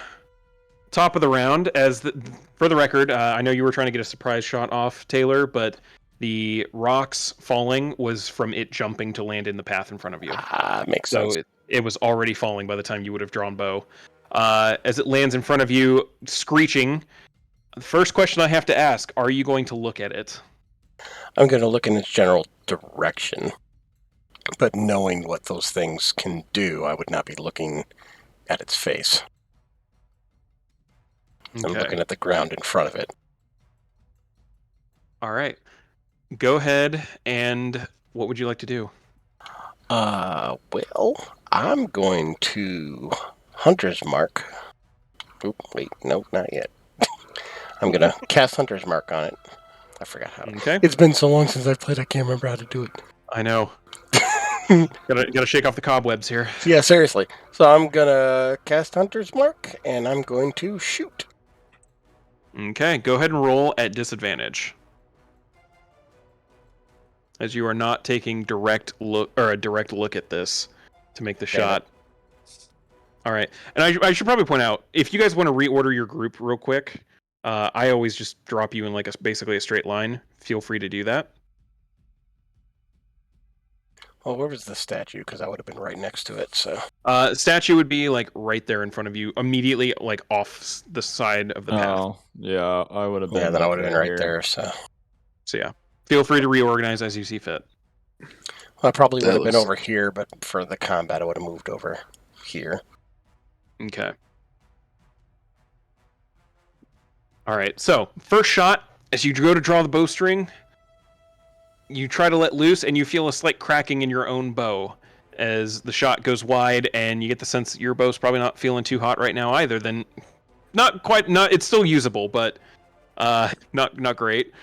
top of the round. For the record, I know you were trying to get a surprise shot off, Taylor, but the rocks falling was from it jumping to land in the path in front of you. Makes sense. So it was already falling by the time you would have drawn bow. As it lands in front of you, screeching, the first question I have to ask, are you going to look at it? I'm going to look in its general direction. But knowing what those things can do, I would not be looking at its face. Okay. I'm looking at the ground in front of it. All right. Go ahead, and what would you like to do? Well, I'm going to Hunter's Mark. Oop, wait, no, not yet. I'm going to cast Hunter's Mark on it. I forgot how. Okay. It's been so long since I've played, I can't remember how to do it. I know. Gotta shake off the cobwebs here. Yeah, seriously. So I'm going to cast Hunter's Mark, and I'm going to shoot. Okay, go ahead and roll at disadvantage, as you are not taking a direct look at this to make the shot. All right, and I should probably point out, if you guys want to reorder your group real quick, I always just drop you in like basically a straight line. Feel free to do that. Well, where was the statue? Because I would have been right next to it. So statue would be like right there in front of you, immediately like off the side of the path. Oh, yeah, I would have been. Yeah, then I would have been right there. So yeah, feel free to reorganize as you see fit. Well, I probably would have been over here, but for the combat, I would have moved over here. Okay. All right. So first shot, as you go to draw the bowstring, you try to let loose, and you feel a slight cracking in your own bow as the shot goes wide, and you get the sense that your bow's probably not feeling too hot right now either. Then, it's still usable, but not great.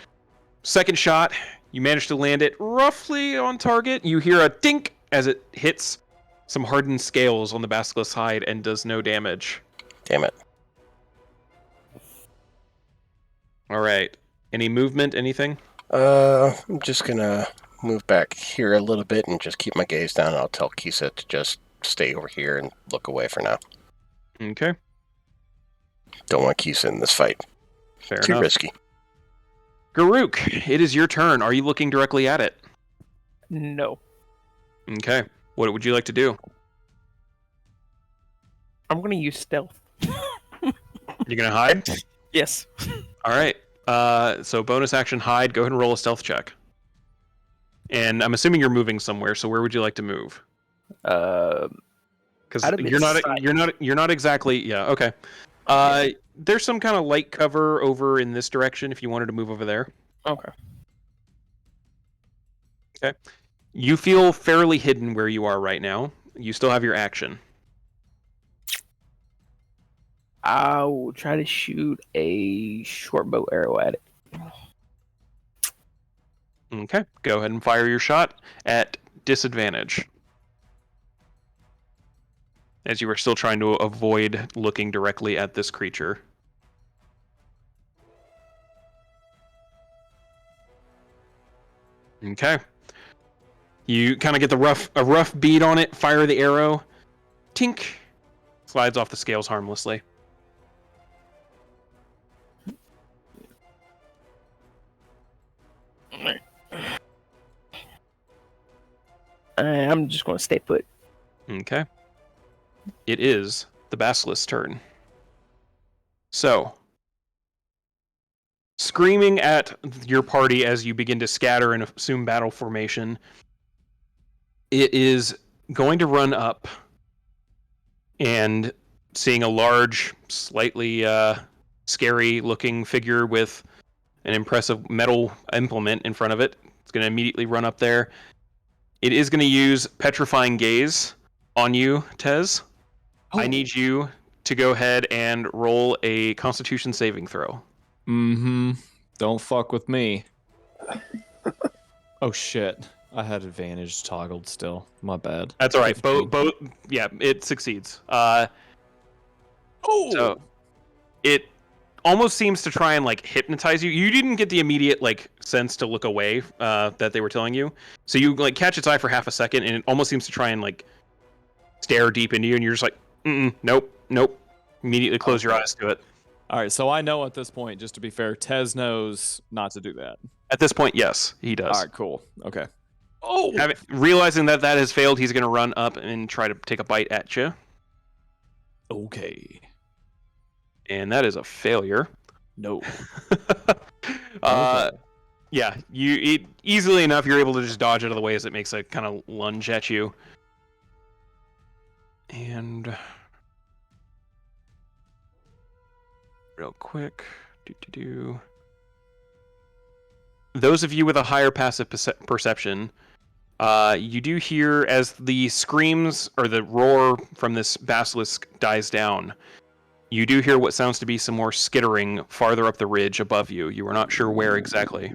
Second shot, you manage to land it roughly on target. You hear a dink as it hits some hardened scales on the basilisk's hide and does no damage. Damn it. All right. Any movement? Anything? I'm just gonna move back here a little bit and just keep my gaze down. I'll tell Kisa to just stay over here and look away for now. Okay. Don't want Kisa in this fight. Fair Too enough. risky. Garuk, it is your turn. Are you looking directly at it? No. Okay. What would you like to do? I'm gonna use stealth. You're gonna hide? Yes. All right. So bonus action hide. Go ahead and roll a stealth check. And I'm assuming you're moving somewhere. So where would you like to move? Because you're not exactly. Yeah. Okay. There's some kind of light cover over in this direction. If you wanted to move over there. Okay. Okay. You feel fairly hidden where you are right now. You still have your action. I will try to shoot a short bow arrow at it. Okay. Go ahead and fire your shot at disadvantage. As you are still trying to avoid looking directly at this creature. Okay. You kind of get a rough bead on it, fire the arrow. Tink. Slides off the scales harmlessly. I'm just going to stay put. Okay. It is the Basilisk's turn. So, screaming at your party as you begin to scatter and assume battle formation, it is going to run up and seeing a large, slightly scary-looking figure with an impressive metal implement in front of it. It's going to immediately run up there. It is going to use Petrifying Gaze on you, Tez. Oh. I need you to go ahead and roll a Constitution saving throw. Mm-hmm. Don't fuck with me. Oh, shit. I had advantage toggled still. My bad. That's all right. Both. Yeah, it succeeds. So it almost seems to try and like hypnotize you. You didn't get the immediate like sense to look away that they were telling you. So you like catch its eye for half a second, and it almost seems to try and like stare deep into you, and you're just like, nope. Immediately close your eyes to it. All right, so I know at this point, just to be fair, Tez knows not to do that. At this point, yes, he does. All right, cool. Okay. Realizing that has failed, he's going to run up and try to take a bite at you. Okay. And that is a failure. No. Okay. Yeah, easily enough, you're able to just dodge out of the way as it makes a kind of lunge at you. And real quick, those of you with a higher passive perception, you do hear as the screams or the roar from this basilisk dies down. You do hear what sounds to be some more skittering farther up the ridge above you. You are not sure where exactly.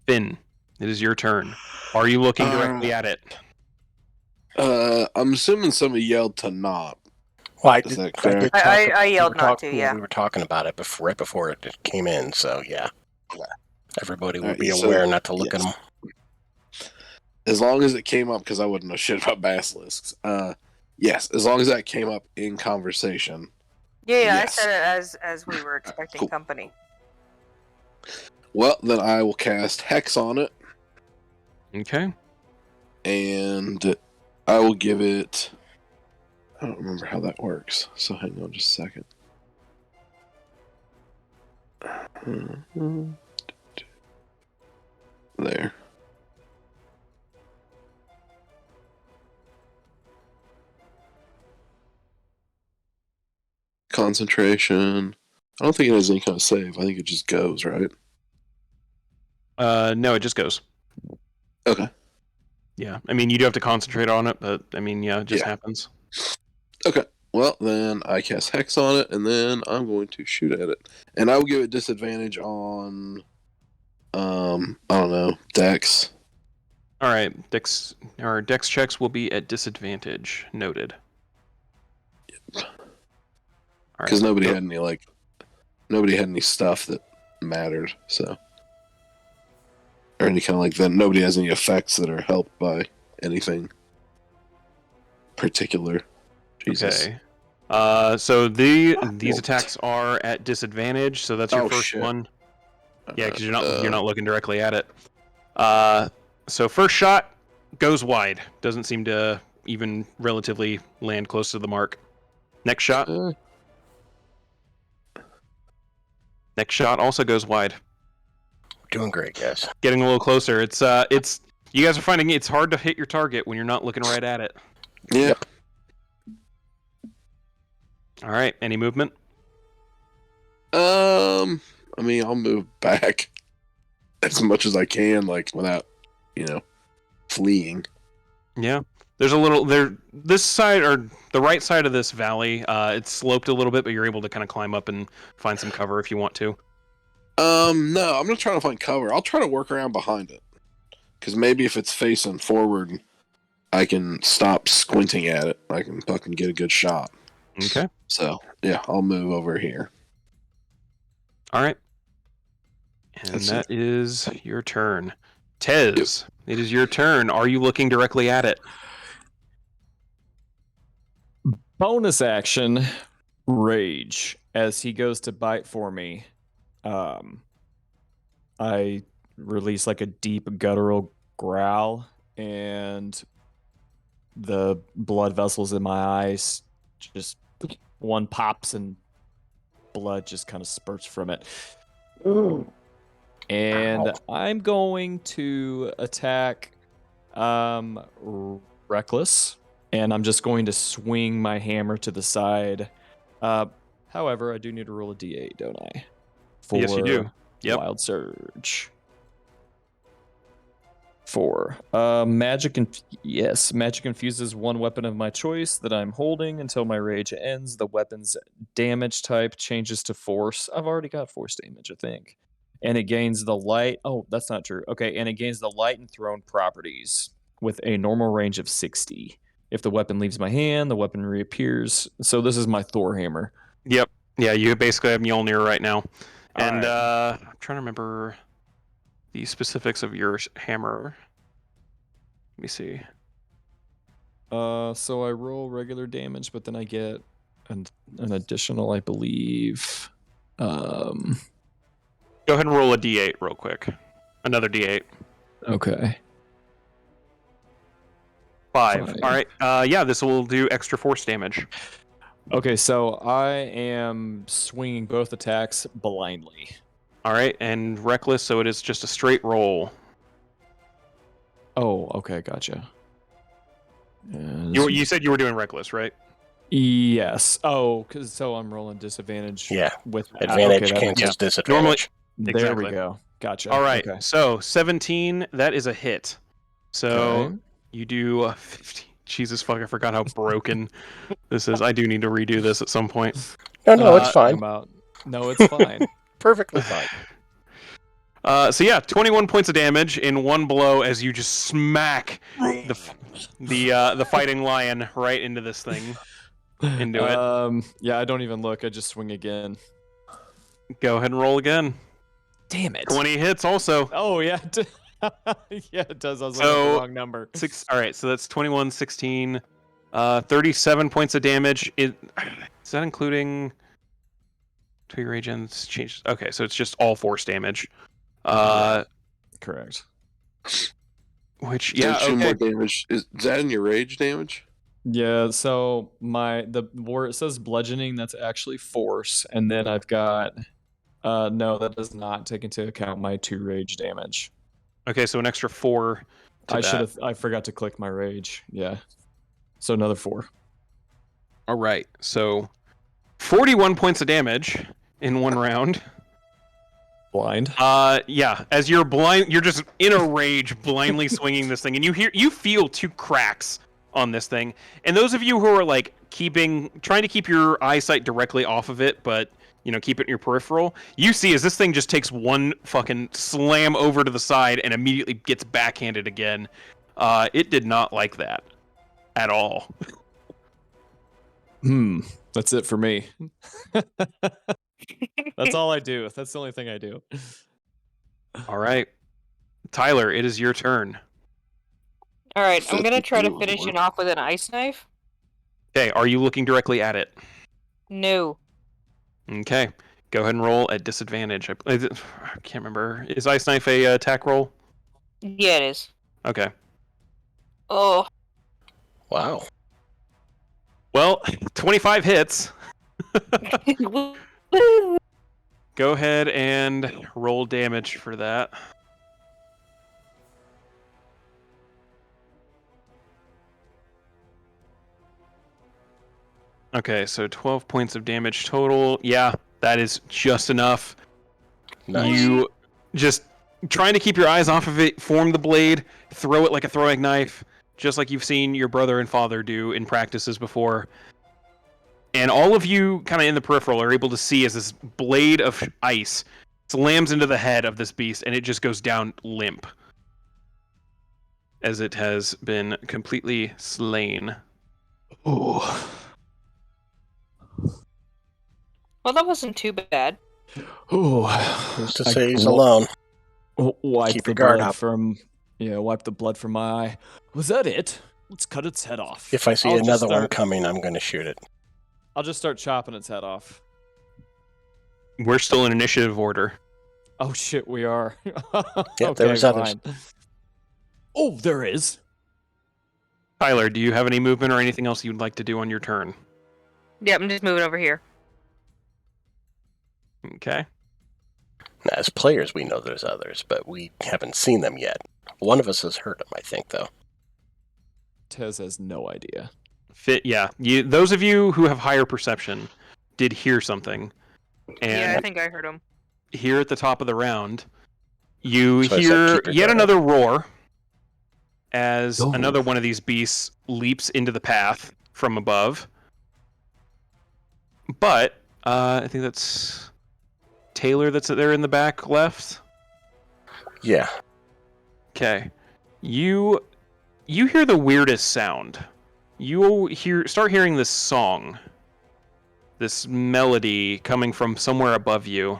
Finn, it is your turn. Are you looking directly at it? I'm assuming somebody yelled to not. Well, I yelled not to, yeah. We were talking about it right before it came in, so yeah. Everybody would be so, aware not to look at them. As long as it came up, because I wouldn't know shit about basilisks. Yes, as long as that came up in conversation. Yeah, yes. I said it as we were expecting company. Well, then I will cast Hex on it. Okay. And I will give it... I don't remember how that works, so hang on just a second. There. Concentration. I don't think it has any kind of save. I think it just goes, right? No, it just goes. Okay. Yeah, I mean, you do have to concentrate on it, but I mean, yeah, it just happens. Okay. Well, then I cast Hex on it, and then I'm going to shoot at it. And I will give it disadvantage on, I don't know, Dex. All right, Dex checks will be at disadvantage. Noted. Yep. Because nobody had any stuff that mattered, so. Or any kind of like that. Nobody has any effects that are helped by anything particular. Jesus. Okay. So these attacks are at disadvantage. So that's your first shit. one. Yeah, because you're not looking directly at it. So first shot goes wide. Doesn't seem to even relatively land close to the mark. Next shot. Next shot also goes wide. Doing great, guys. Getting a little closer. It's you guys are finding it's hard to hit your target when you're not looking right at it. Yeah. Yep. All right. Any movement? I mean, I'll move back as much as I can, like without, fleeing. Yeah. There's a little there. This side or the right side of this valley, it's sloped a little bit, but you're able to kind of climb up and find some cover if you want to. No, I'm not trying to find cover. I'll try to work around behind it, because maybe if it's facing forward, I can stop squinting at it. I can fucking get a good shot. Okay. So yeah, I'll move over here. All right. And that is your turn. Tez, it is your turn. Are you looking directly at it? Bonus action, rage. As he goes to bite for me, I release like a deep guttural growl, and the blood vessels in my eyes just one pops and blood just kind of spurts from it. And Ow. I'm going to attack Reckless, and I'm just going to swing my hammer to the side. However, I do need to roll a d8, don't I? Yes, you do. Yep. Wild Surge. 4. Magic infuses one weapon of my choice that I'm holding until my rage ends. The weapon's damage type changes to force. I've already got force damage, I think. And it gains the light. Oh, that's not true. Okay, and it gains the light and thrown properties with a normal range of 60. If the weapon leaves my hand, the weapon reappears. So this is my Thor hammer. Yep. Yeah, you basically have Mjolnir right now. And right. I'm trying to remember the specifics of your hammer. Let me see. So I roll regular damage, but then I get an additional, I believe. Go ahead and roll a d8 real quick. Another d8. Okay. 5. All right. Yeah, this will do extra force damage. Okay, so I am swinging both attacks blindly. All right, and reckless, so it is just a straight roll. Oh, okay, gotcha. You said you were doing reckless, right? Yes. Oh, so I'm rolling disadvantage. Yeah. With Advantage cancels disadvantage. Normally, there we go. Gotcha. All right. Okay. So 17, that is a hit. So you do 15. Jesus fuck! I forgot how broken this is. I do need to redo this at some point. No, it's fine. No, it's fine. Perfectly fine. So yeah, 21 points of damage in one blow as you just smack the fighting lion right into this thing. Into it. Yeah, I don't even look. I just swing again. Go ahead and roll again. Damn it. 20 hits also. Oh yeah. Yeah, it does. I was looking at the wrong number. All right, so that's 21, 16, 37 points of damage. Is that including two rage ends? Change. Okay, so it's just all force damage. Correct. Which So 2 more damage. Is that in your rage damage? Yeah. So where it says bludgeoning, that's actually force, and then I've got no, that does not take into account my 2 rage damage. Okay, so an extra 4. I forgot to click my rage. Yeah. So another 4. All right. So 41 points of damage in one round. Blind. Yeah. As you're just in a rage, blindly swinging this thing, and you feel 2 cracks on this thing. And those of you who are like trying to keep your eyesight directly off of it, but keep it in your peripheral, you see as this thing just takes one fucking slam over to the side and immediately gets backhanded again. It did not like that at all. That's it for me. That's all I do. That's the only thing I do. All right. Tyler, it is your turn. All right, I'm going to try to finish it off with an ice knife. Okay, are you looking directly at it? No. Okay. Go ahead and roll at disadvantage. I can't remember. Is Ice Knife a attack roll? Yeah, it is. Okay. Oh. Wow. Well, 25 hits. Go ahead and roll damage for that. Okay, so 12 points of damage total. Yeah, that is just enough. Nice. You just trying to keep your eyes off of it, form the blade, throw it like a throwing knife, just like you've seen your brother and father do in practices before. And all of you, kind of in the peripheral, are able to see as this blade of ice slams into the head of this beast, and it just goes down limp, as it has been completely slain. Ooh. Well, that wasn't too bad. Ooh. Who's to say he's alone? Wipe Keep the your guard blood up. wipe the blood from my eye. Was that it? Let's cut its head off. If I see another one coming, I'm going to shoot it. I'll just start chopping its head off. We're still in initiative order. Oh shit, we are. Yeah, there was others. Oh, there is. Tyler, do you have any movement or anything else you'd like to do on your turn? Yeah, I'm just moving over here. Okay. Now, as players, we know there's others, but we haven't seen them yet. One of us has heard them, I think, though. Tez has no idea. Those of you who have higher perception did hear something. And Yeah, I think I heard him. here at the top of the round, you So I said hear keep your yet guard another roar as Oh. another one of these beasts leaps into the path from above. But I think that's Taylor that's there in the back left. Yeah. Okay. You hear the weirdest sound. You start hearing this song. This melody coming from somewhere above you.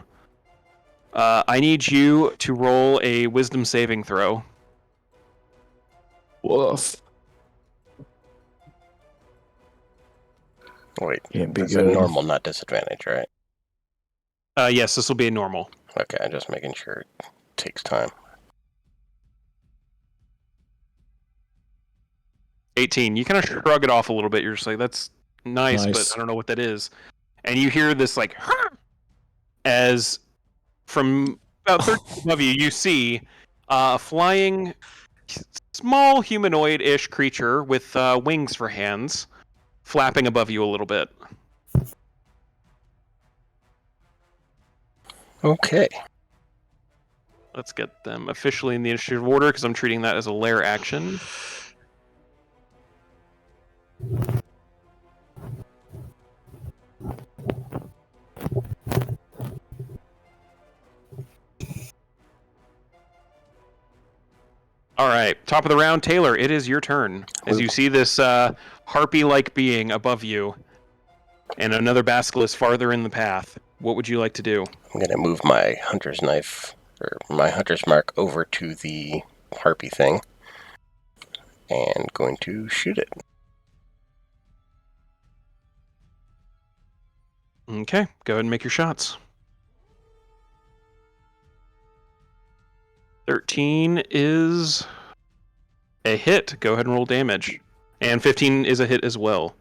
I need you to roll a wisdom saving throw. Woof. Wait, Can't be this is a good. normal, not disadvantage, right? Yes, this will be a normal. Okay, I'm just making sure it takes time. 18. You kind of shrug it off a little bit. You're just like, that's nice, but I don't know what that is. And you hear this like, as from about 30 feet above you, you see a flying, small humanoid-ish creature with wings for hands, flapping above you a little bit. Okay. Let's get them officially in the initiative order because I'm treating that as a lair action. All right, top of the round, Taylor, it is your turn. As you see this harpy-like being above you and another basilisk farther in the path, what would you like to do? I'm going to move my hunter's knife, or my hunter's mark, over to the harpy thing, and going to shoot it. Okay, go ahead and make your shots. 13 is a hit. Go ahead and roll damage. And 15 is a hit as well.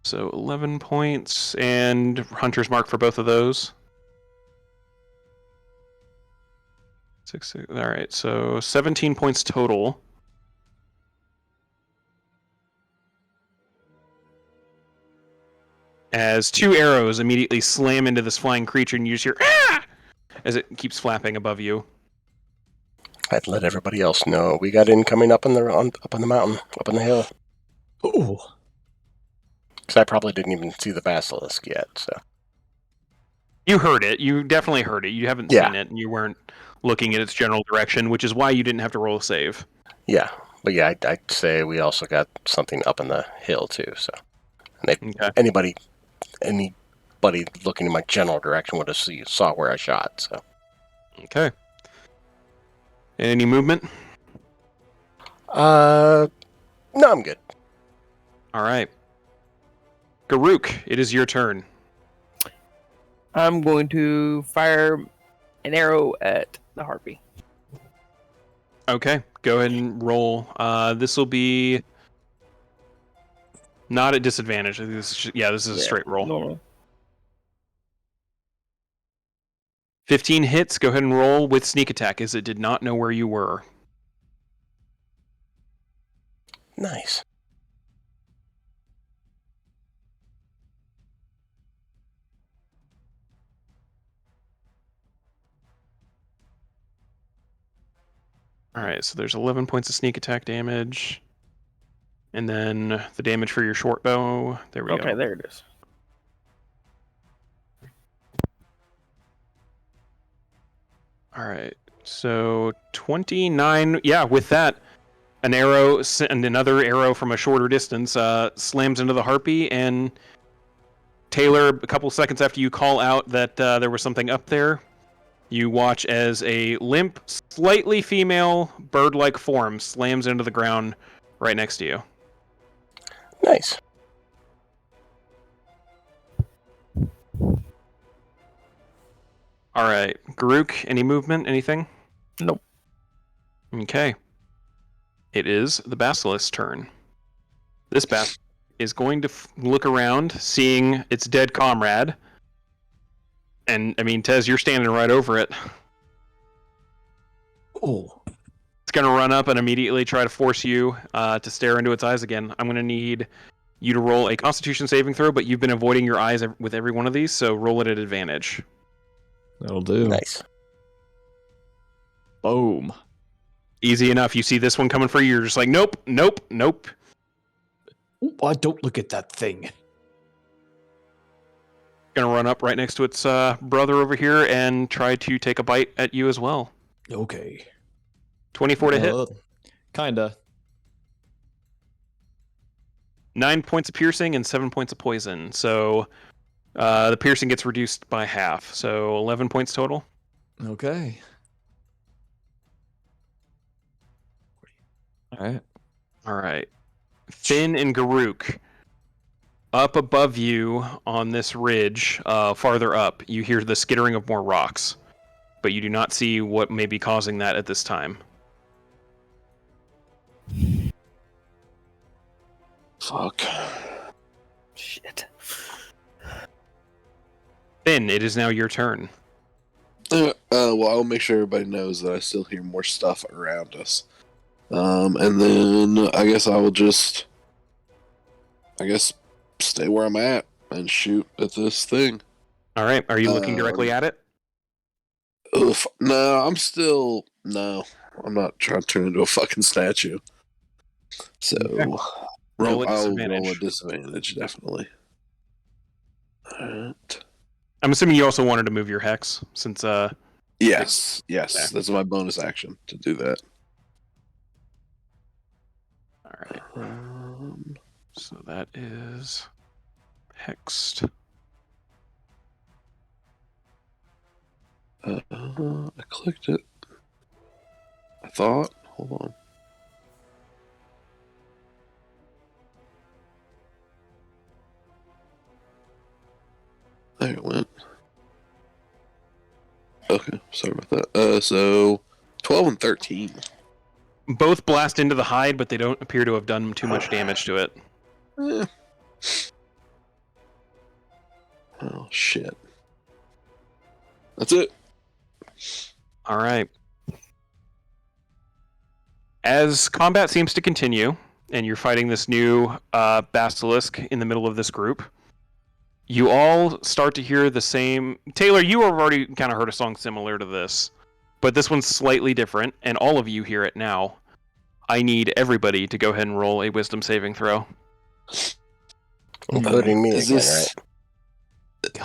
So 11 points and hunter's mark for both of those. 6. All right, so 17 points total. As 2 arrows immediately slam into this flying creature, and you just hear "Ah!" as it keeps flapping above you. I'd let everybody else know. We got incoming up on the mountain, up on the hill. Ooh. Because I probably didn't even see the basilisk yet, so. You heard it. You definitely heard it. You haven't seen it, and you weren't looking at its general direction, which is why you didn't have to roll a save. Yeah, but yeah, I'd say we also got something up on the hill too. So, and anybody looking in my general direction would have saw where I shot. So, okay. Any movement? No, I'm good. All right. Garuk, it is your turn. I'm going to fire an arrow at the harpy. Okay, go ahead and roll. This will be not at disadvantage. I think this is a straight roll. Normal. 15 hits. Go ahead and roll with sneak attack, as it did not know where you were. Nice. All right, so there's 11 points of sneak attack damage. And then the damage for your short bow. There we go. Okay, there it is. All right, so 29. Yeah, with that, an arrow and another arrow from a shorter distance slams into the harpy. And Taylor, a couple seconds after you call out that there was something up there, you watch as a limp, slightly female, bird-like form slams into the ground right next to you. Nice. All right, Garuk, any movement, anything? Nope. Okay. It is the Basilisk's turn. This Basilisk is going to look around, seeing its dead comrade. And, I mean, Tez, you're standing right over it. Oh. It's going to run up and immediately try to force you to stare into its eyes again. I'm going to need you to roll a Constitution saving throw, but you've been avoiding your eyes with every one of these, so roll it at advantage. That'll do. Nice. Boom. Easy enough. You see this one coming for you, you're just like, nope, nope, nope. Why don't look at that thing? Gonna run up right next to its brother over here and try to take a bite at you as well. Okay. 24 to hit. Kinda. 9 points of piercing and 7 points of poison. So the piercing gets reduced by half. So 11 points total. Okay. Alright. Alright. Finn and Garuk. Up above you on this ridge, farther up, you hear the skittering of more rocks. But you do not see what may be causing that at this time. Fuck. Shit. Finn, it is now your turn. Well, I'll make sure everybody knows that I still hear more stuff around us. And then I guess I will just, stay where I'm at and shoot at this thing. All right. Are you looking directly at it? Oof. No, I'm not trying to turn into a fucking statue. So, Roll I'll at roll a disadvantage. disadvantage, definitely. Alright. I'm assuming you also wanted to move your hex, since Yes, Okay. that's my bonus action to do that. all right. So that is hexed. I clicked it. I thought. Hold on. There it went. Okay, sorry about that. So 12 and 13. Both blast into the hide, but they don't appear to have done too much damage to it. Eh. Oh shit. That's it. All right. As combat seems to continue, and you're fighting this new basilisk in the middle of this group, you all start to hear the same. Taylor, you have already kind of heard a song similar to this, but this one's slightly different, and all of you hear it now. I need everybody to go ahead and roll a wisdom saving throw. Including me again, right?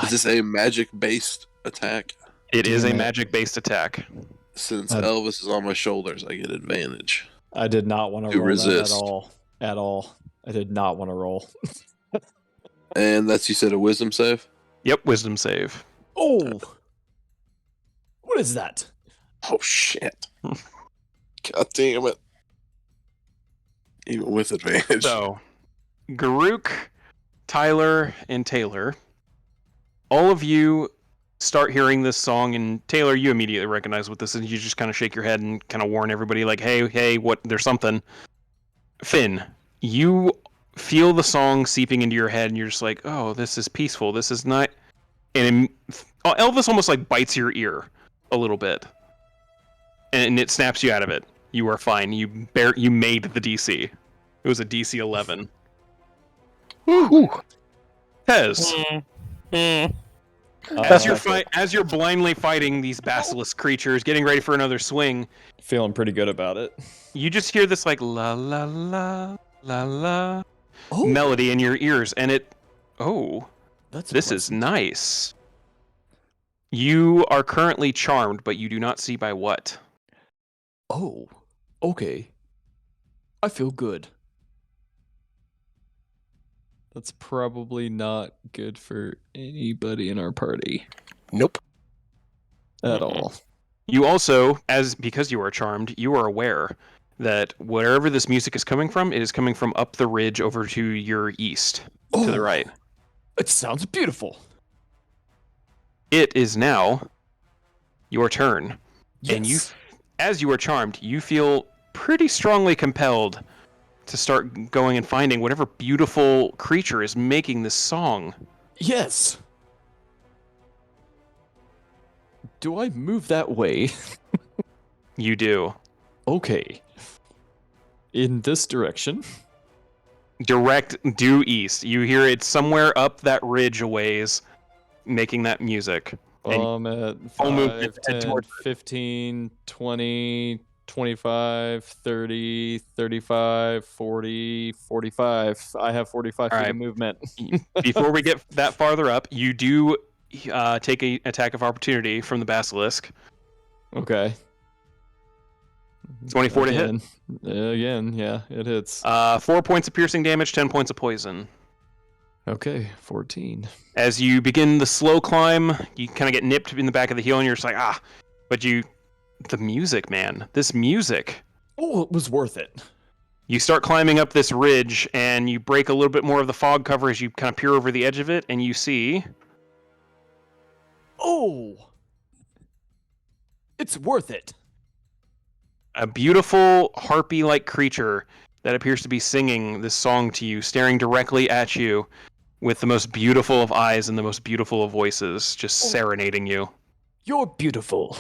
Is this a magic-based attack? It is a magic-based attack. Since Elvis is on my shoulders, I get advantage. I did not want to roll resist. that at all. At all. I did not want to roll. And that's, you said, a wisdom save? Yep, wisdom save. Oh! What is that? Oh, shit. God damn it. Even with advantage. So, Garuk Tyler and Taylor, all of you start hearing this song, and Taylor, you immediately recognize what this is. You just kind of shake your head and kind of warn everybody, like, hey, what? There's something. Finn, you feel the song seeping into your head, and you're just like, oh, this is peaceful. This is not. And Elvis almost like bites your ear a little bit, and it snaps you out of it. You are fine. You made the DC. It was a DC 11. Woo. Tez, Mm. as you're blindly fighting these basilisk creatures, getting ready for another swing, Feeling pretty good about it. you just hear this like la la la la la Oh, melody in your ears, and this is pleasant. nice. You are currently charmed, but you do not see by what. Oh, okay. I feel good. That's probably not good for anybody in our party Nope. at all. You also, because you are charmed, you are aware that wherever this music is coming from, it is coming from up the ridge over to your east, to the right. It sounds beautiful. It is now your turn. Yes. And as you are charmed, you feel pretty strongly compelled to start going and finding whatever beautiful creature is making this song. Yes. Do I move that way? You do. Okay. In this direction. Direct due east. You hear it somewhere up that ridge a ways, making that music. I'm at I'll move 5, it 10, towards 15, 20, 25, 30, 35, 40, 45. I have 45 feet right. of movement. Before we get that farther up, you do take an attack of opportunity from the basilisk. Okay. 24 to hit. Again, yeah, it hits. 4 points of piercing damage, 10 points of poison. Okay, 14. As you begin the slow climb, you kind of get nipped in the back of the heel, and you're just like, but the music, man, this music. Oh, it was worth it. You start climbing up this ridge, and you break a little bit more of the fog cover as you kind of peer over the edge of it, and you see... Oh! It's worth it. A beautiful harpy-like creature that appears to be singing this song to you, staring directly at you with the most beautiful of eyes and the most beautiful of voices, just serenading you. You're beautiful.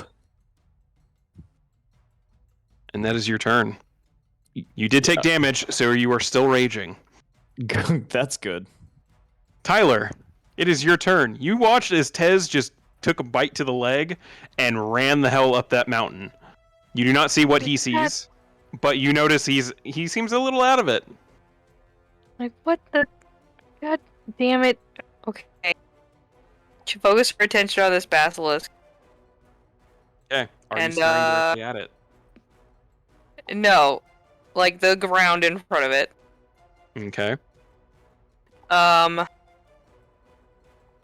And that is your turn. You did take damage, so you are still raging. That's good. Tyler, it is your turn. You watched as Tez just took a bite to the leg and ran the hell up that mountain. You do not see what he sees, but you notice he seems a little out of it. Like, what the... God damn it. Okay. Should focus her attention on this basilisk. Okay. Are you staring directly at it? No. Like, the ground in front of it. Okay.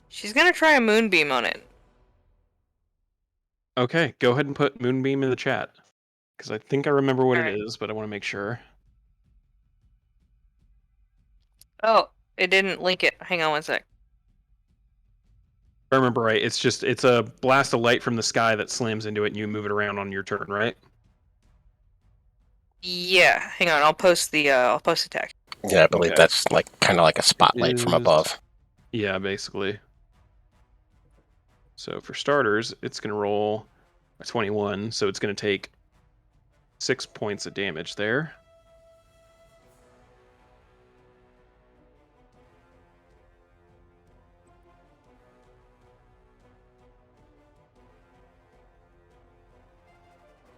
She's gonna try a moonbeam on it. Okay, go ahead and put Moonbeam in the chat. Because I think I remember what Alright. it is, but I want to make sure. Oh, it didn't link it. Hang on one sec. If I remember right, it's a blast of light from the sky that slams into it and you move it around on your turn, right? Yeah, hang on. I'll post the text. Yeah, I believe that's kind of like a spotlight from above. Yeah, basically. So for starters, it's going to roll a 21, so it's going to take 6 points of damage there.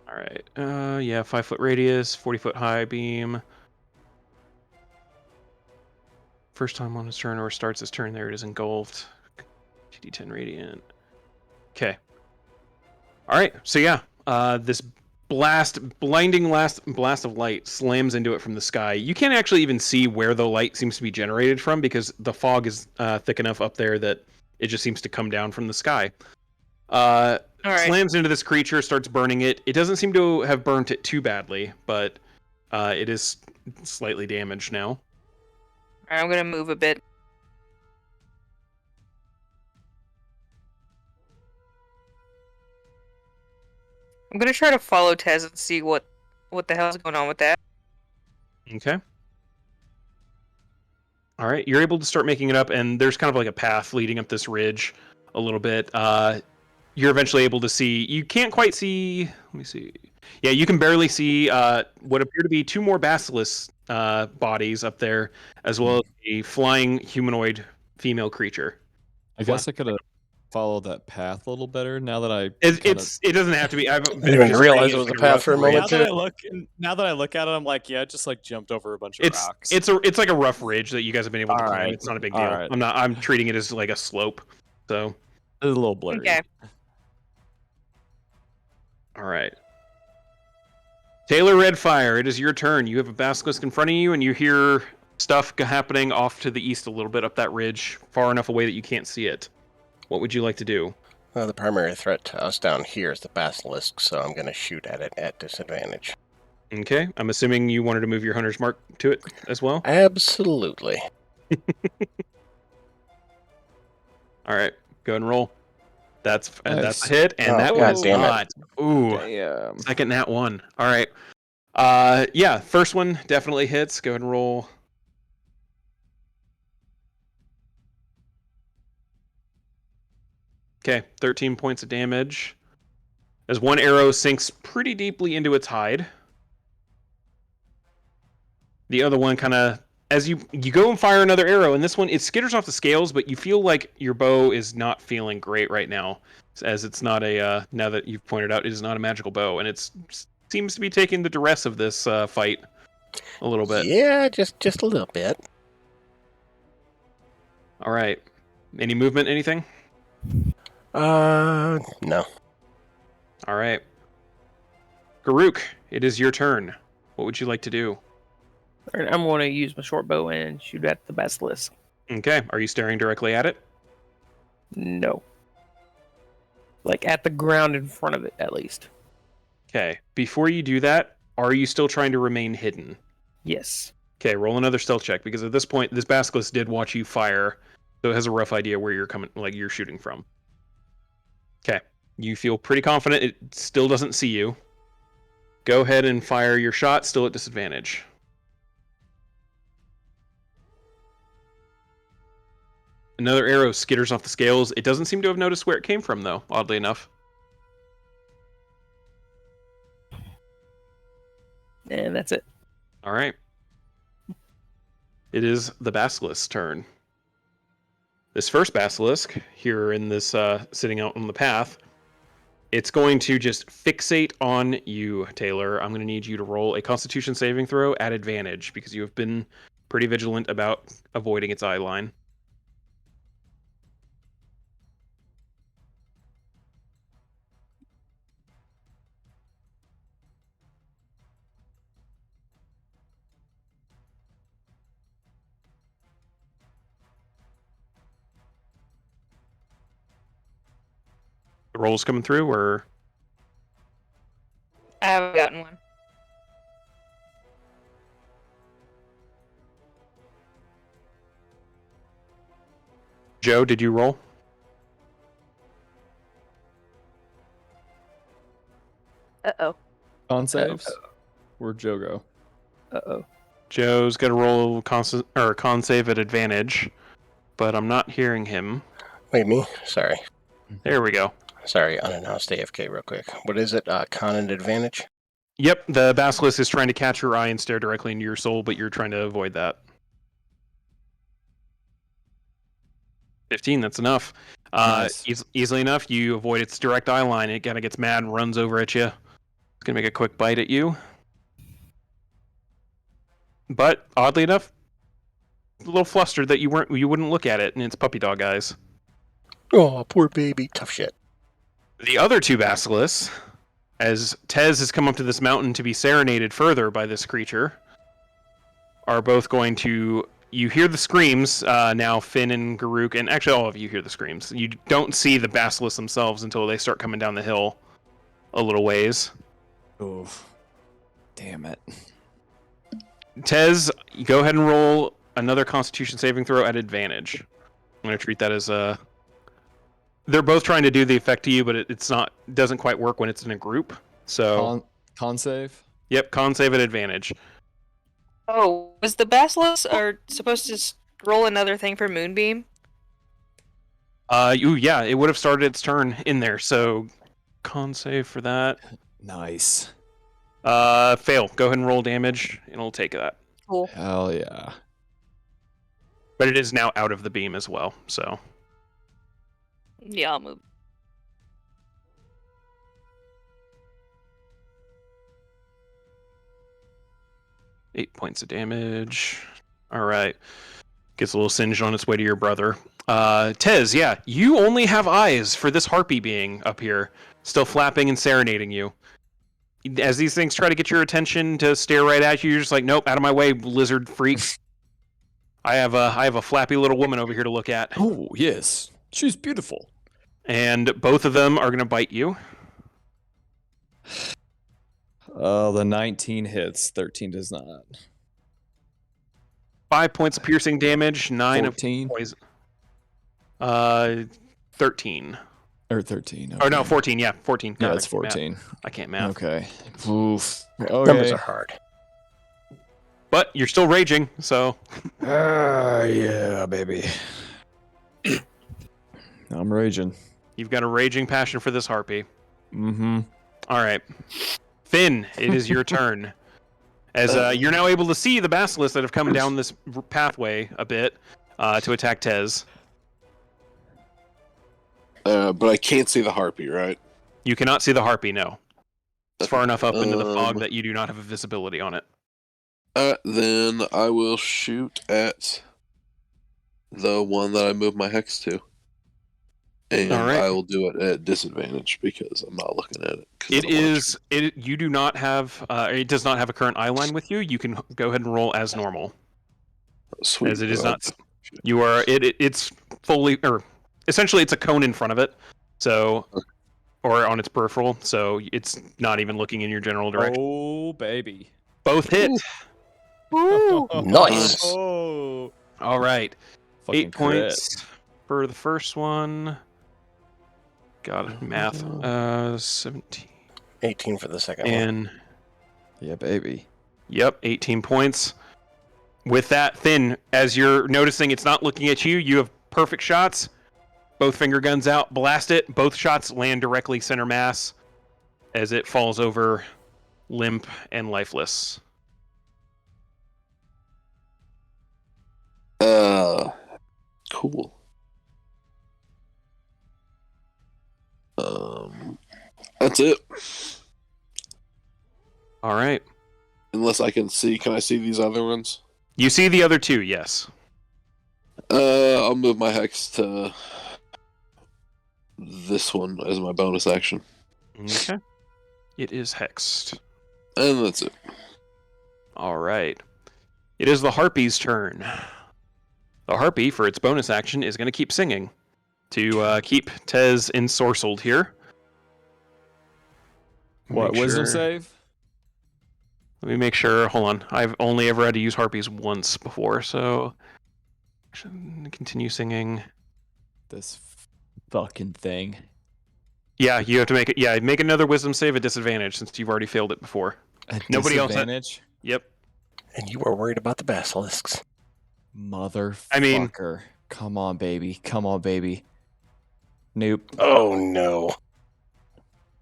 All right. 5-foot radius, 40-foot high beam. First time on his turn or starts his turn, there it is engulfed. 2d10 radiant. Okay. All right. So this blinding blast of light slams into it from the sky. You can't actually even see where the light seems to be generated from because the fog is thick enough up there that it just seems to come down from the sky. Slams into this creature, starts burning it. It doesn't seem to have burnt it too badly, but it is slightly damaged now. Alright, I'm gonna move a bit. I'm gonna try to follow Tez and see what the hell's going on with that. Okay. All right, you're able to start making it up, and there's kind of like a path leading up this ridge a little bit. You're eventually able to see. You can't quite see. Let me see. Yeah, you can barely see what appear to be 2 more basilisk bodies up there, as well as a flying humanoid female creature. I guess I could have followed that path a little better now that I. It doesn't have to be. I didn't even realize it was a path for a moment. Now that I look at it, I'm like, yeah, it just like jumped over a bunch of rocks. It's like a rough ridge that you guys have been able to climb. It's not a big deal. Right. I'm treating it as like a slope. So it's a little blurry. Okay. All right. Taylor Redfire, it is your turn. You have a basilisk in front of you, and you hear stuff happening off to the east a little bit up that ridge, far enough away that you can't see it. What would you like to do? The primary threat to us down here is the basilisk, so I'm going to shoot at it at disadvantage. Okay, I'm assuming you wanted to move your hunter's mark to it as well? Absolutely. All right, go ahead and roll. That's a hit, and that God was damn not. It. Ooh, damn. Second nat 1. All right. Yeah, first one definitely hits. Go ahead and roll. Okay, 13 points of damage. As one arrow sinks pretty deeply into its hide. The other one kind of, as you go and fire another arrow, and this one, it skitters off the scales, but you feel like your bow is not feeling great right now, as it's not a, now that you've pointed out, it is not a magical bow, and it seems to be taking the duress of this fight a little bit. Yeah, just a little bit. All right. Any movement, anything? No. All right. Garuk, it is your turn. What would you like to do? I'm going to use my short bow and shoot at the basilisk. Okay. Are you staring directly at it? No. Like at the ground in front of it, at least. Okay. Before you do that, are you still trying to remain hidden? Yes. Okay, roll another stealth check, because at this point, this basilisk did watch you fire, so it has a rough idea where you're coming, like you're shooting from. Okay. You feel pretty confident it still doesn't see you. Go ahead and fire your shot, still at disadvantage. Another arrow skitters off the scales. It doesn't seem to have noticed where it came from, though, oddly enough. And that's it. All right. It is the basilisk's turn. This first basilisk, here in this, sitting out on the path, it's going to just fixate on you, Taylor. I'm going to need you to roll a Constitution saving throw at advantage, because you have been pretty vigilant about avoiding its eye line. The roll's coming through, or? I haven't gotten one. Joe, did you roll? Uh-oh. Con saves? Where'd Joe go? Uh-oh. Joe's got to roll con save at advantage, but I'm not hearing him. Wait, me? Sorry. There we go. Sorry, unannounced AFK real quick. What is it? Con and advantage? Yep, the basilisk is trying to catch your eye and stare directly into your soul, but you're trying to avoid that. 15, that's enough. Nice. Easily enough, you avoid its direct eye line. It kind of gets mad and runs over at you. It's going to make a quick bite at you. But, oddly enough, a little flustered that you wouldn't look at it, and it's puppy dog eyes. Oh, poor baby. Tough shit. The other two basilisks, as Tez has come up to this mountain to be serenaded further by this creature, are both going to... You hear the screams, now Finn and Garuk, and actually all of you hear the screams. You don't see the basilisks themselves until they start coming down the hill a little ways. Oof. Damn it. Tez, go ahead and roll another Constitution saving throw at advantage. I'm going to treat that as a... They're both trying to do the effect to you, but it's not doesn't quite work when it's in a group. So con save. Yep, con save at advantage. Oh, was the basilisk supposed to roll another thing for Moonbeam? Yeah, it would have started its turn in there. So con save for that. Nice. Fail. Go ahead and roll damage, and it'll take that. Cool. Hell yeah. But it is now out of the beam as well. So Yeah, I'll move. eight points of damage. All right. Gets a little singed on its way to your brother. Tez, yeah, you only have eyes for this harpy being up here, still flapping and serenading you. As these things try to get your attention to stare right at you, you're just like, nope, out of my way, lizard freak. I have a flappy little woman over here to look at. Oh, yes. She's beautiful. And both of them are going to bite you. The 19 hits, 13 does not. 5 points of piercing damage, 9 14? of poison. 13. Or 13. Oh, no, okay. 14, yeah, 14. Yeah, God, it's 14. I can't math. Okay. Oof. Numbers Okay. are hard. But you're still raging, so... Yeah, baby. I'm raging. You've got a raging passion for this harpy. Mm-hmm. All right. Finn, it is your turn. As you're now able to see the basilisks that have come down this pathway a bit to attack Tez. But I can't see the harpy, right? You cannot see the harpy, no. It's far enough up into the fog that you do not have a visibility on it. Then I will shoot at the one that I moved my hex to. And Alright. I will do it at disadvantage because I'm not looking at it. You do not have, it does not have a current eye line with you. You can go ahead and roll as normal. Sweet. As it is not, you are, it's fully, or essentially it's a cone in front of it. So, or on its peripheral. So it's not even looking in your general direction. Oh, baby. Both hit. Ooh. Nice. Oh. All right. Fucking 8 points for the first one. Got it. Math. 17. 18 for the second one. And Yeah, baby. yep, 18 points. With that, Finn, as you're noticing it's not looking at you, you have perfect shots. Both finger guns out, blast it. Both shots land directly center mass as it falls over limp and lifeless. Cool. That's it. All right. Unless I can see. Can I see these other ones? You see the other two, yes. I'll move my hex to this one as my bonus action. Okay. It is hexed. And that's it. All right. It is the harpy's turn. The harpy, for its bonus action, is going to keep singing to keep Tez ensorcelled here. What, Make wisdom sure- save? Let me make sure. Hold on. I've only ever had to use harpies once before, so continue singing. This fucking thing. Yeah, you have to make it. Yeah, make another wisdom save at disadvantage since you've already failed it before. Nobody else had- Disadvantage? Yep. And you were worried about the basilisks. Motherfucker. I mean- Come on, baby. Come on, baby. Nope. Oh, no.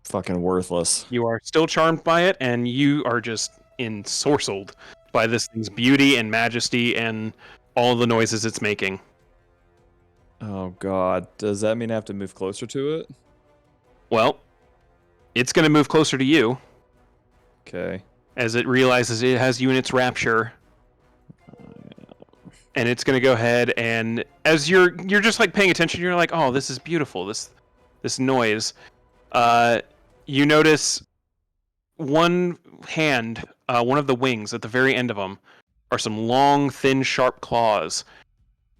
Fucking worthless. You are still charmed by it, and you are just ensorcelled by this thing's beauty and majesty and all the noises it's making. Oh, God. Does that mean I have to move closer to it? Well, it's going to move closer to you Okay. as it realizes it has you in its rapture. And it's going to go ahead and as you're just like paying attention, you're like, "Oh, this is beautiful. This noise." You notice one hand, one of the wings at the very end of them are some long, thin, sharp claws.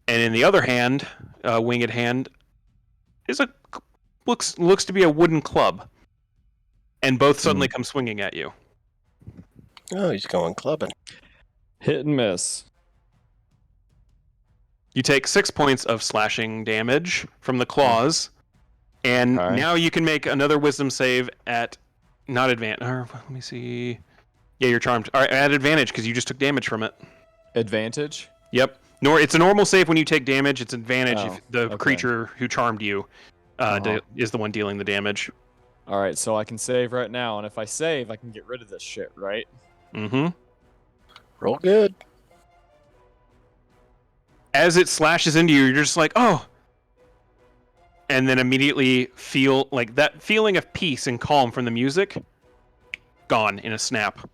And in the other hand, winged hand is looks to be a wooden club. And both suddenly come swinging at you. Oh, he's going clubbing. Hit and miss. You take 6 points of slashing damage from the claws, and Okay. now you can make another wisdom save at not advantage. Let me see. Yeah, you're charmed. All right, add advantage because you just took damage from it. Advantage? Yep. It's a normal save when you take damage. It's advantage if the okay. creature who charmed you is the one dealing the damage. All right, so I can save right now, and if I save, I can get rid of this shit, right? Mm-hmm. Roll good. As it slashes into you, you're just like, oh. And then immediately feel like that feeling of peace and calm from the music gone in a snap.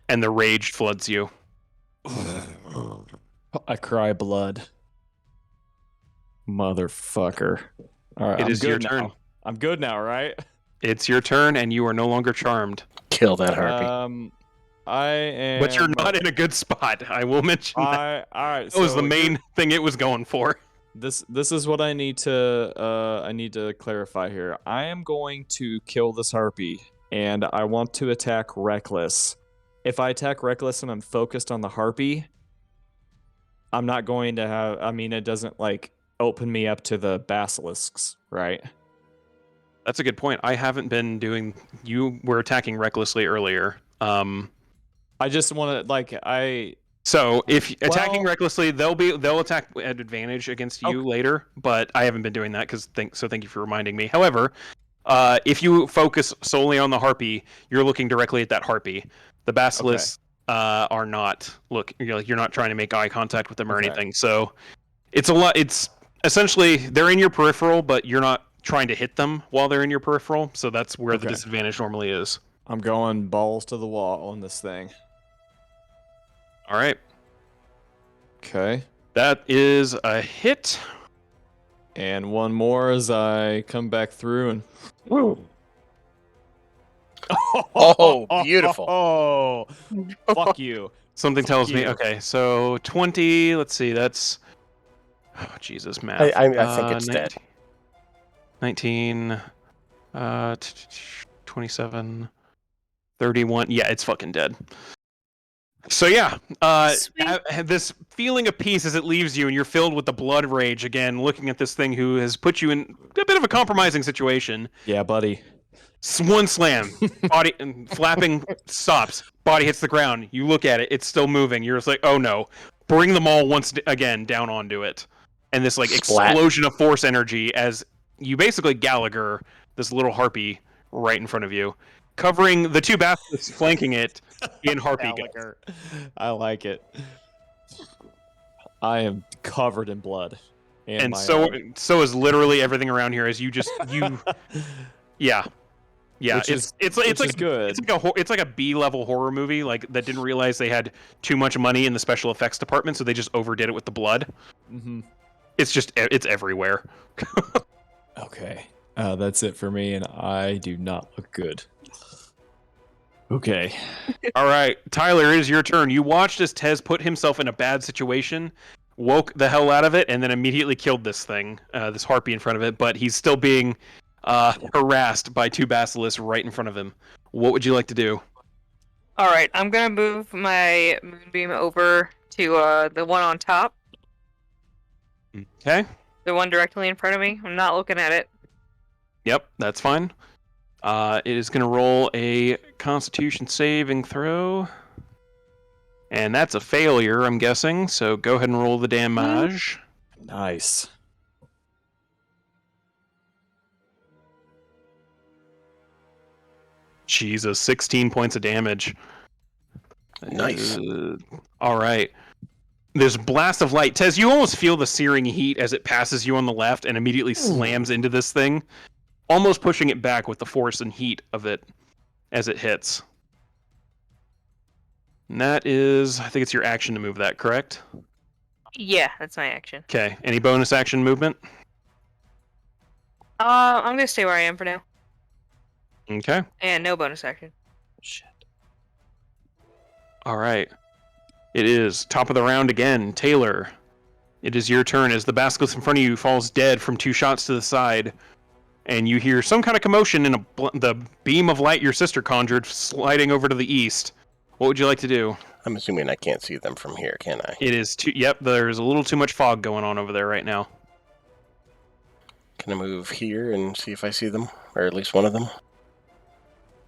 And the rage floods you. I cry blood. Motherfucker. All right, It is your turn. I'm good now, right? It's your turn, and you are no longer charmed. Kill that harpy. I am. But you're not in a good spot. I will mention that. All right. That was the main thing it was going for. This is what I need to clarify here. I am going to kill this harpy, and I want to attack Reckless. If I attack Reckless and I'm focused on the harpy, I'm not going to have. I mean, it doesn't like open me up to the basilisks, right? That's a good point. I haven't been doing. You were attacking recklessly earlier. I just want to So if attacking recklessly, they'll attack at advantage against you later. But I haven't been doing that thank you for reminding me. However, if you focus solely on the harpy, you're looking directly at that harpy. The basilisks are not. Look, you're not trying to make eye contact with them or anything. So it's a lot. It's essentially they're in your peripheral, but you're not trying to hit them while they're in your peripheral. So that's where the disadvantage normally is. I'm going balls to the wall on this thing. All right. Okay. That is a hit. And one more as I come back through and. Woo. Oh, beautiful. Oh, fuck you. Something tells me. Okay, so 20. Let's see. That's. Oh, Jesus, math. I think it's dead. 19. 27. 31. Yeah, it's fucking dead. So yeah, this feeling of peace as it leaves you, and you're filled with the blood rage again, looking at this thing who has put you in a bit of a compromising situation. Yeah, buddy. One slam, body flapping stops, body hits the ground. You look at it, it's still moving. You're just like, oh no! Bring them all once again down onto it, and this like explosion of force energy as you basically Gallagher this little harpy right in front of you, covering the two bastards flanking it in harpy. I like it. I am covered in blood, and so is literally everything around here. As you yeah. Yeah, it's like good. It's like a B-level horror movie like that didn't realize they had too much money in the special effects department, so they just overdid it with the blood. Mm-hmm. It's everywhere. Okay, that's it for me, and I do not look good. Okay. All right, Tyler, it is your turn. You watched as Tez put himself in a bad situation, woke the hell out of it, and then immediately killed this thing, this harpy in front of it. But he's still being harassed by two basilisks right in front of him. What would you like to do? All right, I'm gonna move my moonbeam over to the one on top. Okay. The one directly in front of me. I'm not looking at it. Yep, that's fine. It is gonna roll a Constitution saving throw, and that's a failure, I'm guessing. So go ahead and roll the damage. Nice. Jesus, 16 points of damage. Nice. All right. There's blast of light. Tez, you almost feel the searing heat as it passes you on the left and immediately slams into this thing, almost pushing it back with the force and heat of it as it hits. And that is, I think it's your action to move that, correct? Yeah, that's my action. Okay. Any bonus action movement? I'm gonna stay where I am for now. Okay. And no bonus action. Shit. All right. It is top of the round again. Taylor, it is your turn as the basilisk in front of you falls dead from two shots to the side, and you hear some kind of commotion in the beam of light your sister conjured sliding over to the east. What would you like to do? I'm assuming I can't see them from here, can I? It is yep, there's a little too much fog going on over there right now. Can I move here and see if I see them? Or at least one of them?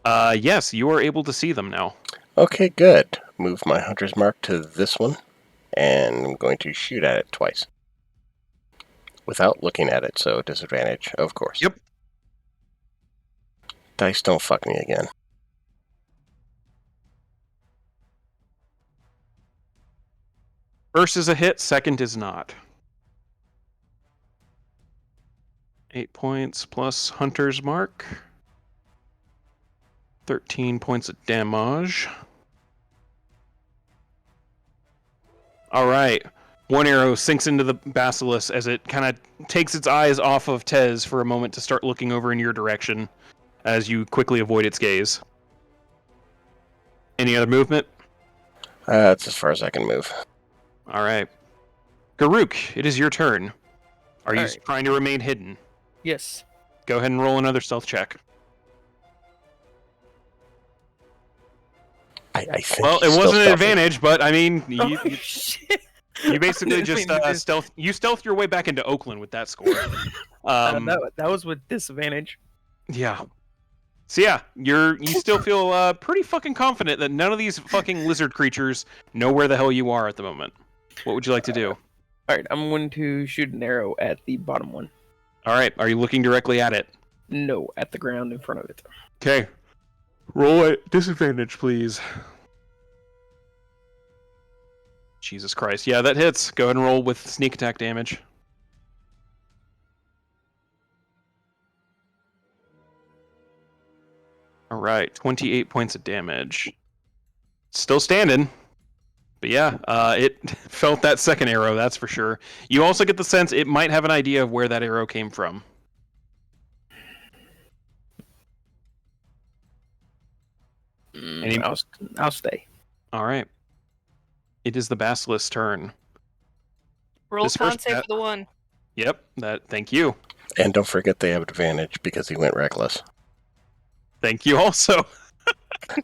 Yes, you are able to see them now. Okay, good. Move my hunter's mark to this one, and I'm going to shoot at it twice. Without looking at it, so disadvantage, of course. Yep. Dice don't fuck me again. First is a hit, second is not. 8 points plus hunter's mark. 13 points of damage. All right. One arrow sinks into the basilisk as it kind of takes its eyes off of Tez for a moment to start looking over in your direction as you quickly avoid its gaze. Any other movement? That's as far as I can move. All right. Garuk, it is your turn. Are you Alright. trying to remain hidden? Yes. Go ahead and roll another stealth check. I think. Well, it he's wasn't still an stealthy. advantage, but I mean, Oh, shit. you basically Didn't just mean to do- stealthed your way back into Oakland with that score. that was with disadvantage. Yeah. So yeah, you still feel pretty fucking confident that none of these fucking lizard creatures know where the hell you are at the moment. What would you like to do? All right, I'm going to shoot an arrow at the bottom one. All right, are you looking directly at it? No, at the ground in front of it. Okay. Roll at disadvantage, please. Jesus Christ. Yeah, that hits. Go ahead and roll with sneak attack damage. All right, 28 points of damage. Still standing. But yeah, it felt that second arrow, that's for sure. You also get the sense it might have an idea of where that arrow came from. I'll stay. All right. It is the basilisk's turn. Roll This first con save cat- for the one. Yep, thank you. And don't forget they have advantage because he went reckless. Thank you also.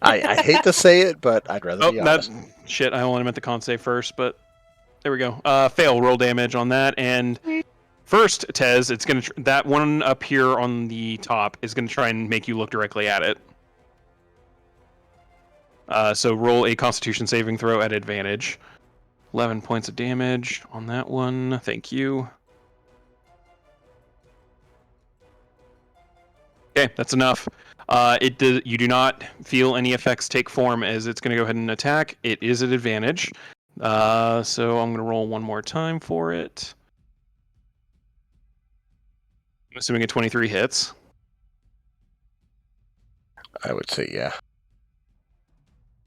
I hate to say it, but I'd rather be honest. Shit, I only meant the con save first, but there we go. Fail, roll damage on that, and first, Tez, it's gonna that one up here on the top is gonna try and make you look directly at it. So roll a Constitution saving throw at advantage. 11 points of damage on that one. Thank you. Okay, that's enough. You do not feel any effects take form as it's going to go ahead and attack. It is at advantage. So I'm going to roll one more time for it. I'm assuming a 23 hits. I would say yeah.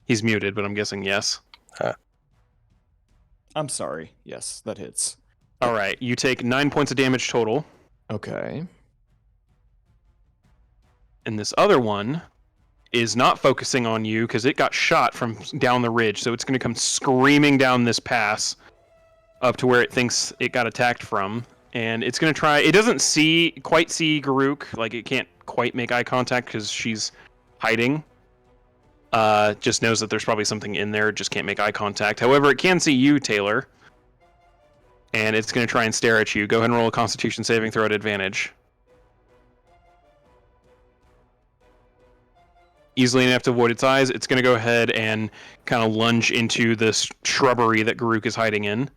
He's muted, but I'm guessing yes. I'm sorry. Yes, that hits. All right, you take 9 points of damage total. Okay. And this other one is not focusing on you because it got shot from down the ridge. So it's going to come screaming down this pass up to where it thinks it got attacked from. And it's going to try... It doesn't quite see Garuk. Like, it can't quite make eye contact because she's hiding. Just knows that there's probably something in there. Just can't make eye contact. However, it can see you, Taylor. And it's going to try and stare at you. Go ahead and roll a Constitution saving throw at advantage. Easily enough to avoid its eyes, it's going to go ahead and kind of lunge into this shrubbery that Garuk is hiding in.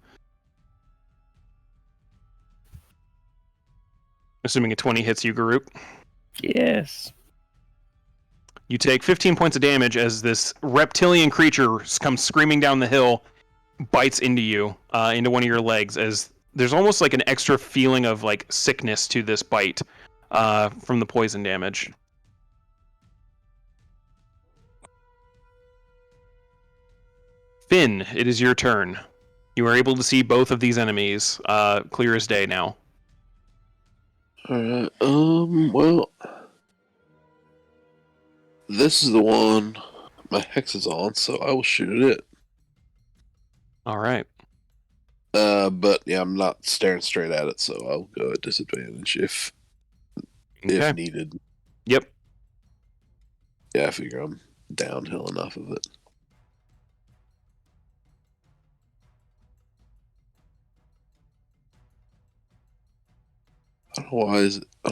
Assuming a 20 hits you, Garuk. Yes. You take 15 points of damage as this reptilian creature comes screaming down the hill, bites into you, into one of your legs, as there's almost like an extra feeling of like sickness to this bite from the poison damage. Finn, it is your turn. You are able to see both of these enemies clear as day now. Alright, well... This is the one my hex is on, so I will shoot at it. All right. But yeah, I'm not staring straight at it, so I'll go at disadvantage if needed. Yep. Yeah, I figure I'm downhill enough of it. I don't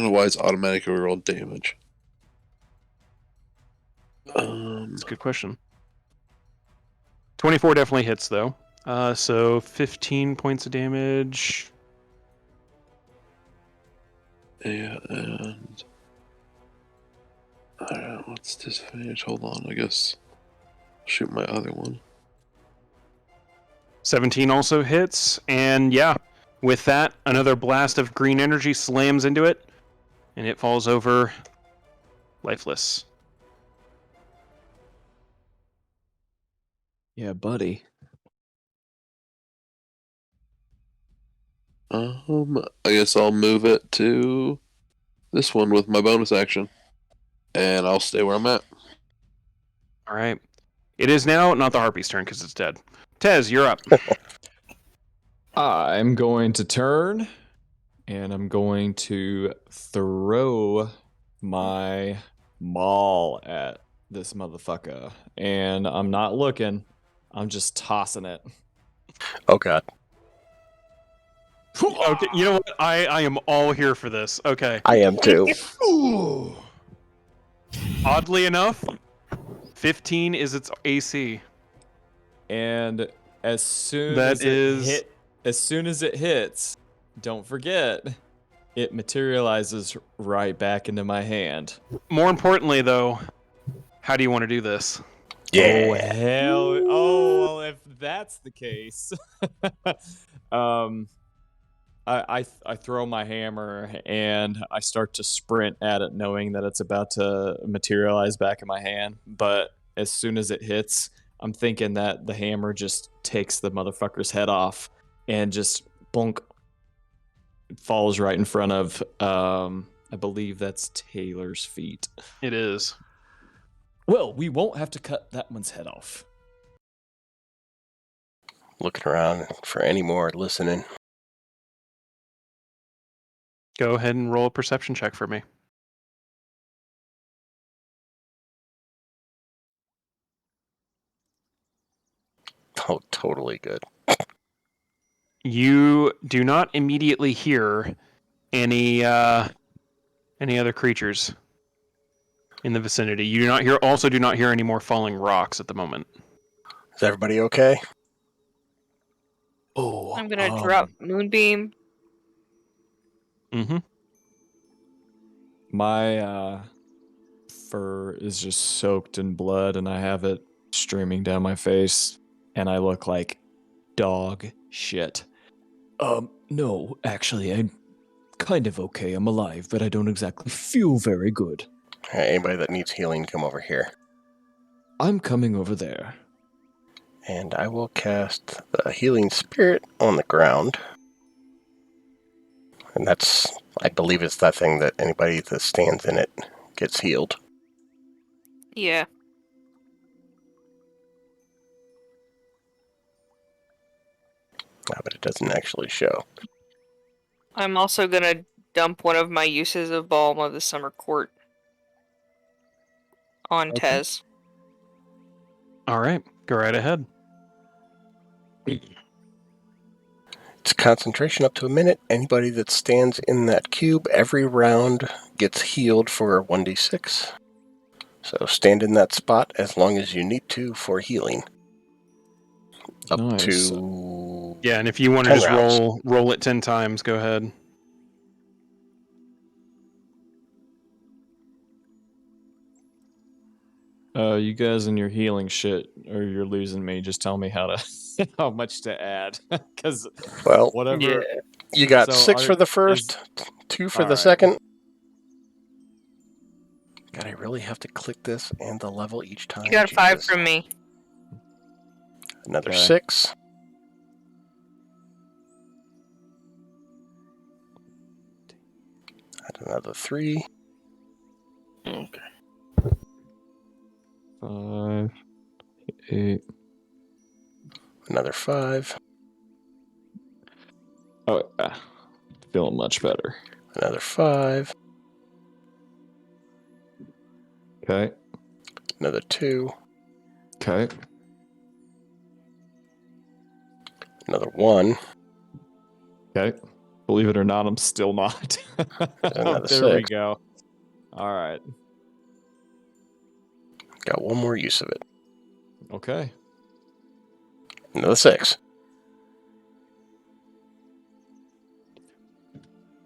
know why it's automatically rolled damage. That's a good question. 24 definitely hits, though. So 15 points of damage. Yeah, and what's disadvantage? Hold on, I guess. Shoot my other one. 17 also hits, and yeah, with that, another blast of green energy slams into it, and it falls over lifeless. Yeah, buddy. I guess I'll move it to this one with my bonus action, and I'll stay where I'm at. All right. It is now not the harpy's turn because it's dead. Tez, you're up. I'm going to turn, and I'm going to throw my maul at this motherfucker. And I'm not looking. I'm just tossing it. Oh god. Okay, you know what? I am all here for this. Okay. I am too. Ooh. Oddly enough, 15 is its AC. And as soon That as is- as soon as it hits, don't forget, it materializes right back into my hand. More importantly, though, how do you want to do this? Oh hell! Oh well, if that's the case, I throw my hammer and I start to sprint at it, knowing that it's about to materialize back in my hand. But as soon as it hits, I'm thinking that the hammer just takes the motherfucker's head off and just bonk, falls right in front of I believe that's Taylor's feet. It is. Well, we won't have to cut that one's head off. Looking around for any more listening. Go ahead and roll a perception check for me. Oh, totally good. You do not immediately hear any other creatures in the vicinity. You do not hear any more falling rocks at the moment. Is everybody okay? Oh, I'm gonna drop Moonbeam. Mm-hmm. My fur is just soaked in blood, and I have it streaming down my face, and I look like dog shit. No, actually, I'm kind of okay. I'm alive, but I don't exactly feel very good. Hey, anybody that needs healing, come over here. I'm coming over there. And I will cast the healing spirit on the ground. And that's, I believe it's that thing that anybody that stands in it gets healed. Yeah. But it doesn't actually show. I'm also gonna dump one of my uses of Balm of the Summer Court on Tez. All right, go right ahead. It's concentration up to a minute. Anybody that stands in that cube, every round gets healed for 1d6. So stand in that spot as long as you need to for healing. Up Nice. to... Yeah, and if you want to 10 just rounds. roll it 10 times, go ahead. You guys and your healing shit, or you're losing me. Just tell me how much to add, because Well, whatever. Yeah. you got So 6 for the first, 2 for the Alright. second. God, I really have to click this and the level each time. You got a 5 Jesus. from me. Another Okay. 6. And another 3. Okay. 5, 8. Another 5. Oh, feeling much better. Another 5. Okay. Another 2. Okay. Another 1. Okay. Believe it or not, I'm still not. Another There we 6. go. All right. Got one more use of it. Okay. Another 6.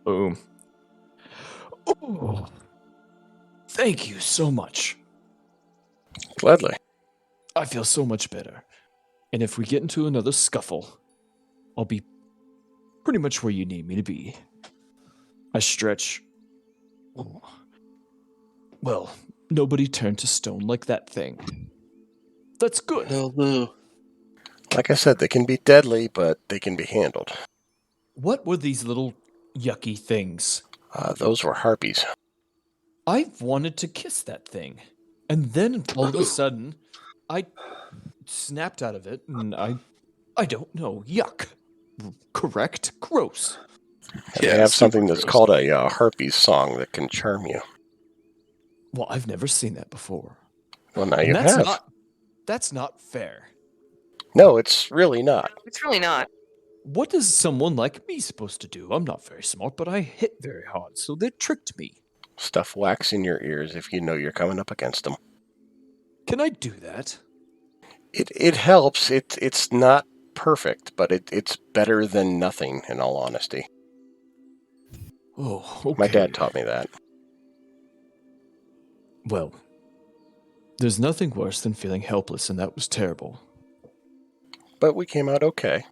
Boom. Oh, thank you so much. Gladly. I feel so much better. And if we get into another scuffle, I'll be pretty much where you need me to be. I stretch. Oh. Well, nobody turned to stone like that thing. That's good. Hell no. Like I said, they can be deadly, but they can be handled. What were these little yucky things? Those were harpies. I've wanted to kiss that thing. And then all of a sudden, I snapped out of it, and I don't know. Yuck. Correct? Gross. And they have something that's called a harpies song that can charm you. Well, I've never seen that before. Well, now you have. That's not fair. No, it's really not. It's really not. What is someone like me supposed to do? I'm not very smart, but I hit very hard, so they tricked me. Stuff wax in your ears if you know you're coming up against them. Can I do that? It helps. It's not perfect, but it's better than nothing, in all honesty. Oh, okay. My dad taught me that. Well, there's nothing worse than feeling helpless, and that was terrible. But we came out okay.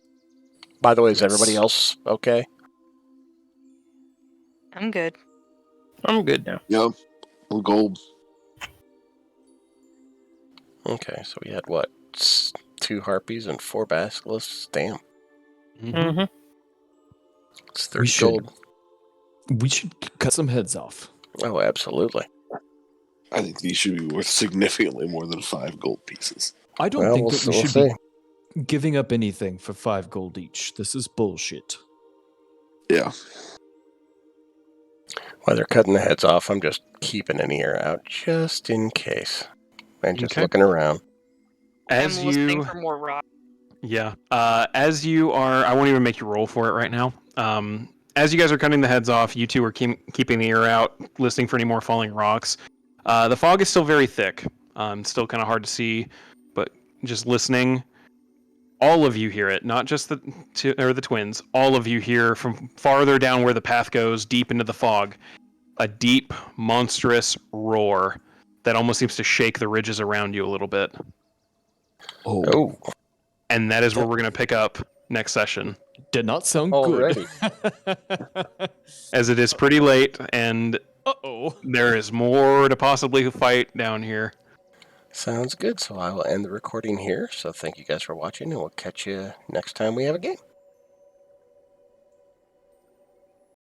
By the way, is everybody Yes. else okay? I'm good. I'm good now. Yep. We're gold. Okay, so we had what? 2 harpies and 4 basilisks? Damn. Mm-hmm. It's 30 gold. We should cut some heads off. Oh, absolutely. I think these should be worth significantly more than 5 gold pieces. I don't think that we should see. be giving up anything for 5 gold each. This is bullshit. Yeah. While they're cutting the heads off, I'm just keeping an ear out just in case. And just looking around. As I'm listening you, for more rock. yeah, as you are, I won't even make you roll for it right now. As you guys are cutting the heads off, you two are keeping the ear out, listening for any more falling rocks. The fog is still very thick. Still kind of hard to see, but just listening, all of you hear it. Not just the twins. All of you hear from farther down where the path goes, deep into the fog, a deep, monstrous roar that almost seems to shake the ridges around you a little bit. Oh. And that is where we're going to pick up next session. Did not sound Already. good. As it is pretty late, and Uh-oh. there is more to possibly fight down here. Sounds good. So I will end the recording here. So thank you guys for watching, and we'll catch you next time we have a game.